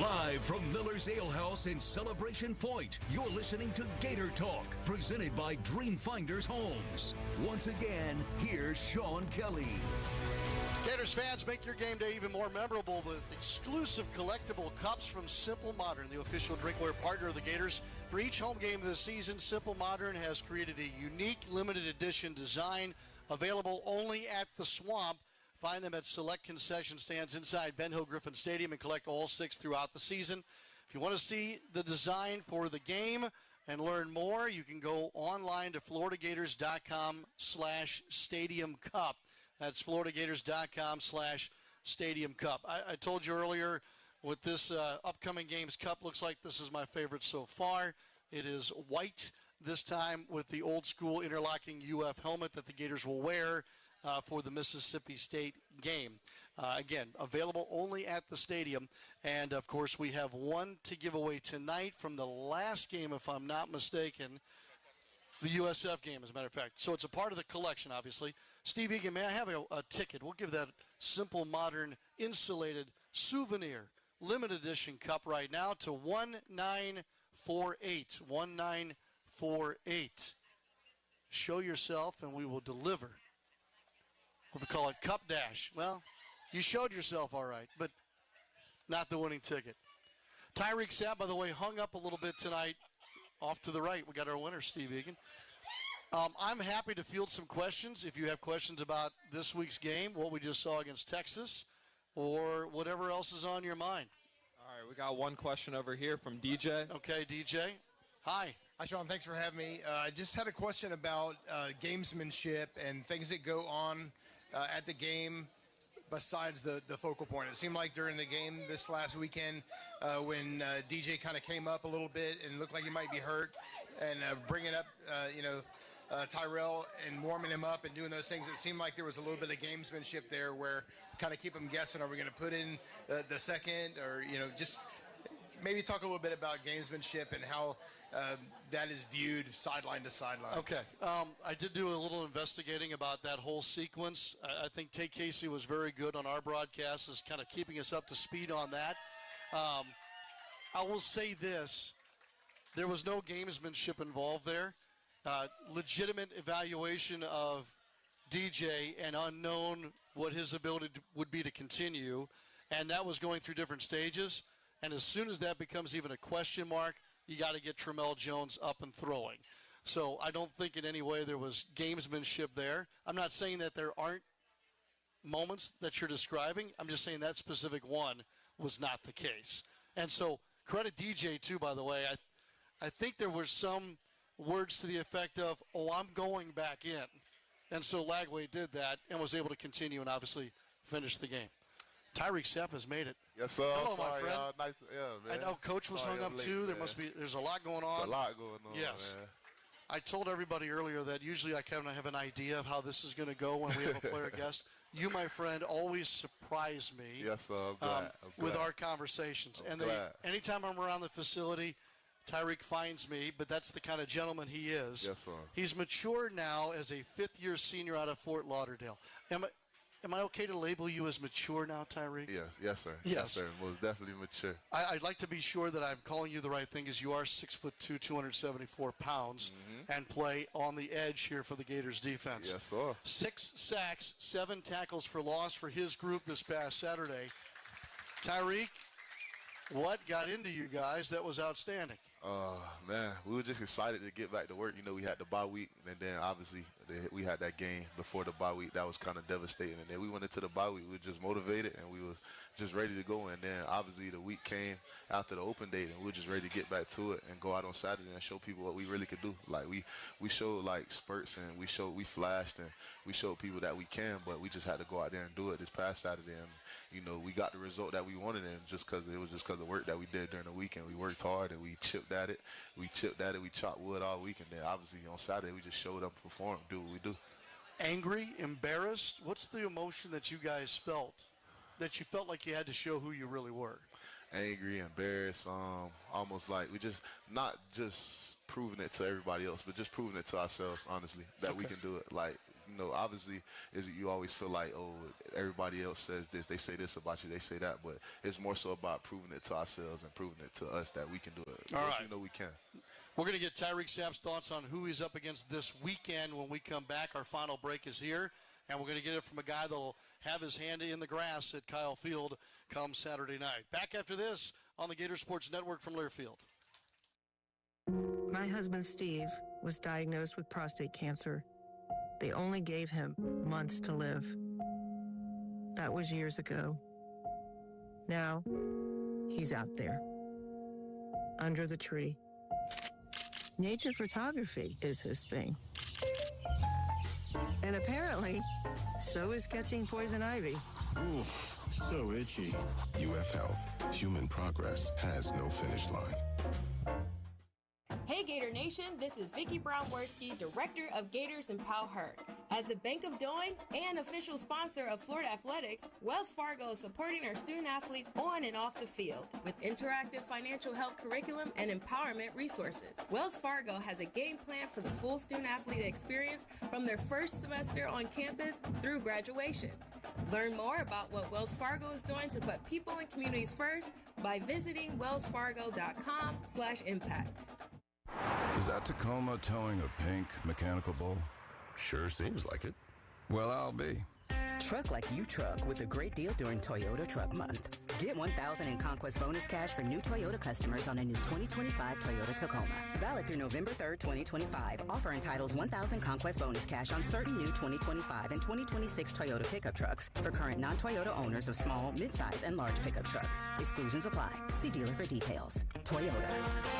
Speaker 23: Live from Miller's Ale House in Celebration Point, you're listening to Gator Talk, presented by Dreamfinders Homes. Once again, here's Sean Kelly.
Speaker 19: Gators fans, make your game day even more memorable with exclusive collectible cups from Simple Modern, the official drinkware partner of the Gators. For each home game this season, Simple Modern has created a unique limited edition design available only at the Swamp Find them at select concession stands inside Ben Hill Griffin Stadium and collect all 6 throughout the season. If you want to see the design for the game and learn more, you can go online to floridagators.com/Stadium Cup. That's floridagators.com/Stadium Cup. I told you earlier, with this upcoming games cup, looks like this is my favorite so far. It is white this time with the old school interlocking UF helmet that the Gators will wear for the Mississippi State game. Again, available only at the stadium. And, of course, we have one to give away tonight from the last game, if I'm not mistaken, the USF game, as a matter of fact. So it's a part of the collection, obviously. Steve Egan, may I have a ticket? We'll give that simple, modern, insulated souvenir limited edition cup right now to 1948. 1948. Show yourself, and we will deliver. We call it Cup Dash. Well, you showed yourself all right, but not the winning ticket. Tyreek Sapp, by the way, hung up a little bit tonight. Off to the right, we got our winner, Steve Egan. I'm happy to field some questions. If you have questions about this week's game, what we just saw against Texas, or whatever else is on your mind.
Speaker 1: All right, we got one question over here from DJ.
Speaker 19: Okay, DJ. Hi.
Speaker 16: Hi, Sean. Thanks for having me. I just had a question about gamesmanship and things that go on at the game besides the focal point. It seemed like during the game this last weekend when DJ kind of came up a little bit and looked like he might be hurt, and bringing up, Tyrell and warming him up and doing those things, it seemed like there was a little bit of gamesmanship there where kind of keep them guessing, are we going to put in the second, or, just maybe talk a little bit about gamesmanship and how that is viewed sideline to sideline.
Speaker 19: Okay. I did do a little investigating about that whole sequence. I think Tate Casey was very good on our broadcast, is kind of keeping us up to speed on that. I will say this. There was no gamesmanship involved there. Legitimate evaluation of DJ and unknown what his ability would be to continue, and that was going through different stages. And as soon as that becomes even a question mark, you got to get Tramel Jones up and throwing. So I don't think in any way there was gamesmanship there. I'm not saying that there aren't moments that you're describing. I'm just saying that specific one was not the case. And so credit DJ, too, by the way. I think there were some words to the effect of, I'm going back in. And so Lagway did that and was able to continue and obviously finish the game. Tyreek Sapp has made it.
Speaker 17: Yes, sir.
Speaker 19: Hello,
Speaker 17: sorry,
Speaker 19: my friend.
Speaker 17: Nice, man.
Speaker 19: I know Coach was hung up, too. There's a lot going on.
Speaker 17: There's a lot going on,
Speaker 19: yes.
Speaker 17: man.
Speaker 19: I told everybody earlier that usually I kind of have an idea of how this is going to go when we have a player guest. You, my friend, always surprise me
Speaker 17: yes, sir. I'm glad.
Speaker 19: with our conversations.
Speaker 17: I'm glad.
Speaker 19: Anytime I'm around the facility, Tyreek finds me, but that's the kind of gentleman he is.
Speaker 17: Yes, sir.
Speaker 19: He's mature now as a fifth-year senior out of Fort Lauderdale. Am I okay to label you as mature now, Tyreek?
Speaker 17: Yes, sir.
Speaker 19: Yes,
Speaker 17: sir. Most definitely mature.
Speaker 19: I'd like to be sure that I'm calling you the right thing, as you are 6'2", 274 pounds, and play on the edge here for the Gators defense.
Speaker 17: Yes, sir.
Speaker 19: 6 sacks, 7 tackles for loss for his group this past Saturday. Tyreek, what got into you guys that was outstanding?
Speaker 17: Man, we were just excited to get back to work. We had the bye week, and then obviously we had that game before the bye week. That was kind of devastating. And then we went into the bye week. We were just motivated, and we were just ready to go. And then obviously the week came after the open date, and we were just ready to get back to it and go out on Saturday and show people what we really could do. Like we showed like spurts, and we flashed, and we showed people that we can. But we just had to go out there and do it this past Saturday. And we got the result that we wanted, and it was just because of the work that we did during the weekend. We worked hard, and we chipped at it. We chopped wood all week, and then obviously on Saturday we just showed up and performed, do what we do.
Speaker 19: Angry, embarrassed? What's the emotion that you guys felt? That you felt like you had to show who you really were?
Speaker 17: Angry, embarrassed, almost like we just not just proving it to everybody else, but just proving it to ourselves, honestly, that we can do it. Like, obviously, you always feel like, everybody else says this, they say this about you, they say that, but it's more so about proving it to ourselves and proving it to us that we can do it.
Speaker 19: All right.
Speaker 17: We can.
Speaker 19: We're going to get Tyreek Sapp's thoughts on who he's up against this weekend when we come back. Our final break is here, and we're going to get it from a guy that will have his hand in the grass at Kyle Field come Saturday night. Back after this on the Gator Sports Network from Learfield.
Speaker 20: My husband, Steve, was diagnosed with prostate cancer. They only gave him months to live. That was years ago. Now, he's out there, under the tree. Nature photography is his thing. And apparently, so is catching poison ivy.
Speaker 2: Oof, so itchy. UF Health. Human progress has no finish line.
Speaker 5: Hey Gator Nation, this is Vicki Brown-Worski, Director of Gators and Pal Herd. As the Bank of Doing and official sponsor of Florida Athletics, Wells Fargo is supporting our student athletes on and off the field with interactive financial health curriculum and empowerment resources. Wells Fargo has a game plan for the full student athlete experience from their first semester on campus through graduation. Learn more about what Wells Fargo is doing to put people and communities first by visiting wellsfargo.com/impact.
Speaker 2: Is that Tacoma towing a pink mechanical bull? Sure seems like it. Well, I'll be.
Speaker 8: Truck like you truck with a great deal during Toyota Truck Month. Get $1,000 in Conquest bonus cash for new Toyota customers on a new 2025 Toyota Tacoma. Valid through November 3rd, 2025. Offer entitles $1,000 Conquest bonus cash on certain new 2025 and 2026 Toyota pickup trucks for current non-Toyota owners of small, midsize, and large pickup trucks. Exclusions apply. See dealer for details. Toyota.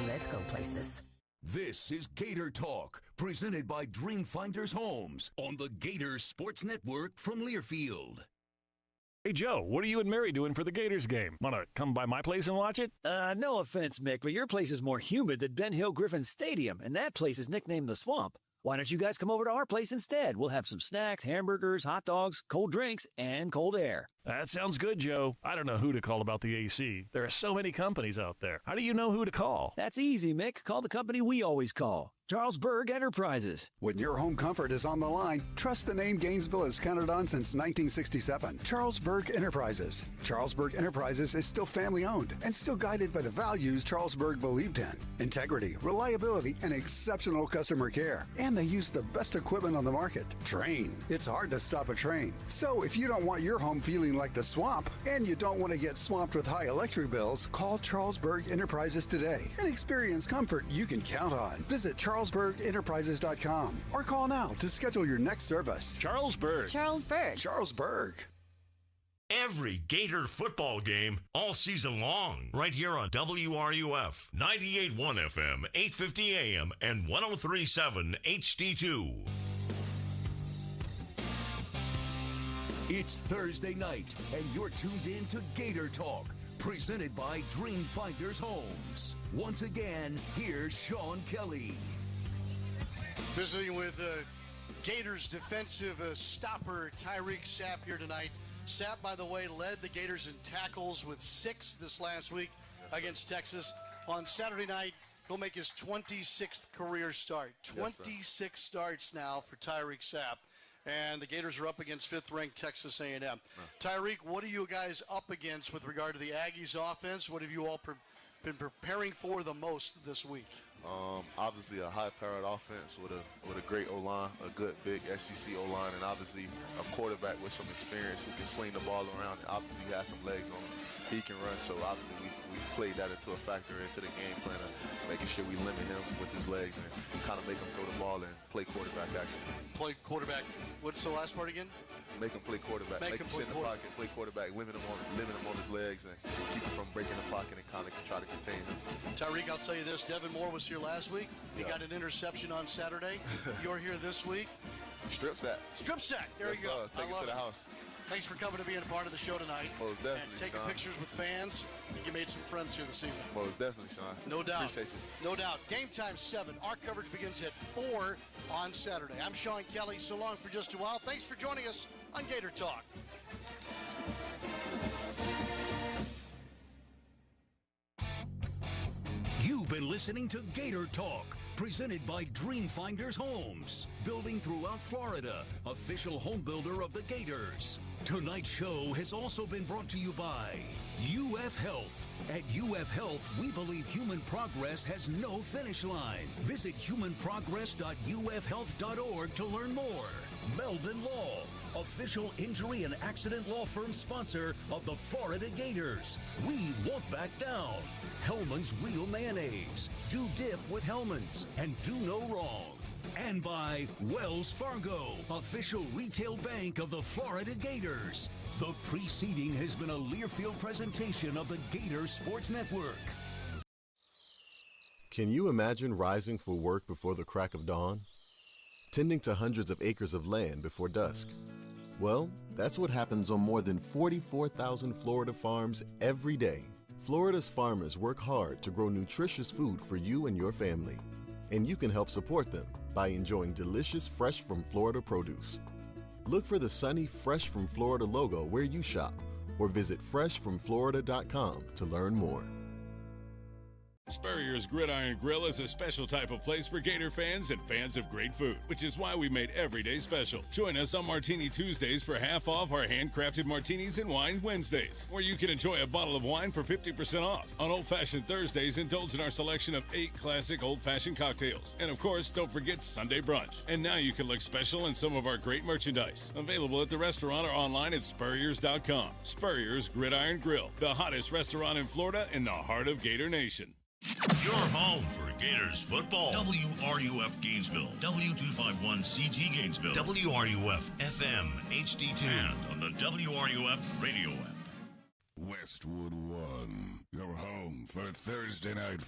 Speaker 8: Let's go places.
Speaker 23: This is Gator Talk, presented by Dreamfinders Homes on the Gator Sports Network from Learfield.
Speaker 21: Hey, Joe, what are you and Mary doing for the Gators game? Want to come by my place and watch it?
Speaker 22: No offense, Mick, but your place is more humid than Ben Hill Griffin Stadium, and that place is nicknamed The Swamp. Why don't you guys come over to our place instead? We'll have some snacks, hamburgers, hot dogs, cold drinks, and cold air.
Speaker 21: That sounds good, Joe. I don't know who to call about the AC. There are so many companies out there. How do you know who to call?
Speaker 22: That's easy, Mick. Call the company we always call. Charles Berg Enterprises.
Speaker 24: When your home comfort is on the line, trust the name Gainesville has counted on since 1967. Charles Berg Enterprises. Charles Berg Enterprises is still family owned and still guided by the values Charles Berg believed in. Integrity, reliability, and exceptional customer care. And they use the best equipment on the market. Train. It's hard to stop a train. So if you don't want your home feeling like the swamp and you don't want to get swamped with high electric bills, call Charles Berg Enterprises today and experience comfort you can count on. Visit CharlesBergEnterprises.com or call now to schedule your next service.
Speaker 21: Charles Berg.
Speaker 15: Charles Berg.
Speaker 24: Charles Berg.
Speaker 3: Every Gator football game all season long, right here on WRUF 98.1 FM, 850 AM, and 103.7 HD2.
Speaker 23: It's Thursday night, and you're tuned in to Gator Talk, presented by Dreamfinders Homes. Once again, here's Sean Kelly.
Speaker 19: Visiting with Gators defensive stopper Tyreek Sapp here tonight. Sapp, by the way, led the Gators in tackles with 6 this last week against Texas. On Saturday night, he'll make his 26th career start. 26 starts now for Tyreek Sapp. And the Gators are up against 5th-ranked Texas A&M. Tyreek, what are you guys up against with regard to the Aggies offense? What have you all been preparing for the most this week?
Speaker 17: Obviously a high-powered offense with a great O-line, a good big SEC O-line, and obviously a quarterback with some experience who can sling the ball around. And obviously he has some legs on him. He can run, so obviously we played that into a factor into the game plan of making sure we limit him with his legs and kind of make him throw the ball and play quarterback action.
Speaker 19: Play quarterback. What's the last part again?
Speaker 17: Make him play quarterback. Make him sit in the pocket, play quarterback, limit him on his legs, and keep him from breaking the pocket and kind of try to contain him.
Speaker 19: Tyreek, I'll tell you this. Devin Moore was here last week. He got an interception on Saturday. You're here this week.
Speaker 17: Strip sack.
Speaker 19: Strip sack. There you go.
Speaker 17: Take it to the house.
Speaker 19: Thanks for coming to being a part of the show tonight.
Speaker 17: Most definitely,
Speaker 19: and taking
Speaker 17: Sean.
Speaker 19: pictures with fans. I think you made some friends here this evening.
Speaker 17: Most definitely, Sean.
Speaker 19: No doubt.
Speaker 17: Appreciate you.
Speaker 19: No doubt. Game time 7. Our coverage begins at 4 on Saturday. I'm Sean Kelly. So long for just a while. Thanks for joining us on Gator Talk.
Speaker 23: You've been listening to Gator Talk, presented by Dreamfinders Homes, building throughout Florida, official home builder of the Gators. Tonight's show has also been brought to you by UF Health. At UF Health, we believe human progress has no finish line. Visit humanprogress.ufhealth.org to learn more. Meldon Law, official injury and accident law firm sponsor of the Florida Gators. We won't back down. Hellman's Real Mayonnaise. Do dip with Hellman's and do no wrong. And by Wells Fargo, official retail bank of the Florida Gators. The preceding has been a Learfield presentation of the Gator Sports Network.
Speaker 4: Can you imagine rising for work before the crack of dawn? Tending to hundreds of acres of land before dusk? Well, that's what happens on more than 44,000 Florida farms every day. Florida's farmers work hard to grow nutritious food for you and your family. And you can help support them by enjoying delicious Fresh from Florida produce. Look for the sunny Fresh from Florida logo where you shop or visit freshfromflorida.com to learn more.
Speaker 6: Spurrier's Gridiron Grill is a special type of place for Gator fans and fans of great food, which is why we made every day special. Join us on Martini Tuesdays for half off our handcrafted martinis and wine Wednesdays, where you can enjoy a bottle of wine for 50% off. On Old Fashioned Thursdays, indulge in our selection of 8 classic old-fashioned cocktails. And of course, don't forget Sunday brunch. And now you can look special in some of our great merchandise. Available at the restaurant or online at Spurriers.com. Spurrier's Gridiron Grill, the hottest restaurant in Florida in the heart of Gator Nation.
Speaker 3: Your home for Gators football. WRUF Gainesville, W251CG Gainesville, WRUF FM HD2, and on the WRUF radio app.
Speaker 9: Westwood One, your home for Thursday night.